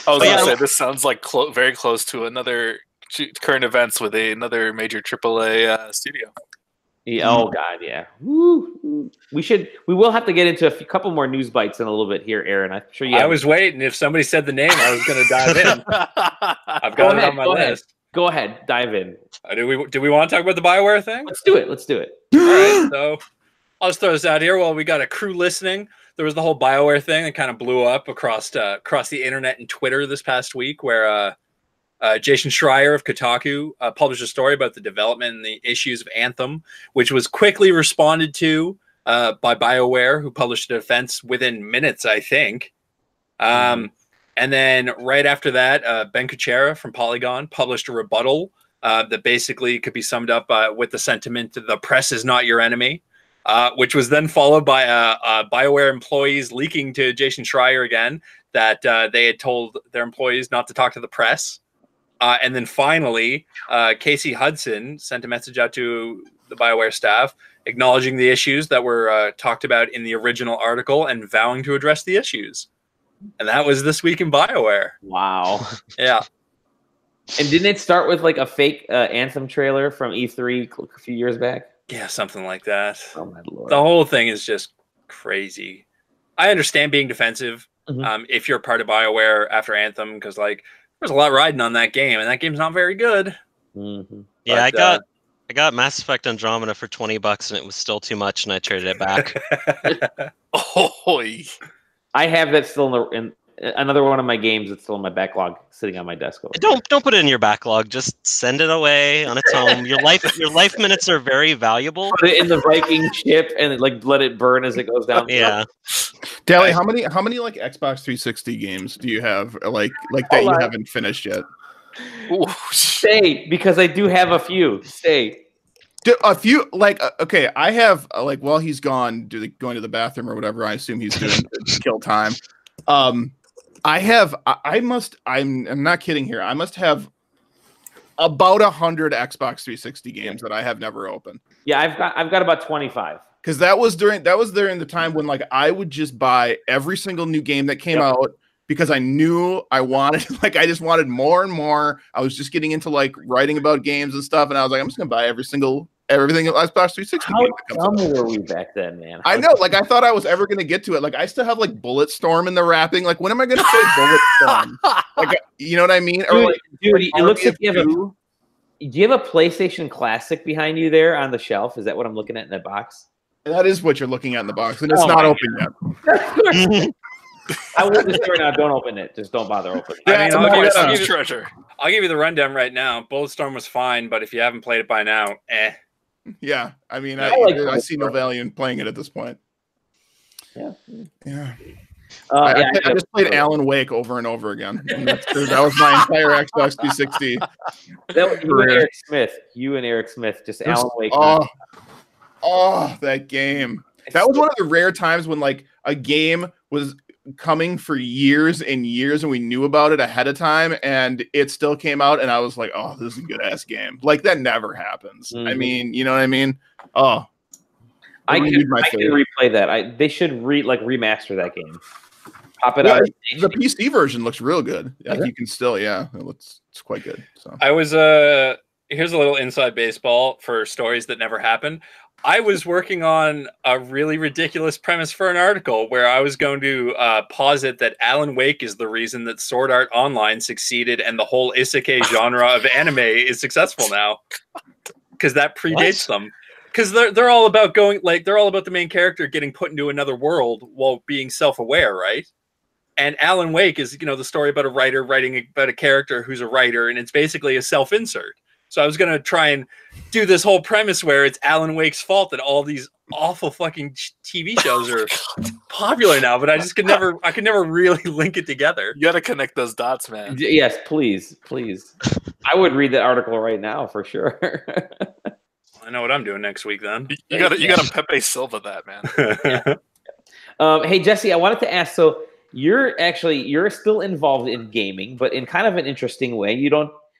was going to say, this sounds like very close to another current events with another major AAA studio. Yeah, oh God, yeah. Woo. We will have to get into a couple more news bites in a little bit here, Aaron. I'm sure you. I was waiting. If somebody said the name, I was going to dive in. I've got it on my list. Go ahead, dive in. Do we want to talk about the BioWare thing? Let's do it. All right, so I'll just throw this out here while we got a crew listening. There was the whole BioWare thing that kind of blew up across the internet and Twitter this past week, where Jason Schreier of Kotaku published a story about the development and the issues of Anthem, which was quickly responded to by BioWare, who published a defense within minutes, I think. And then right after that, Ben Kuchera from Polygon published a rebuttal that basically could be summed up with the sentiment that the press is not your enemy. Which was then followed by BioWare employees leaking to Jason Schreier again that they had told their employees not to talk to the press. And then finally, Casey Hudson sent a message out to the BioWare staff acknowledging the issues that were talked about in the original article and vowing to address the issues. And that was This Week in BioWare. Wow. Yeah. And didn't it start with like a fake Anthem trailer from E3 a few years back? Yeah, something like that. Oh my Lord. The whole thing is just crazy. I understand being defensive if you're part of BioWare after Anthem, because like there's a lot riding on that game, and that game's not very good. Yeah, but, I got Mass Effect Andromeda for $20, and it was still too much, and I traded it back. I have that still another one of my games that's still in my backlog, sitting on my desk. Over Don't put it in your backlog. Just send it away on its own. Your life minutes are very valuable. Put it in the Viking ship and like let it burn as it goes down. Yeah. Dally, how many like Xbox 360 games do you have like that you haven't finished yet? Ooh. Stay, because I do have a few. Stay. A few, like, okay, I have like while he's gone, going to the bathroom or whatever, I assume he's doing to kill time. I'm not kidding here. I must have about 100 Xbox 360 games that I have never opened. Yeah, I've got about 25. Because that was during the time when like I would just buy every single new game that came out because I knew I wanted, like, I just wanted more and more. I was just getting into like writing about games and stuff, and I was like, I'm just gonna buy everything Xbox 360. How dumb were we back then, man? I know, like, I thought I was ever gonna get to it. Like, I still have like Bulletstorm in the wrapping. Like, when am I gonna play Bulletstorm? Like, you know what I mean? Dude, or like, it looks like you have do you have a PlayStation Classic behind you there on the shelf? Is that what I'm looking at in that box? That is what you're looking at in the box, and it's not open yet. I will just say right now, don't open it. Just don't bother opening it. I mean, treasure. I'll give you the rundown right now. Bulletstorm was fine, but if you haven't played it by now, Yeah, I mean, I see no value in playing it at this point. Yeah. I just played Alan Wake over and over again. And that was my entire Xbox 360. That was you and Eric Smith, just Alan Wake. Oh, that game. That was one of the rare times when like a game was coming for years and years and we knew about it ahead of time and it still came out and I was like, oh, this is a good ass game. Like, that never happens. I mean, you know what I mean? Oh, I can replay that. They should remaster that game. Pop it out. The PC version looks real good. You can still, it's quite good. So I was here's a little inside baseball for stories that never happened. I was working on a really ridiculous premise for an article where I was going to posit that Alan Wake is the reason that Sword Art Online succeeded and the whole isekai genre of anime is successful now, because that predates them. Because they're all about they're all about the main character getting put into another world while being self-aware, right? And Alan Wake is, the story about a writer writing about a character who's a writer, and it's basically a self-insert. So I was going to try and do this whole premise where it's Alan Wake's fault that all these awful fucking TV shows are popular now, but I could never really link it together. You got to connect those dots, man. Yes, please. I would read that article right now for sure. I know what I'm doing next week then. You got to Pepe Silva that, man. Hey, Jesse, I wanted to ask, so you're still involved in gaming, but in kind of an interesting way.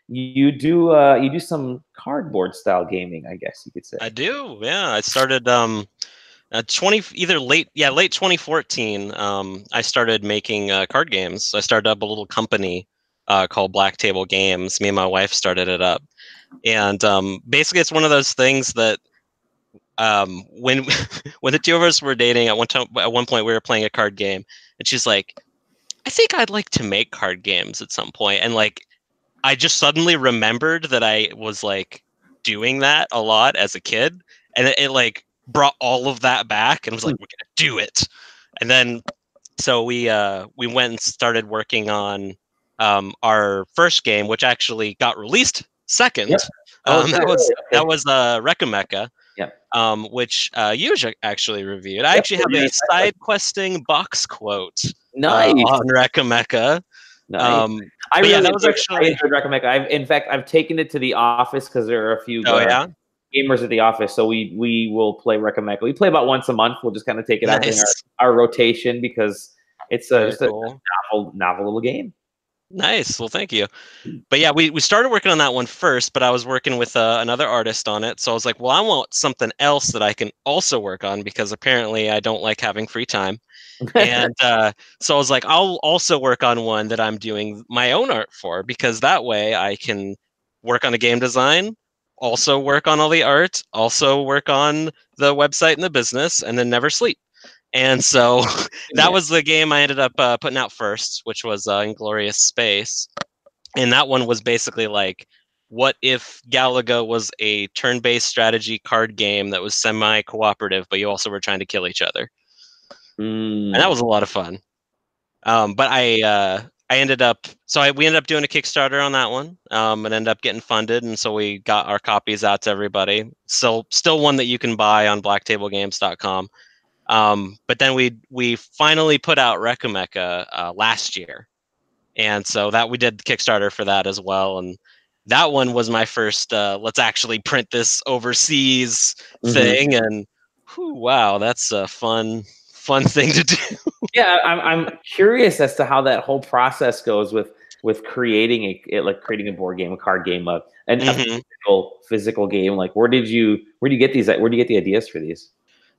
You do some cardboard style gaming, I guess you could say. I do, yeah. I started late 2014. I started making card games. I started up a little company called Black Table Games. Me and my wife started it up, and basically it's one of those things that when the two of us were dating, at one point we were playing a card game, and she's like, "I think I'd like to make card games at some point," and like, I just suddenly remembered that I was like doing that a lot as a kid, and it like brought all of that back, and was like, we're gonna do it. And then so we went and started working on our first game, which actually got released second. Yep. That was Recomecca. Yeah. Which you actually reviewed. I actually have a SideQuesting box quote on Recomecca. Nice. I enjoyed Recomecca. In fact, I've taken it to the office because there are a few gamers at the office, so we will play Recomecca. We play about once a month. We'll just kind of take it out in our rotation because it's just a novel little game. Nice. Well, thank you. But yeah, we started working on that one first, but I was working with another artist on it. So I was like, well, I want something else that I can also work on, because apparently I don't like having free time. And so I was like, I'll also work on one that I'm doing my own art for, because that way I can work on a game design, also work on all the art, also work on the website and the business, and then never sleep. And so that was the game I ended up putting out first, which was Inglorious Space. And that one was basically like, what if Galaga was a turn-based strategy card game that was semi-cooperative, but you also were trying to kill each other? And that was a lot of fun. But I ended up we ended up doing a Kickstarter on that one, and ended up getting funded, and so we got our copies out to everybody. Still one that you can buy on blacktablegames.com. But then we finally put out Recomecha last year, and so that we did the Kickstarter for that as well, and that one was my first let's actually print this overseas thing, and whew, wow, that's a fun thing to do. Yeah, I'm curious as to how that whole process goes with creating creating a board game, a card game, a physical game. Like, where do you get these? Where do you get the ideas for these?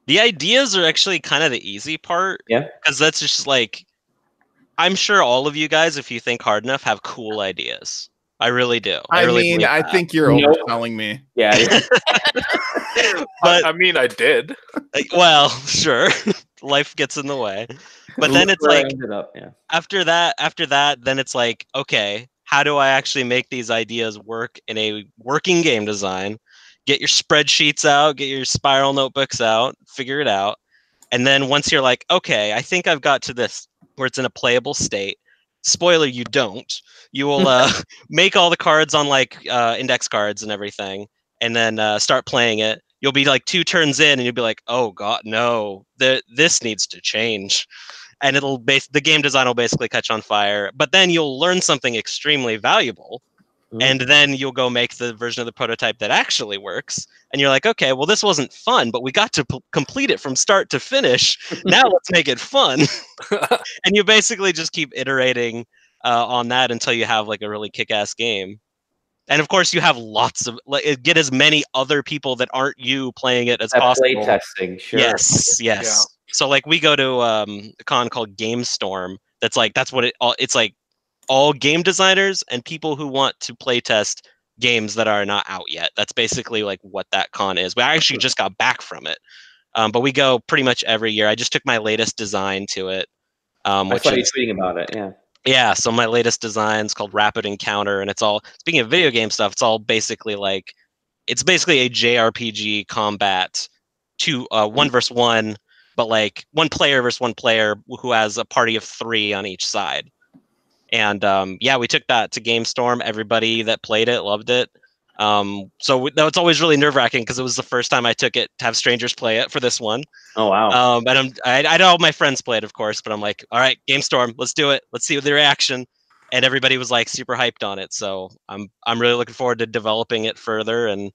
The ideas are actually kind of the easy part. Yeah, because that's just like, I'm sure all of you guys, if you think hard enough, have cool ideas. I really do. I really mean, I think you're overselling me. Yeah. But I mean, I did. Well, sure. Life gets in the way. But then it's like, after that, then it's like, okay, how do I actually make these ideas work in a working game design? Get your spreadsheets out, get your spiral notebooks out, figure it out. And then once you're like, okay, I think I've got to this where it's in a playable state. Spoiler, you don't. You will make all the cards on like index cards and everything, and then start playing it. You'll be like 2 turns in, and you'll be like, "Oh God, no! This needs to change," and the game design will basically catch on fire. But then you'll learn something extremely valuable, and then you'll go make the version of the prototype that actually works. And you're like, "Okay, well, this wasn't fun, but we got to complete it from start to finish. Now let's make it fun." And you basically just keep iterating on that until you have like a really kick-ass game. And of course, you have lots of get as many other people that aren't you playing it as possible. Play testing, sure. Yes. Yeah. So like we go to a con called GameStorm. That's what it's like. All game designers and people who want to play test games that are not out yet. That's basically like what that con is. We actually just got back from it, but we go pretty much every year. I just took my latest design to it. I saw you tweeting about it. Yeah. Yeah, so my latest design is called Rapid Encounter, and it's all, speaking of video game stuff, it's all basically like, it's basically a JRPG combat to 1v1, but like 1 player versus 1 player who has a party of 3 on each side. And yeah, we took that to GameStorm. Everybody that played it loved it. So it's always really nerve-wracking because it was the first time I took it to have strangers play it for this one. Oh wow! And I know all my friends played, of course, but I'm like, all right, GameStorm, let's do it. Let's see the reaction. And everybody was like super hyped on it. So I'm really looking forward to developing it further. And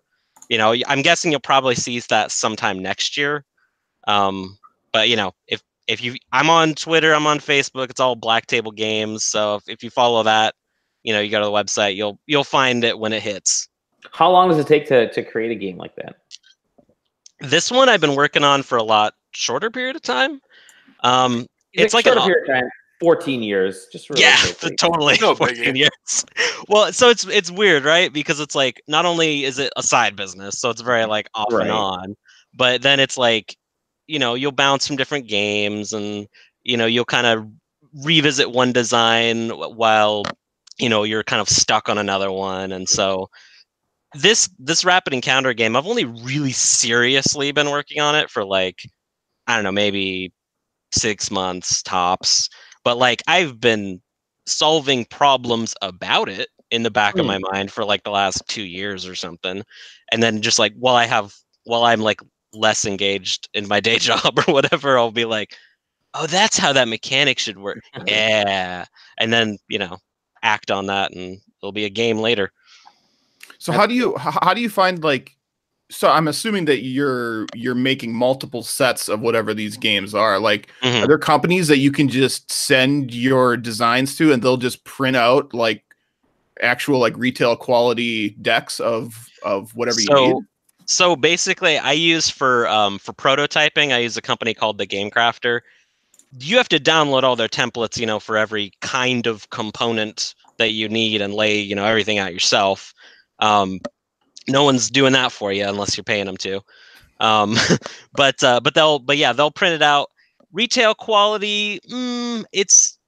I'm guessing you'll probably see that sometime next year. But if you, I'm on Twitter, I'm on Facebook. It's all Black Table Games. So if you follow that, you go to the website, you'll find it when it hits. How long does it take to create a game like that? This one I've been working on for a lot shorter period of time. It's like a period of time, 14 years. Just totally 14 years. Well, so it's weird, right? Because it's like, not only is it a side business, so it's very like off and on, but then it's like, you'll bounce from different games, and you'll kind of revisit one design while you're kind of stuck on another one. And so this Rapid Encounter game, I've only really seriously been working on it for like, I don't know, maybe 6 months tops. But like, I've been solving problems about it in the back of my mind for like the last 2 years or something. And then just like, while I'm like less engaged in my day job or whatever, I'll be like, oh, that's how that mechanic should work. Yeah. And then, act on that, and it'll be a game later. So how do you find, like, so I'm assuming that you're making multiple sets of whatever these games are. Like, are there companies that you can just send your designs to and they'll just print out like actual like retail quality decks of whatever you need? So basically, I use for prototyping, I use a company called The Game Crafter. You have to download all their templates, for every kind of component that you need, and lay, everything out yourself. No one's doing that for you unless you're paying them to. But they'll print it out. Retail quality, it's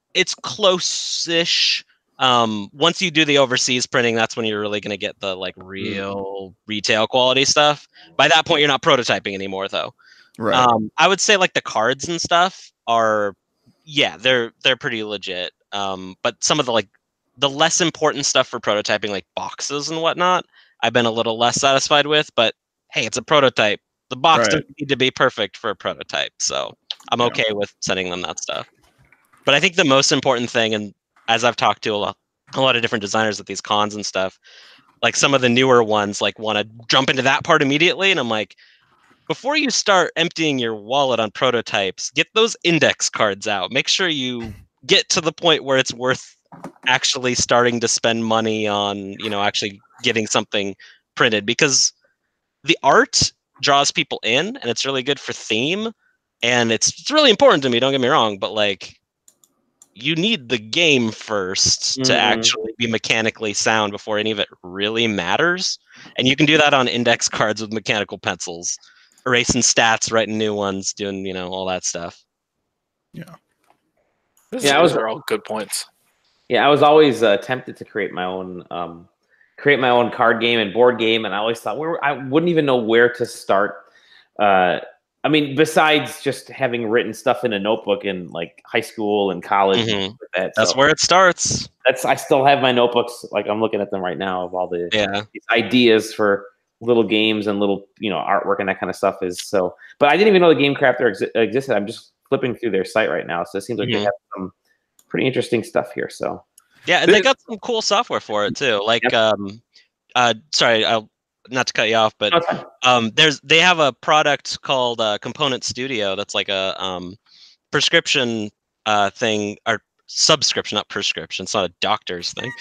close-ish. Once you do the overseas printing, that's when you're really going to get the like real retail quality stuff. By that point, you're not prototyping anymore, though. Right. I would say like the cards and stuff are yeah, they're pretty legit. But some of the less important stuff for prototyping, like boxes and whatnot, I've been a little less satisfied with. But hey, it's a prototype. The box doesn't need to be perfect for a prototype, so I'm okay with sending them that stuff. But I think the most important thing, and as I've talked to a lot of different designers at these cons and stuff, like some of the newer ones, like want to jump into that part immediately, and I'm like, before you start emptying your wallet on prototypes, get those index cards out. Make sure you get to the point where it's worth actually starting to spend money on, actually getting something printed, because the art draws people in and it's really good for theme, and it's really important to me, don't get me wrong, but like, you need the game first to actually be mechanically sound before any of it really matters. And you can do that on index cards with mechanical pencils, erasing stats, writing new ones, doing, all that stuff. Yeah, those are all good points. Yeah, I was always tempted to create my own card game and board game, and I always thought I wouldn't even know where to start. I mean, besides just having written stuff in a notebook in like high school and college, and stuff like that. That's where it starts. I still have my notebooks. Like I'm looking at them right now of all the these ideas for little games and little artwork and that kind of stuff. But I didn't even know the Game Crafter existed. I'm just flipping through their site right now, so it seems like they have some pretty interesting stuff here. So yeah, and they got some cool software for it too. Like sorry, not to cut you off, but they have a product called Component Studio that's like a prescription thing, or subscription, not prescription. It's not a doctor's thing.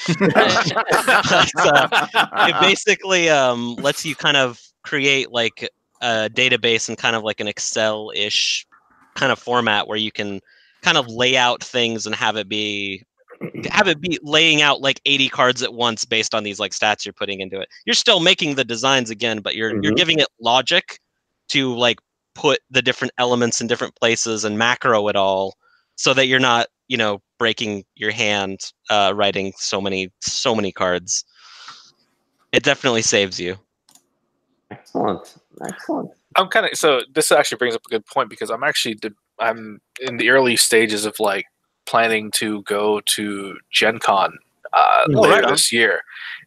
It basically lets you kind of create like a database in kind of like an Excel-ish kind of format where you can kind of lay out things and have it be laying out like 80 cards at once based on these like stats you're putting into it. You're still making the designs again, but you're giving it logic to like put the different elements in different places and macro it all, so that you're not, breaking your hand writing so many cards. It definitely saves you. Excellent. I'm kind of, so this actually brings up a good point, because I'm in the early stages of like planning to go to Gen Con later this year.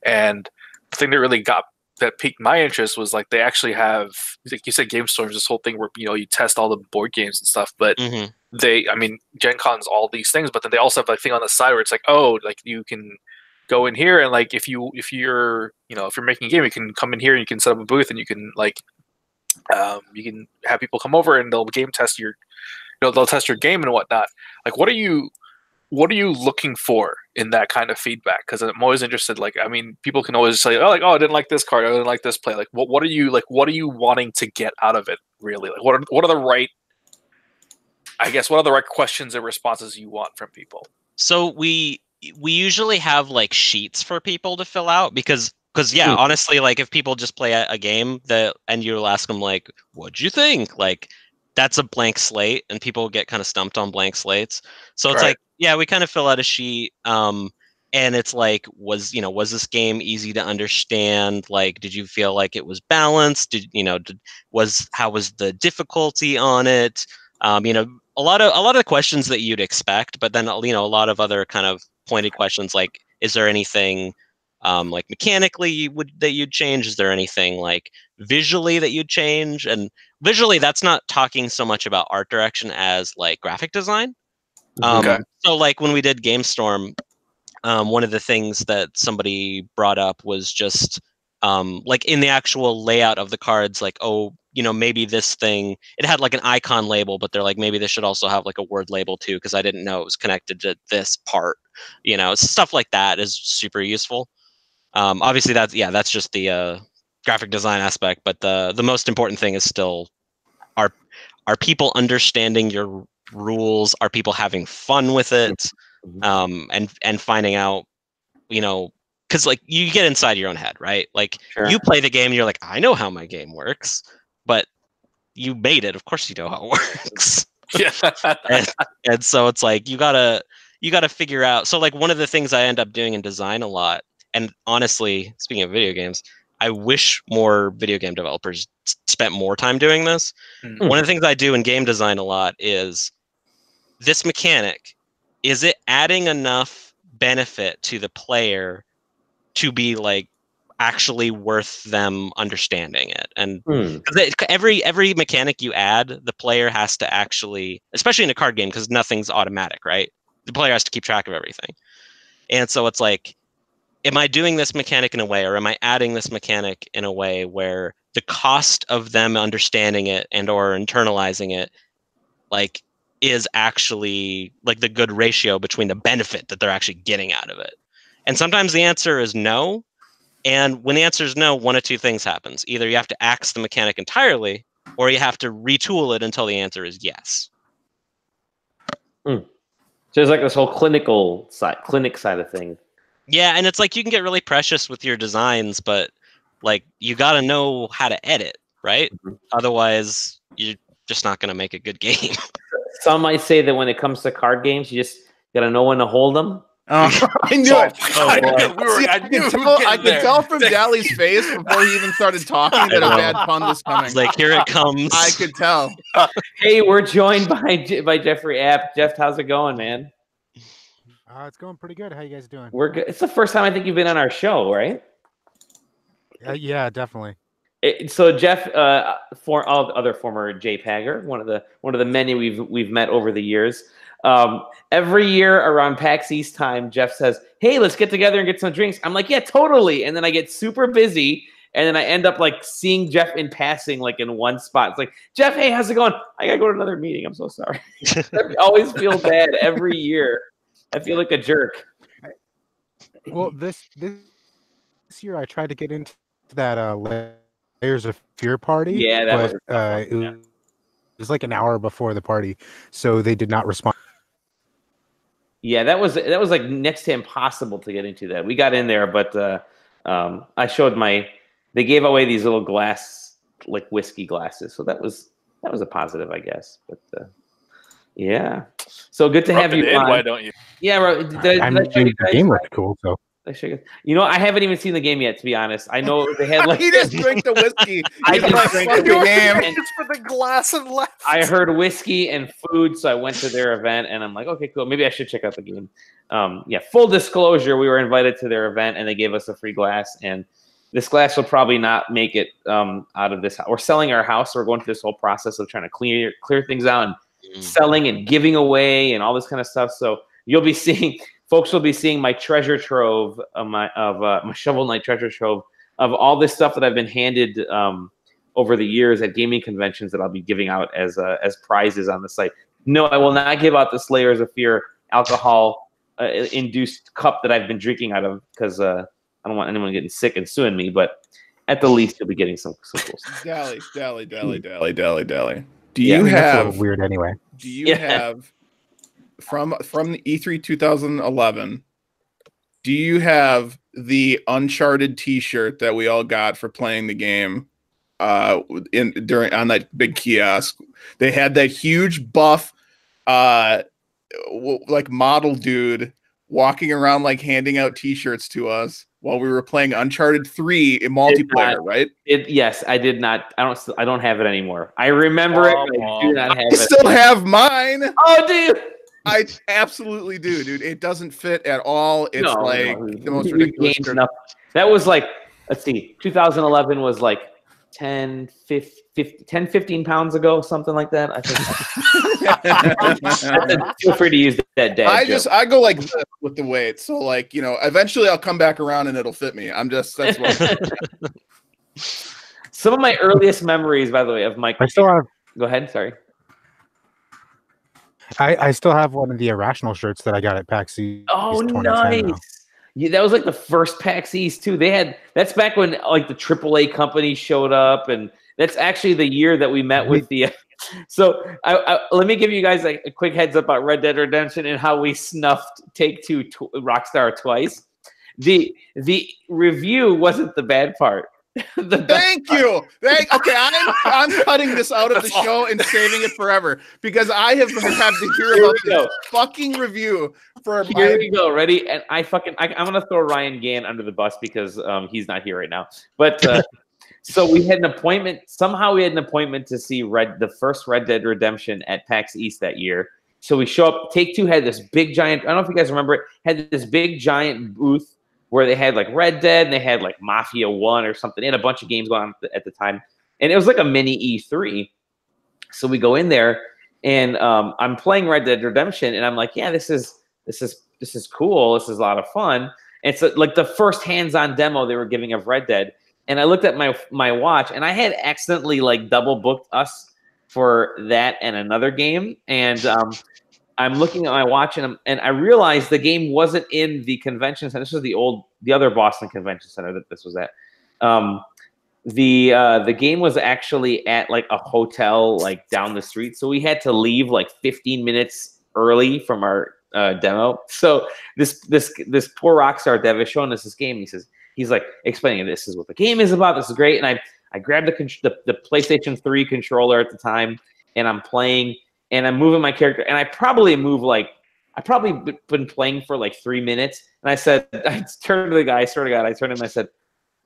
And the thing that really piqued my interest was like, they actually have, like you said, Game Storms, this whole thing where, you test all the board games and stuff. But Gen Con's all these things, but then they also have like thing on the side where it's like, oh, like you can go in here and like, if you're making a game, you can come in here and you can set up a booth and you can like, you can have people come over and they'll game test they'll test your game and whatnot. Like, what are you looking for in that kind of feedback? Because I'm always interested. Like, I mean, people can always say, oh, I didn't like this card, I didn't like this play. Like, what are you wanting to get out of it? Really, like, what are the right questions and responses you want from people? So we usually have like sheets for people to fill out, because honestly, like if people just play a game and you'll ask them like, what'd you think? Like, that's a blank slate, and people get kind of stumped on blank slates. So it's like, yeah, we kind of fill out a sheet. And it's like, was this game easy to understand? Like, did you feel like it was balanced? How was the difficulty on it? A lot of the questions that you'd expect, but then, a lot of other kind of pointed questions, like, is there anything like mechanically that you'd change? Is there anything like visually that you'd change? And visually, that's not talking so much about art direction as like graphic design. So like when we did Game Storm, one of the things that somebody brought up was just like in the actual layout of the cards, like, oh, maybe this thing, it had like an icon label, but they're like, maybe this should also have like a word label too, because I didn't know it was connected to this part. Stuff like that is super useful. Obviously that's just the graphic design aspect, but the most important thing is still, are people understanding your rules? Are people having fun with it? And finding out, because like you get inside your own head, right? Like you play the game and you're like, I know how my game works, but you made it. Of course you know how it works. And so it's like, you gotta figure out. So like one of the things I end up doing in design a lot, and honestly, speaking of video games, I wish more video game developers spent more time doing this. One of the things I do in game design a lot is this mechanic, is it adding enough benefit to the player to be like actually worth them understanding it? And every mechanic you add, the player has to actually, especially in a card game, because nothing's automatic, right? The player has to keep track of everything. And so it's like, am I doing this mechanic in a way, or am I adding this mechanic in a way where the cost of them understanding it and or internalizing it, like, is actually like the good ratio between the benefit that they're actually getting out of it? And sometimes the answer is no. And when the answer is no, one of two things happens. Either you have to axe the mechanic entirely, or you have to retool it until the answer is yes. So there's like this whole clinic side of things. Yeah, and it's like you can get really precious with your designs, but like you got to know how to edit, right? Otherwise, you're just not going to make a good game. Some might say that when it comes to card games, you just got to know when to hold them. I knew it. I could tell from Dally's face before he even started talking that a bad pun was coming. It's like, here it comes. I could tell. Hey, we're joined by Jeffrey App. Jeff, how's it going, man? It's going pretty good. How you guys doing? We're good. It's the first time I think you've been on our show, right? Yeah, definitely. So Jeff, for other former JPAGger, one of the many we've met over the years. Every year around PAX East time, Jeff says, "Hey, let's get together and get some drinks." I'm like, "Yeah, totally." And then I get super busy, and then I end up like seeing Jeff in passing, like in one spot. It's like, "Jeff, hey, how's it going? I gotta go to another meeting. I'm so sorry." I always feel bad every year. I feel like a jerk. Well, this year I tried to get into that Layers of Fear party. Yeah, that but it was like an hour before the party, so they did not respond. Yeah, that was like next to impossible to get into that. We got in there, but I showed they gave away these little glass, like whiskey glasses, so that was a positive, I guess. But yeah, so good to have you on. Why don't you? Yeah, bro. The game looked cool, so. You know, I haven't even seen the game yet, to be honest. I know they had like he just drank the whiskey. I just drank the game. Just for the glass and left. I heard whiskey and food, so I went to their event, and I'm like, okay, cool. Maybe I should check out the game. Yeah, full disclosure, we were invited to their event, and they gave us a free glass. And this glass will probably not make it out of this house. We're selling our house, so we're going through this whole process of trying to clear things out and selling and giving away and all this kind of stuff. So you'll be seeing. Folks will be seeing my treasure trove my Shovel Knight treasure trove of all this stuff that I've been handed over the years at gaming conventions that I'll be giving out as prizes on the site. No, I will not give out this Layers of Fear alcohol induced cup that I've been drinking out of because I don't want anyone getting sick and suing me. But at the least, you'll be getting some cool stuff. Dally. Do you have that's a little weird anyway? Do you have? From the E3 2011, do you have the Uncharted T-shirt that we all got for playing the game on that big kiosk? They had that huge buff, like model dude walking around like handing out T-shirts to us while we were playing Uncharted 3 in multiplayer, right? Yes, I did not. I don't have it anymore. I remember it, but I do not have it. I still have mine. Oh, dude. I absolutely do, dude. It doesn't fit at all. It's the most ridiculous shirt. That was like, let's see, 2011 was like 10, 15 pounds ago, something like that. I think. Feel free to use that dad joke. I go like this with the weight. So like, eventually I'll come back around and it'll fit me. That's what. Some of my earliest memories, by the way, of Mike. I still have. Go ahead. Sorry. I still have one of the Irrational shirts that I got at PAX East. Oh, nice! Yeah, that was like the first PAX East too. That's back when like the AAA company showed up, and that's actually the year that we met with the. So let me give you guys a quick heads up about Red Dead Redemption and how we snuffed Take-Two Rockstar twice. The review wasn't the bad part. Thank you. Okay, I'm cutting this out of the show and saving it forever because I have had to hear about this fucking review for. Here we go. Ready? And I'm gonna throw Ryan Gann under the bus because he's not here right now. But so we had an appointment. Somehow we had an appointment to see the first Red Dead Redemption at PAX East that year. So we show up. Take-Two had this big giant. I don't know if you guys remember it. Had this big giant booth where they had like Red Dead and they had like Mafia 1 or something. They had a bunch of games going on at the time, and it was like a mini E3. So we go in there, and I'm playing Red Dead Redemption, and I'm like, yeah, this is cool. This is a lot of fun. And it's like the first hands-on demo they were giving of Red Dead. And I looked at my watch, and I had accidentally like double booked us for that and another game. And I'm looking at my watch, and I realized the game wasn't in the convention center. This was the other Boston Convention Center that this was at. The game was actually at like a hotel like down the street, so we had to leave like 15 minutes early from our demo. So this poor rockstar dev is showing us this game. He's like explaining, this is what the game is about. This is great. And I grabbed the PlayStation 3 controller at the time, and I'm playing, and I'm moving my character, and I probably been playing for like 3 minutes. And I turned to the guy, I swear to God, I turned to him, I said,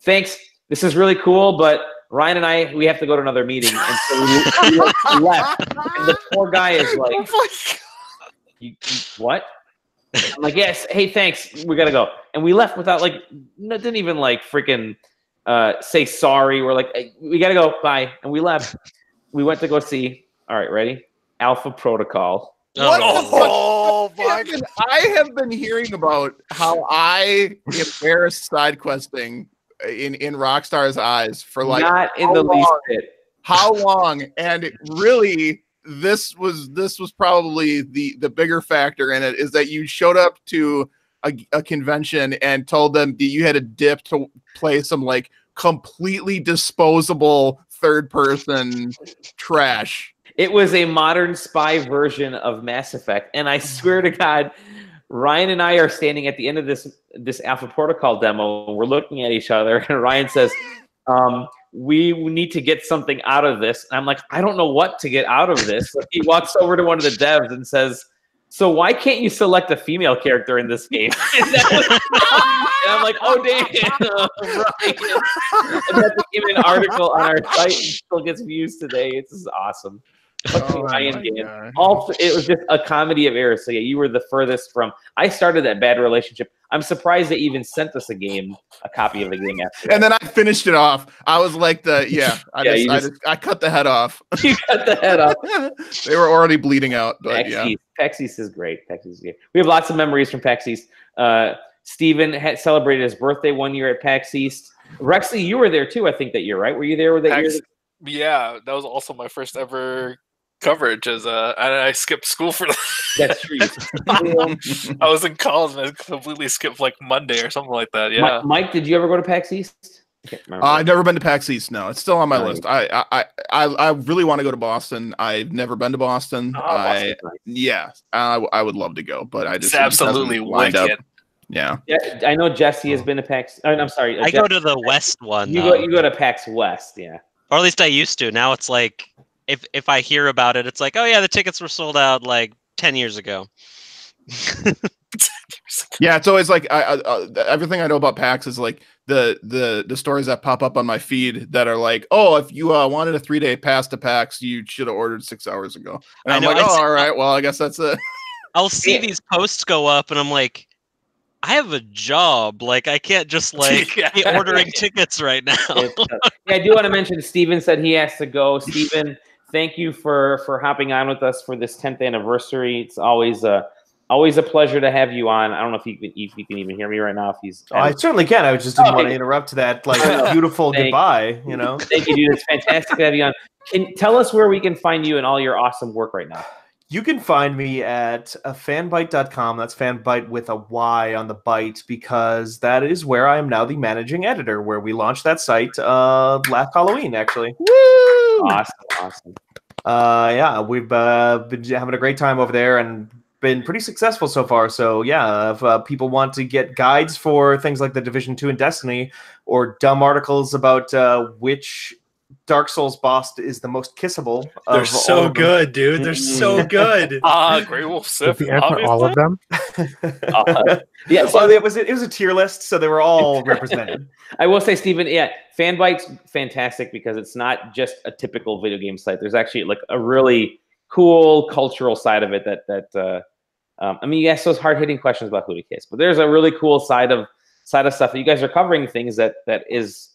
thanks, this is really cool, but Ryan and we have to go to another meeting. And so we left. And the poor guy is like, you what? I'm like, yes, hey, thanks, we gotta go. And we left without like, didn't even like freaking say sorry. We're like, hey, we gotta go, bye. And we left. We went to go see, all right, ready? Alpha Protocol. Oh my God. I have been hearing about how I embarrassed SideQuesting in Rockstar's eyes for like not in the least bit. How long? And it really, this was probably the bigger factor in it, is that you showed up to a convention and told them that you had a dip to play some like completely disposable third person trash. It was a modern spy version of Mass Effect, and I swear to God, Ryan and I are standing at the end of this Alpha Protocol demo, and we're looking at each other, and Ryan says, we need to get something out of this. And I'm like, I don't know what to get out of this. So he walks over to one of the devs and says, so why can't you select a female character in this game? And I'm like, oh, damn. Right. And that became an article on our site and still gets views today. It's just awesome. It was just a comedy of errors. So yeah, you were the furthest from. I started that bad relationship. I'm surprised they even sent us a copy of the game after. And then I finished it off. I was like, I cut the head off. You cut the head off. They were already bleeding out. But PAX East is great. PAX East is great. We have lots of memories from PAX East. Steven had celebrated his birthday one year at PAX East. Rexley, you were there too, I think, that year, right? Were you there with that year? Yeah, that was also my first ever coverage as I skipped school for that. That's true. I was in college and I completely skipped like Monday or something like that. Yeah. Mike, did you ever go to PAX East? I've never been to PAX East. No, it's still on my list. I really want to go to Boston. I've never been to Boston. I would love to go, but I just it's absolutely wicked. Yeah. I know Jesse has been to PAX. I'm sorry. I go to the West one. You go to PAX West, yeah. Or at least I used to. Now it's like, if I hear about it, it's like, oh yeah, the tickets were sold out like 10 years ago. Yeah, it's always like everything I know about PAX is like the stories that pop up on my feed that are like, oh, if you wanted a 3-day pass to PAX, you should have ordered 6 hours ago. And I'm like, all right, well, I guess that's it. I'll see these posts go up, and I'm like, I have a job. Like, I can't just like be ordering tickets right now. I do want to mention Steven said he has to go. Steven, thank you for hopping on with us for this 10th anniversary. It's always a pleasure to have you on. I don't know if you can even hear me right now. I certainly can. I just didn't want to interrupt that beautiful goodbye. You know. Thank you, dude. It's fantastic to have you on. Tell us where we can find you and all your awesome work right now. You can find me at fanbyte.com. That's fanbyte with a Y on the byte, because that is where I am now the managing editor, where we launched that site last Halloween, actually. Woo! Awesome. Yeah, we've been having a great time over there and been pretty successful so far. So yeah, if people want to get guides for things like the Division 2 and Destiny, or dumb articles about which Dark Souls boss is the most kissable. They're so good, dude. They're so good. Grey Wolf Sith. All of them. Yeah, so it was a tier list, so they were all represented. I will say, Steven, Fanbyte's fantastic because it's not just a typical video game site. There's actually like a really cool cultural side of it that I mean, you ask those hard hitting questions about who to kiss, but there's a really cool side of stuff that you guys are covering, things that is,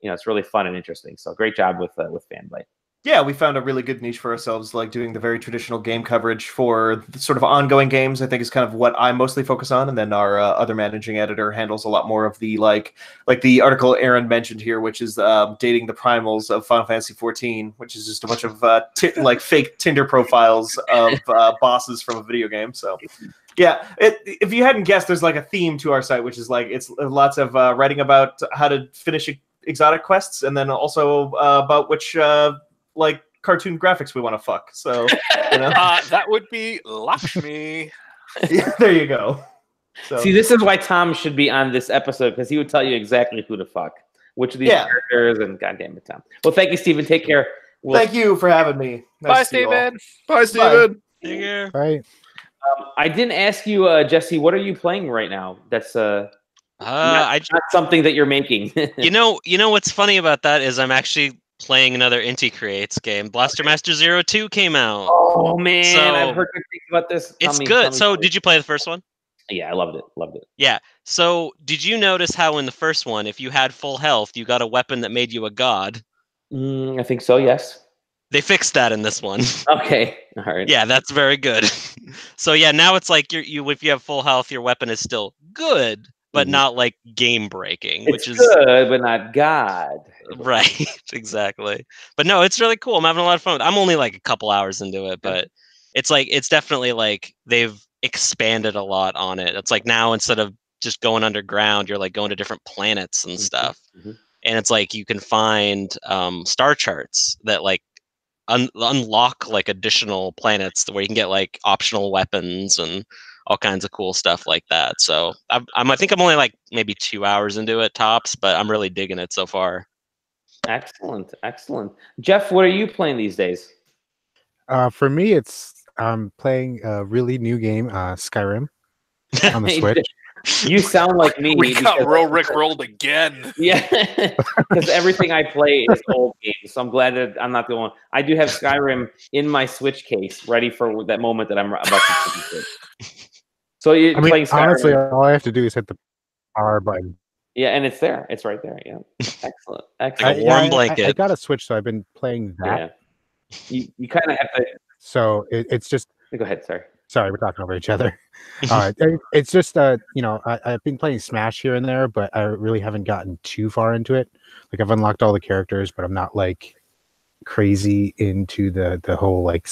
it's really fun and interesting. So great job with Fanbyte. Yeah, we found a really good niche for ourselves, like doing the very traditional game coverage for the sort of ongoing games. I think is kind of what I mostly focus on, and then our other managing editor handles a lot more of the like the article Aaron mentioned here, which is dating the primals of Final Fantasy XIV, which is just a bunch of like fake Tinder profiles of bosses from a video game. So, yeah, if you hadn't guessed, there's like a theme to our site, which is like it's lots of writing about how to finish exotic quests, and then also about which like cartoon graphics we want to fuck. So that would be Lakshmi. Yeah, there you go. So. See, this is why Tom should be on this episode, because he would tell you exactly who to fuck, which of these characters, and goddamn it, Tom. Well, thank you, Steven. Take care. Thank you for having me. Bye, Steven. Bye, Steven. Take care. Bye. I didn't ask you, Jesse, what are you playing right now? That's not something that you're making. you know what's funny about that is I'm actually playing another Inti Creates game. Blaster Master 02 came out. Oh man, so I've heard good things about this. It's good. So did you play the first one? Yeah, I loved it. Yeah. So did you notice how in the first one, if you had full health, you got a weapon that made you a god? I think so, yes. They fixed that in this one. Okay. All right. Yeah, that's very good. So yeah, now it's like you if you have full health, your weapon is still good, but not like game breaking, which is good, but not God. Right, exactly. But no, it's really cool. I'm having a lot of fun. I'm only like a couple hours into it, but it's definitely like they've expanded a lot on it. It's like now instead of just going underground, you're like going to different planets and stuff. And it's like you can find star charts that like unlock like additional planets where you can get like optional weapons and all kinds of cool stuff like that. So I think I'm only like maybe 2 hours into it tops, but I'm really digging it so far. Excellent. Jeff, what are you playing these days? For me, I'm playing a really new game, Skyrim, on the Switch. You sound like me. We got Rick rolled again. Yeah, because everything I play is old games, so I'm glad that I'm not the one. I do have Skyrim in my Switch case, ready for that moment that I'm about to play. So you're playing Skyrim. Honestly, all I have to do is hit the power button. Yeah, and it's there. It's right there. Yeah, excellent. Like a warm blanket. I got a Switch, so I've been playing that. Yeah. You kind of have to. So it's just. Go ahead. Sorry, we're talking over each other. It's just I've been playing Smash here and there, but I really haven't gotten too far into it. Like I've unlocked all the characters, but I'm not like crazy into the whole like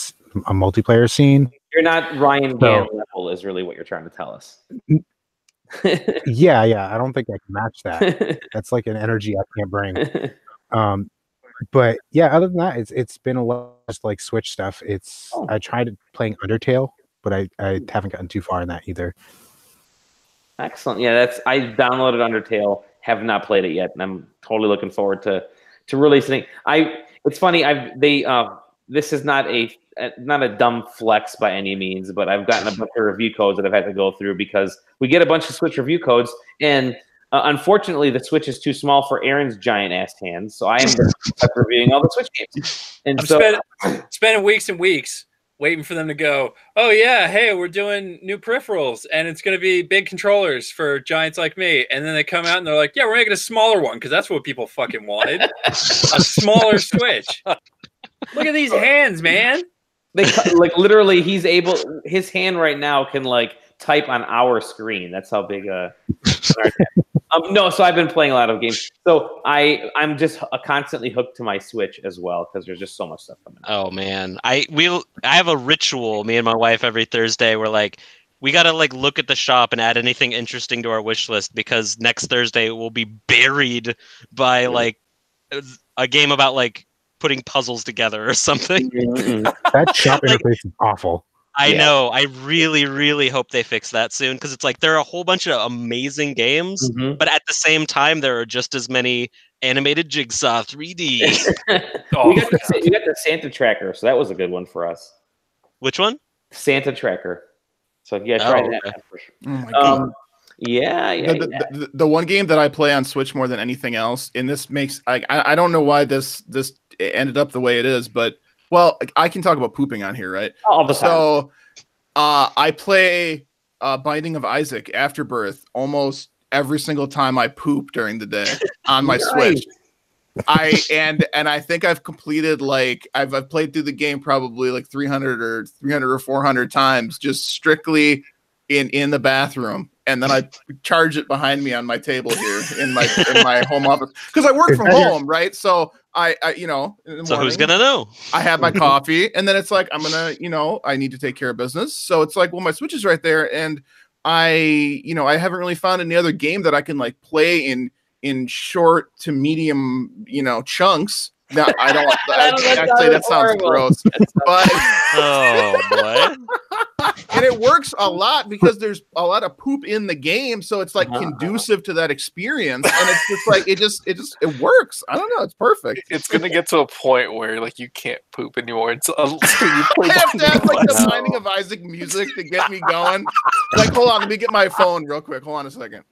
a multiplayer scene. You're not Ryan Gann level, is really what you're trying to tell us. Yeah, I don't think I can match that. That's like an energy I can't bring. But yeah, other than that, it's been a lot of like Switch stuff. I tried playing Undertale, but I haven't gotten too far in that either. Excellent. Yeah, I downloaded Undertale, have not played it yet, and I'm totally looking forward to releasing it. It's funny. This is not a dumb flex by any means, but I've gotten a bunch of review codes that I've had to go through because we get a bunch of Switch review codes, and unfortunately, the Switch is too small for Aaron's giant-ass hands, so I am reviewing all the Switch games. And I'm spending weeks and weeks waiting for them to go, oh, yeah, hey, we're doing new peripherals, and it's going to be big controllers for giants like me. And then they come out, and they're like, yeah, we're making a smaller one, because that's what people fucking wanted. A smaller Switch. Look at these hands, man. Like literally, his hand right now can like type on our screen. That's how big no, so I've been playing a lot of games. So I'm just constantly hooked to my Switch as well because there's just so much stuff coming out. Oh man, I have a ritual. Me and my wife every Thursday. We're like, we gotta like look at the shop and add anything interesting to our wish list because next Thursday will be buried by like a game about like putting puzzles together or something. That shop interface is awful. I know. I really, really hope they fix that soon because it's like there are a whole bunch of amazing games, but at the same time, there are just as many animated Jigsaw 3D. You got the Santa Tracker, so that was a good one for us. Which one? Santa Tracker. So yeah, try that. Okay. For sure. Oh my God. The one game that I play on Switch more than anything else, and this makes I don't know why this ended up the way it is, but Well, I can talk about pooping on here, right? All the time. So, I play Binding of Isaac Afterbirth almost every single time I poop during the day on my Switch. I think I've completed like I've played through the game probably like 300 or 400 times just strictly in the bathroom, and then I charge it behind me on my table here in my home office because I work from home, right? So I in the So morning, who's gonna know? I have my coffee, and then it's like I'm gonna I need to take care of business, so it's like, well, my Switch is right there, and I haven't really found any other game that I can like play in short to medium, chunks. Now I don't. Actually, that sounds gross, but Oh boy. and it works a lot because there's a lot of poop in the game, so it's like conducive to that experience, and it's just like it works. I don't know, it's perfect. It's gonna get to a point where like you can't poop anymore. It's you play I have to have like the Binding of Isaac music to get me going. Like, hold on, let me get my phone real quick. Hold on a second.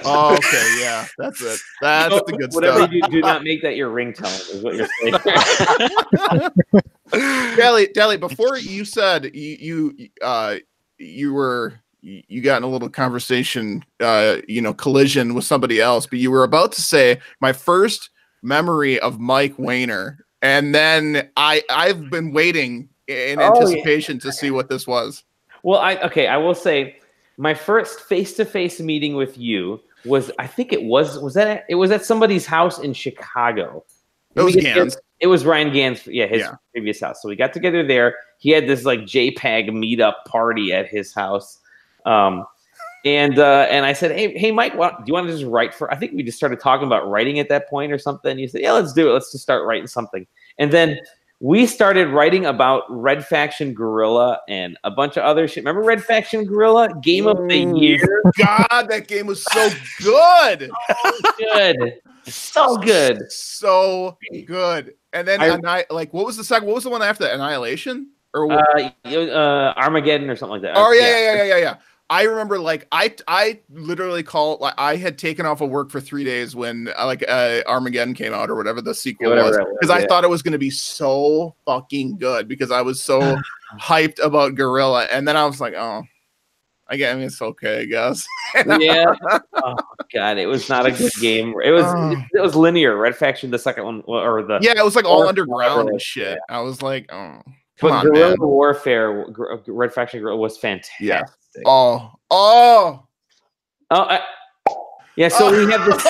Oh, okay, yeah, that's it. That's the good Whatever stuff. you do not make that your ringtone, is what you're saying. Dally, before you said you got in a little conversation, collision with somebody else, but you were about to say my first memory of Mike Wayner, and then I've been waiting in anticipation to see what this was. Well, I will say my first face-to-face meeting with you was, I think it was at somebody's house in Chicago. It was Gans. It was Ryan Gans, his previous house. So we got together there. He had this like JPEG meetup party at his house. And I said, hey, Mike, do you want to just write for? I think we just started talking about writing at that point or something. He said, yeah, let's do it. Let's just start writing something. And then we started writing about Red Faction Guerrilla and a bunch of other shit. Remember Red Faction Guerrilla? Game of the Year. God, that game was so good. Good. So good. So good. And then what was the second? What was the one after that? Annihilation? Or Armageddon or something like that. Oh yeah. I remember I literally I had taken off of work for 3 days when Armageddon came out or whatever the sequel was, because I thought it was going to be so fucking good because I was so hyped about Guerrilla, and then I was like, oh, I mean it's okay, I guess. Yeah. Oh god, it was not a good game. It was linear. Red Faction, the second one, it was like all underground and shit. Yeah. I was like, oh. But Guerrilla Warfare, Red Faction Guerrilla was fantastic. Yeah. Yeah. So we have this.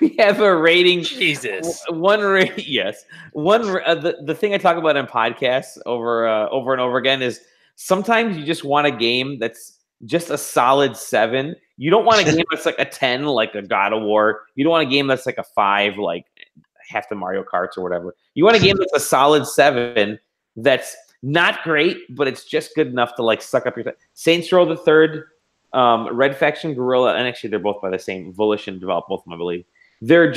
We have a rating. Jesus. The thing I talk about in podcasts over and over again is sometimes you just want a game that's just a solid 7. You don't want a game that's like a 10, like a God of War. You don't want a game that's like a 5, like half the Mario Karts or whatever. You want a game that's a solid 7 that's not great, but it's just good enough to like suck up your time. Saints Row the Third, Red Faction Guerrilla, and actually they're both by the same Volition developed both of them, I believe. They're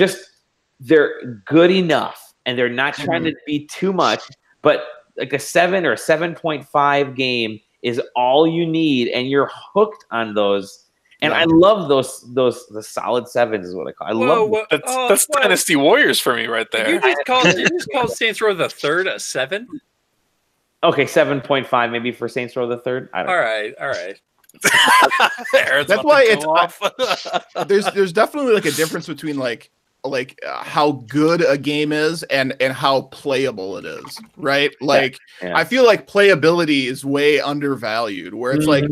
good enough, and they're not trying to be too much, but like a 7 or a 7.5 game is all you need, and you're hooked on those. And I love the solid 7s is what I call. I love that's Dynasty Warriors for me right there. You just called Saints Row the Third a 7? Okay, 7.5 maybe for Saints Row the Third. I don't know. All right. That's why it's there's definitely like a difference between like how good a game is and how playable it is, right? Like I feel like playability is way undervalued, where it's like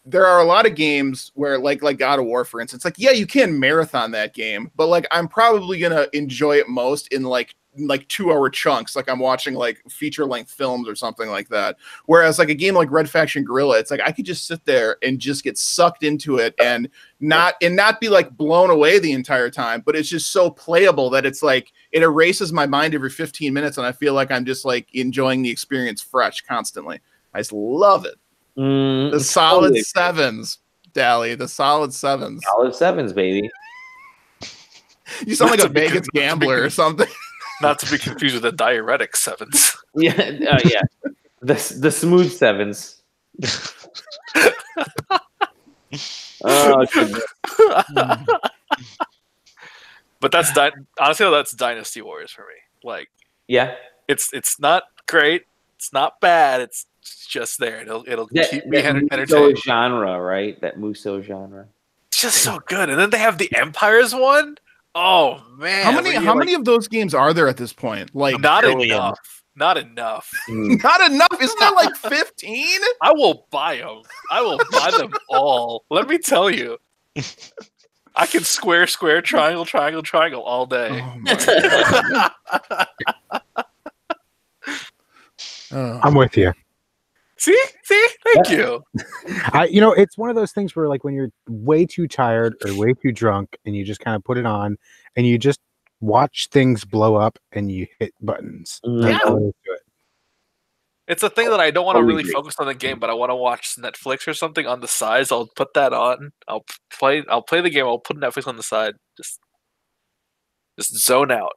there are a lot of games where like God of War, for instance, like you can marathon that game, but like I'm probably gonna enjoy it most in like 2-hour chunks, like I'm watching like feature-length films or something like that. Whereas like a game like Red Faction Guerrilla, it's like I could just sit there and just get sucked into it and not be like blown away the entire time, but it's just so playable that it's like it erases my mind every 15 minutes and I feel like I'm just like enjoying the experience fresh constantly. I just love it. The solid 7s, Dally, the solid 7s. Solid 7s, baby. You sound like a Vegas gambler or something. Not to be confused with the diuretic 7s. Yeah. The smooth 7s. Oh, goodness. But that's honestly that's Dynasty Warriors for me. Like, yeah, it's not great, it's not bad, it's just there. It'll keep me entertained. Muso genre, right? That Muso genre. It's just so good. And then they have the Empires one. Oh man, How many of those games are there at this point? Like not enough. Not enough. Not enough. Isn't there like 15? I will buy them. I will buy them all. Let me tell you. I can square, triangle, triangle, triangle all day. Oh my God. I'm with you. See, thank you. It's one of those things where, like, when you're way too tired or way too drunk, and you just kind of put it on, and you just watch things blow up, and you hit buttons. Yeah. It's a thing that I don't want to really Agree. focus on the game, but I want to watch Netflix or something on the side. So I'll put that on. I'll play the game. I'll put Netflix on the side. Just zone out.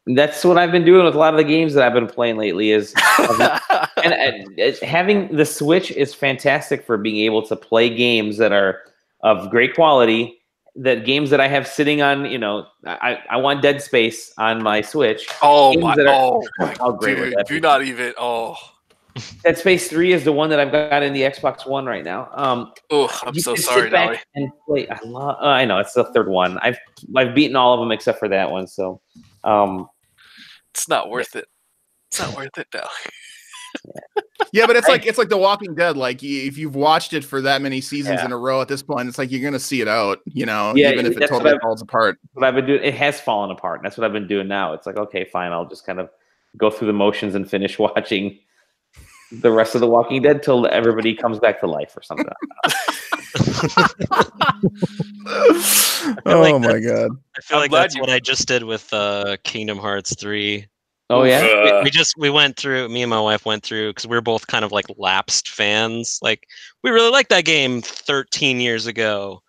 That's what I've been doing with a lot of the games that I've been playing lately. Is and having the Switch is fantastic for being able to play games that are of great quality. That games that I have sitting on, I want Dead Space on my Switch. Oh games my! How great would Dude, that do be? not even. Oh, Dead Space 3 is the one that I've got in the Xbox One right now. I'm you so can sorry, sit back Nelly. and play. I know it's the third one. I've beaten all of them except for that one. So, It's not worth it. It's not worth it, Nelly. Yeah, but it's like The Walking Dead. Like, if you've watched it for that many seasons in a row at this point, it's like you're gonna see it out, even if it totally falls apart. What I've been doing, it has fallen apart. That's what I've been doing now. It's like, okay, fine, I'll just kind of go through the motions and finish watching the rest of The Walking Dead till everybody comes back to life or something. Oh my God! I feel like that's what I just did with Kingdom Hearts 3. Oh yeah, we went through. Me and my wife went through because we're both kind of like lapsed fans. Like, we really liked that game 13 years ago,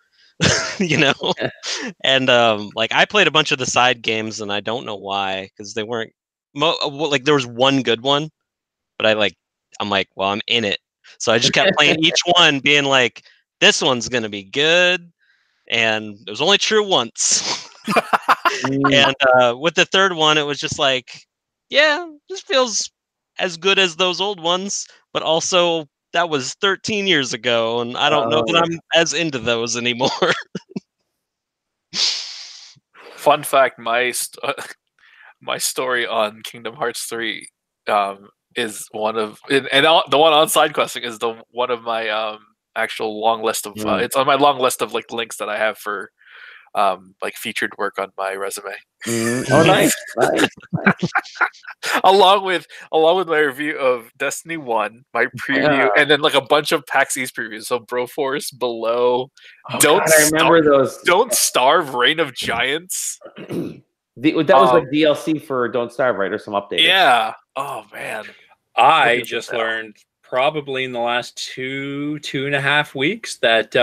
And like, I played a bunch of the side games, and I don't know why, because they weren't like, there was one good one, but I'm like, well, I'm in it, so I just kept playing each one, being like, this one's gonna be good, and it was only true once. And with the third one, it was just like, yeah, this feels as good as those old ones, but also that was 13 years ago, and I don't know that I'm as into those anymore. Fun fact: my story on Kingdom Hearts 3 is one of the one on SideQuesting is one of my actual long list of it's on my long list of like links that I have for like featured work on my resume. Oh, nice. along with my review of Destiny 1, my preview, and then like a bunch of PAX East previews. So Broforce, Below, I remember those. Don't Starve, Reign of Giants. That was like DLC for Don't Starve, right? Or some update. Yeah. Oh man. I just learned probably in the last two and a half weeks that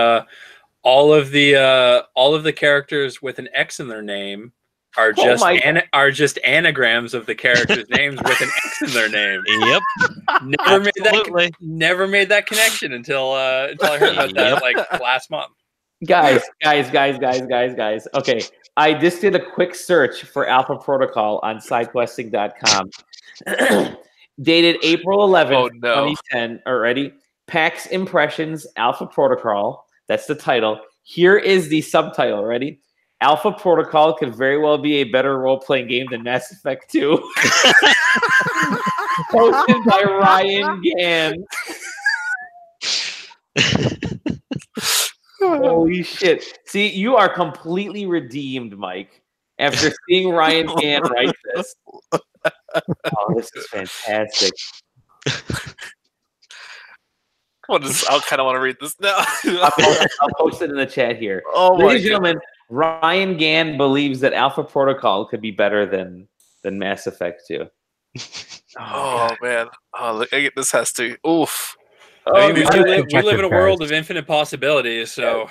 all of the characters with an X in their name are just anagrams of the characters' names with an X in their name. Yep. Never made that connection until I heard about that like last month. Guys. Okay, I just did a quick search for Alpha Protocol on SideQuesting.com. Dated April 11th, 2010. Already. PAX Impressions, Alpha Protocol. That's the title. Here is the subtitle. Ready? Alpha Protocol could very well be a better role-playing game than Mass Effect 2. Posted by Ryan Gann. Holy shit. See, you are completely redeemed, Mike, after seeing Ryan Gann write this. Oh, this is fantastic. I kind of want to read this now. I'll post it in the chat here. Ladies and gentlemen, Ryan Gann believes that Alpha Protocol could be better than Mass Effect 2. Oh man. Oh, this has to. Oof. I mean, we live in a world of infinite possibilities, so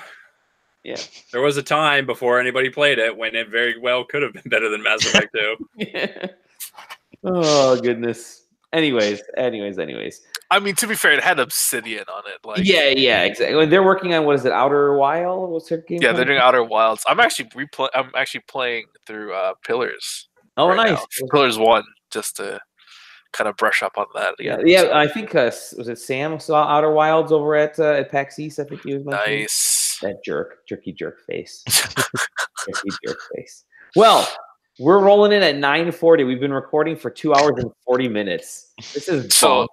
yeah. There was a time before anybody played it when it very well could have been better than Mass Effect 2. Yeah. Oh goodness. Anyways. I mean, to be fair, it had Obsidian on it. Like, yeah, exactly. They're working on what is it, Outer Wild? What's their game? yeah, they're called? doing Outer Wilds. I'm actually playing through Pillars. Oh, right nice. now. Pillars 1, just to kind of brush up on that Yeah, again. yeah. So, I think was it Sam saw Outer Wilds over at PAX East? I think he was mentioning. nice. That jerky face. Jerky jerk face. Well, we're rolling in at 9:40. We've been recording for 2 hours and 40 minutes. This is So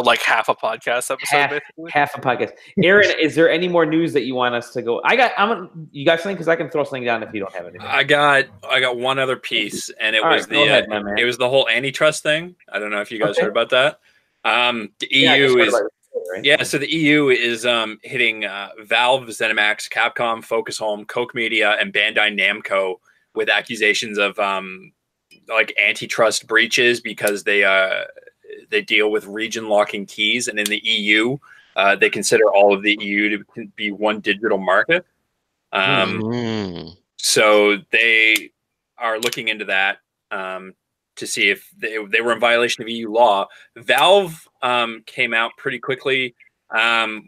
like half a podcast episode, basically. half a podcast. Aaron, is there any more news that you want us to go? You got something? Because I can throw something down if you don't have anything. I got one other piece, and it All was right, go ahead, my man. it was the whole antitrust thing. I don't know if you guys heard about that. The EU is right? So the EU is hitting Valve, ZeniMax, Capcom, Focus Home, Koch Media, and Bandai Namco with accusations of like antitrust breaches because they deal with region locking keys, and in the EU they consider all of the EU to be one digital market. So they are looking into that to see if they were in violation of EU law. Valve came out pretty quickly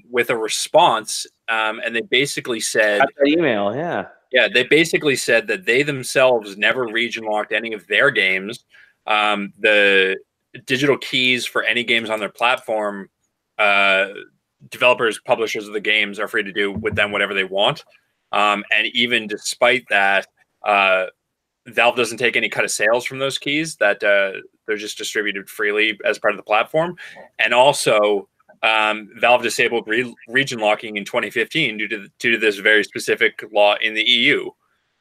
with a response, and they basically said that email, they basically said that they themselves never region locked any of their games. The digital keys for any games on their platform, developers, publishers of the games are free to do with them whatever they want. And even despite that, Valve doesn't take any cut of sales from those keys, that they're just distributed freely as part of the platform. And also, Valve disabled region locking in 2015 due to this very specific law in the EU.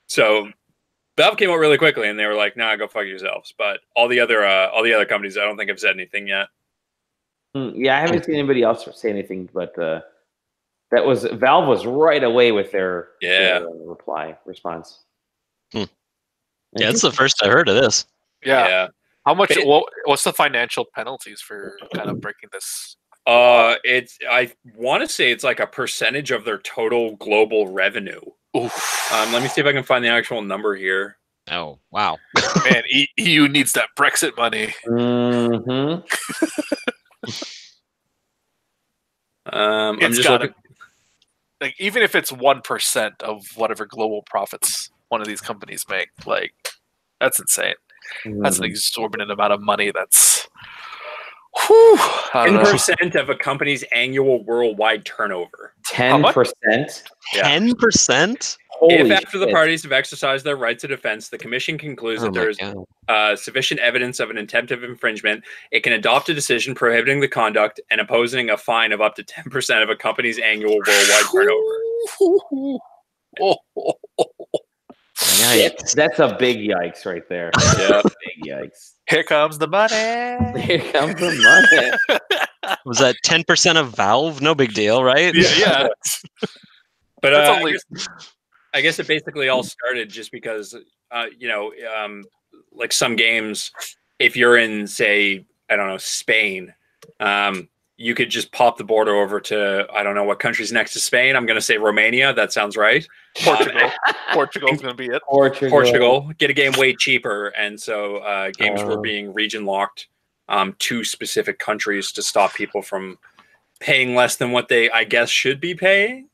So Valve came out really quickly, and they were like, "Nah, go fuck yourselves." But all the other companies, I don't think have said anything yet. Yeah, I haven't seen anybody else say anything, but Valve was right away with their response. Yeah, it's the first I heard of this. Yeah. How much? What's the financial penalties for kind of breaking this? I want to say it's like a percentage of their total global revenue. Let me see if I can find the actual number here. Oh, wow. Man, EU needs that Brexit money. I'm just looking. Like, even if it's 1% of whatever global profits one of these companies make, like, that's insane. That's an exorbitant amount of money. That's 10% of a company's annual worldwide turnover. 10%? 10%? If after the parties have exercised their rights of defense, the commission concludes that there is sufficient evidence of an attempt of infringement, it can adopt a decision prohibiting the conduct and imposing a fine of up to 10% of a company's annual worldwide turnover. Yikes. That's a big yikes right there. Yeah, big yikes. Here comes the money. Here comes the money. Was that 10% of Valve? No big deal, right? Yeah. But I guess it basically all started just because, like some games, if you're in, say, I don't know, Spain, you could just pop the border over to, I don't know what country's next to Spain. I'm going to say Romania. That sounds right. Portugal. Portugal's going to be it. Portugal. Get a game way cheaper. And so games were being region locked to specific countries to stop people from paying less than what they, I guess, should be paying.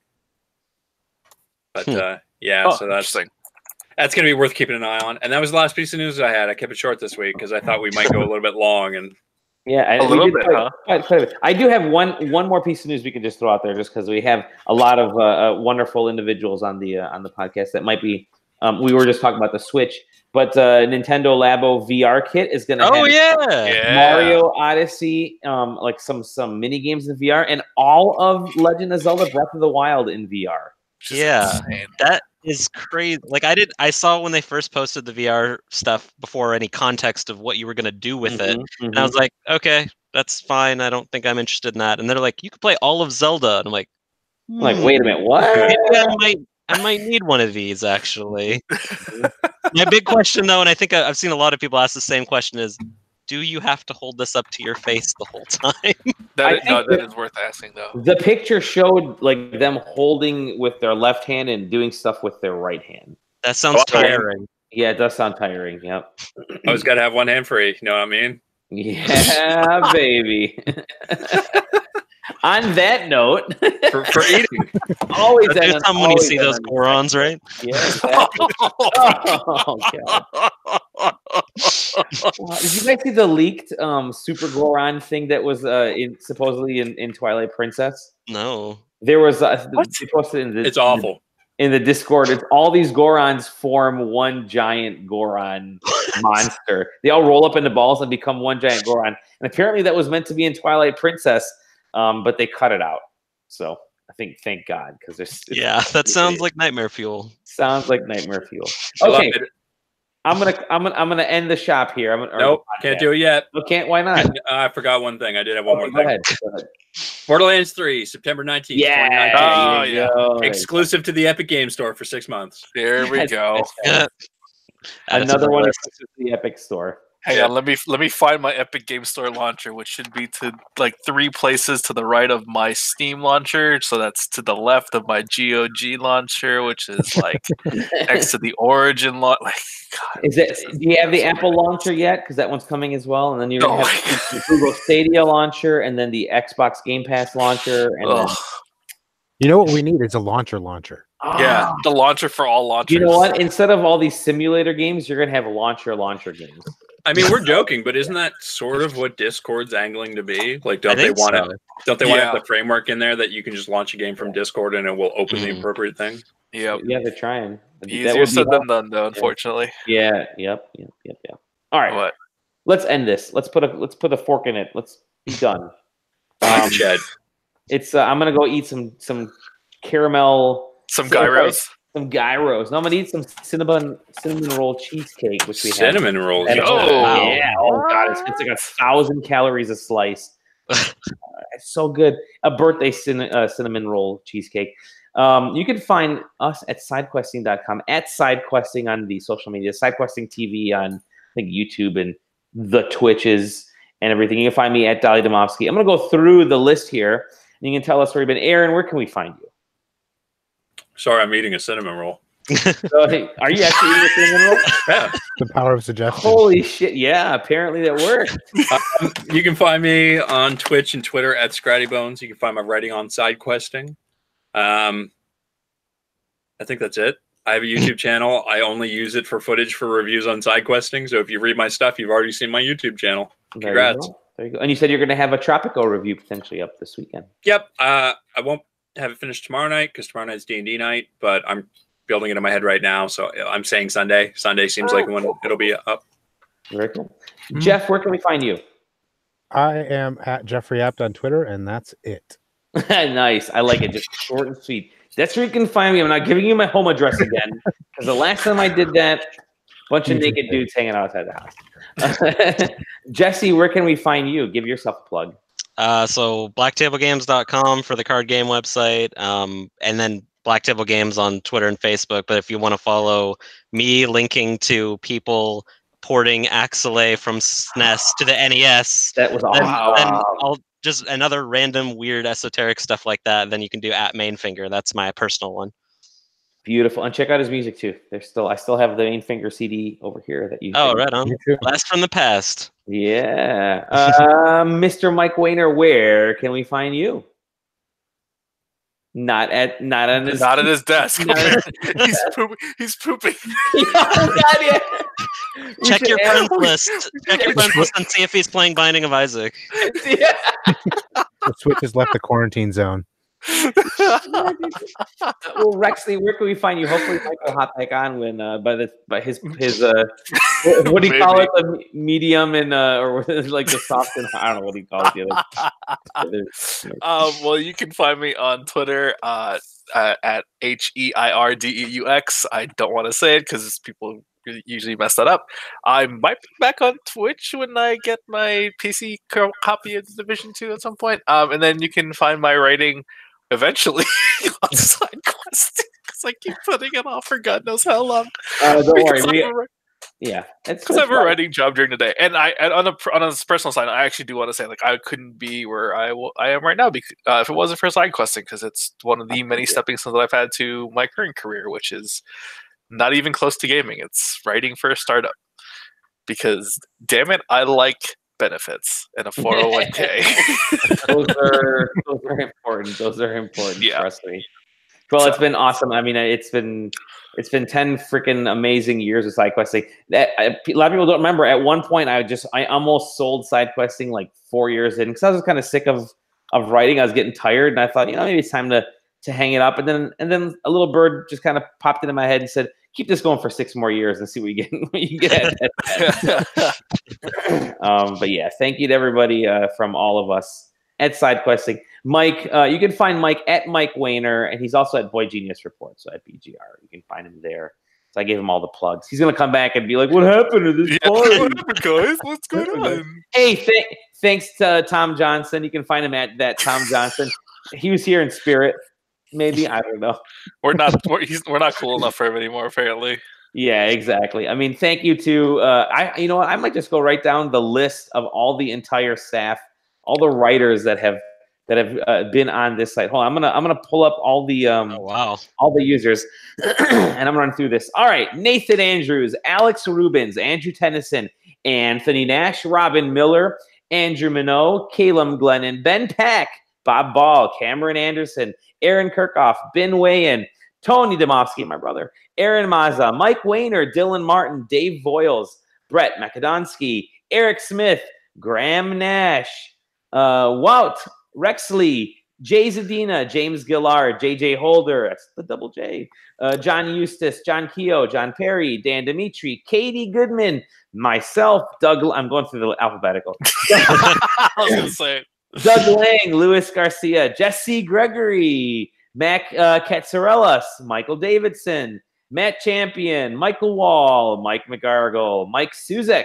But so that's going to be worth keeping an eye on. And that was the last piece of news I had. I kept it short this week because I thought we might go a little bit long. And yeah, a little bit, huh? Quite a bit. I do have one more piece of news we can just throw out there, just because we have a lot of wonderful individuals on the podcast that might be. We were just talking about the Switch, but Nintendo Labo VR kit is going to have Mario Odyssey, like some mini games in VR, and all of Legend of Zelda Breath of the Wild in VR. Yeah, that is crazy. Like I saw when they first posted the VR stuff before any context of what you were going to do with it. And I was like, okay, that's fine. I don't think I'm interested in that. And they're like, you could play all of Zelda. And I'm like, like, wait a minute, what? Maybe I might need one of these, actually. My big question, though, and I think I've seen a lot of people ask the same question, is, do you have to hold this up to your face the whole time? That is worth asking, though. The picture showed like them holding with their left hand and doing stuff with their right hand. That sounds tiring. Yeah, it does sound tiring. Yep. I always got to have one hand free. You know what I mean? Yeah, baby. On that note, for eating. Always Gotta do something when you see those Gorons, right? Yeah, exactly. Oh god. Did you guys see the leaked Super Goron thing that was supposedly in Twilight Princess? No. There was they posted in the It's awful. In the Discord. It's all these Gorons form one giant Goron monster. They all roll up into balls and become one giant Goron. And apparently that was meant to be in Twilight Princess, but they cut it out. So I think thank God, because there's that sounds like nightmare fuel. Sounds like nightmare fuel. Okay. I'm gonna end the shop here. Nope, can't do it yet. No, can't. Why not? I forgot one thing. I did have one more thing. Go ahead. Borderlands 3, September 19th, 2019. Oh, yeah. Exclusive to the Epic Game Store for 6 months. There we go. Another one exclusive to the Epic Store. Hang on, let me find my Epic Game Store launcher, which should be to like 3 places to the right of my Steam launcher. So that's to the left of my GOG launcher, which is like next to the Origin launcher. Like, God, do you have the Apple launcher yet? Because that one's coming as well. And then you're gonna have the Google Stadia launcher, and then the Xbox Game Pass launcher, and then... You know what we need is a launcher. Yeah, the launcher for all launchers. You know what? Instead of all these simulator games, you're gonna have launcher games. I mean, we're joking, but isn't that sort of what Discord's angling to be? Like, don't they want to have the framework in there that you can just launch a game from Discord and it will open the appropriate thing? Yeah, they're trying. Easier said than done, though. Unfortunately. Yeah. Yep. All right. What? Let's end this. Let's put a fork in it. Let's be done. Chad. It's. I'm gonna go eat some caramel. Some gyros. Some gyros. No, I'm gonna eat some cinnamon roll cheesecake, which we have. Cinnamon rolls. Yeah. Oh god, it's like 1,000 calories a slice. It's so good. A birthday cinnamon roll cheesecake. You can find us at SideQuesting.com, at SideQuesting on the social media, SideQuesting TV on I think YouTube and the Twitches and everything. You can find me at Dolly Domovsky. I'm gonna go through the list here, and you can tell us where you've been. Aaron, where can we find you? Sorry, I'm eating a cinnamon roll. So, hey, are you actually eating a cinnamon roll? Yeah. The power of suggestion. Holy shit! Yeah, apparently that worked. You can find me on Twitch and Twitter at ScrattyBones. You can find my writing on SideQuesting. I think that's it. I have a YouTube channel. I only use it for footage for reviews on SideQuesting. So if you read my stuff, you've already seen my YouTube channel. Congrats. There you go. And you said you're going to have a Tropico review potentially up this weekend. Yep. I won't have it finished tomorrow night because tomorrow night's D&D night, but I'm building it in my head right now. So I'm saying Sunday. Sunday seems like when it'll be up. Very cool. Jeff, where can we find you? I am at Jeffrey Apt on Twitter, and that's it. Nice. I like it. Just short and sweet. That's where you can find me. I'm not giving you my home address again because the last time I did that, a bunch of naked dudes hanging outside the house. Jesse, where can we find you? Give yourself a plug. So blacktablegames.com for the card game website, and then Black Table Games on Twitter and Facebook. But if you want to follow me linking to people porting Axelay from SNES to the NES, that was awesome. Then I'll just another random weird esoteric stuff like that. Then you can do at Mainfinger. That's my personal one. Beautiful. And check out his music too. I still have the Mainfinger CD over here that you. Oh, right on. Blast from the past. Yeah. Mr. Mike Wayner, where can we find you? Not at his desk. He's pooping. Oh, God, yeah. Check your friends list. Check your friends list and see if he's playing Binding of Isaac. Yeah. The Switch has left the quarantine zone. Well, Rexley, where can we find you? Hopefully, Mike will hop back on when by his what do you call it? The medium and or like the soft and I don't know what he calls the other. Well, you can find me on Twitter at HEIRDEUX. I don't want to say it because people usually mess that up. I might be back on Twitch when I get my PC copy of Division 2 at some point. And then you can find my writing eventually on SideQuesting because I keep putting it off for God knows how long. Don't worry. Yeah, because I have a writing job during the day, and on a personal side, I actually do want to say like I couldn't be where I am right now because if it wasn't for SideQuesting, because it's one of the many stepping stones that I've had to my current career, which is not even close to gaming. It's writing for a startup. Because damn it, I like benefits and a 401k. those are important. Those are important. Yeah. Trust me. Well, it's been awesome. I mean, it's been 10 freaking amazing years of SideQuesting. That a lot of people don't remember. At one point, I almost sold SideQuesting like 4 years in because I was kind of sick of writing. I was getting tired, and I thought, maybe it's time to hang it up. And then a little bird just kind of popped into my head and said, "Keep this going for 6 more years and see what you get." But yeah, thank you to everybody from all of us at SideQuesting. Mike, you can find Mike at Mike Wayner, and he's also at Boy Genius Report, so at BGR. You can find him there. So I gave him all the plugs. He's gonna come back and be like, "What happened to this party? What happened, guys? What's going on?" Hey, thanks to Tom Johnson. You can find him at that Tom Johnson. He was here in spirit. Maybe, I don't know. We're not cool enough for him anymore, apparently. Yeah, exactly. I mean, thank you to you know what? I might just go right down the list of all the entire staff, all the writers that have been on this site. Hold on, I'm gonna pull up all the all the users, and I'm gonna run through this. All right, Nathan Andrews, Alex Rubens, Andrew Tennyson, Anthony Nash, Robin Miller, Andrew Minot, Caleb Glennon, Ben Pack, Bob Ball, Cameron Anderson, Aaron Kirchhoff, Ben Wayan, Tony Domofsky, my brother, Aaron Mazza, Mike Wayner, Dylan Martin, Dave Voiles, Brett Makadonsky, Eric Smith, Graham Nash, Wout, Rexley, Jay Zadina, James Gillard, JJ Holder, that's the double J, John Eustace, John Keogh, John Perry, Dan Dimitri, Katie Goodman, myself, Doug. I'm going through the alphabetical. I was going to say Doug Lang, Louis Garcia, Jesse Gregory, Mac Katsarelas, Michael Davidson, Matt Champion, Michael Wall, Mike McGargle, Mike Suzek,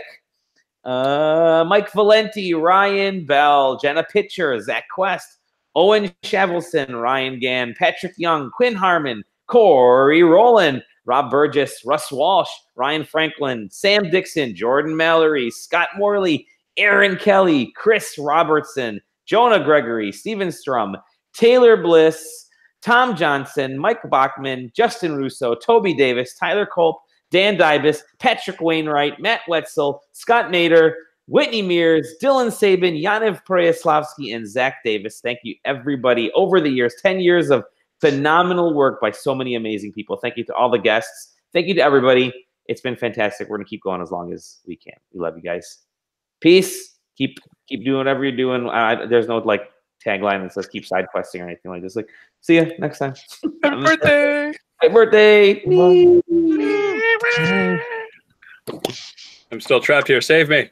Mike Valenti, Ryan Bell, Jenna Pitcher, Zach Quest, Owen Shavelson, Ryan Gann, Patrick Young, Quinn Harmon, Corey Rowland, Rob Burgess, Russ Walsh, Ryan Franklin, Sam Dixon, Jordan Mallory, Scott Morley, Aaron Kelly, Chris Robertson, Jonah Gregory, Steven Strum, Taylor Bliss, Tom Johnson, Mike Bachman, Justin Russo, Toby Davis, Tyler Culp, Dan Dybus, Patrick Wainwright, Matt Wetzel, Scott Nader, Whitney Mears, Dylan Sabin, Yaniv Preyaslavsky, and Zach Davis. Thank you, everybody, over the years. 10 years of phenomenal work by so many amazing people. Thank you to all the guests. Thank you to everybody. It's been fantastic. We're going to keep going as long as we can. We love you guys. Peace. Keep doing whatever you're doing. There's no like tagline that says keep side questing or anything like this. Like, see you next time. Happy birthday! Happy birthday! I'm still trapped here. Save me.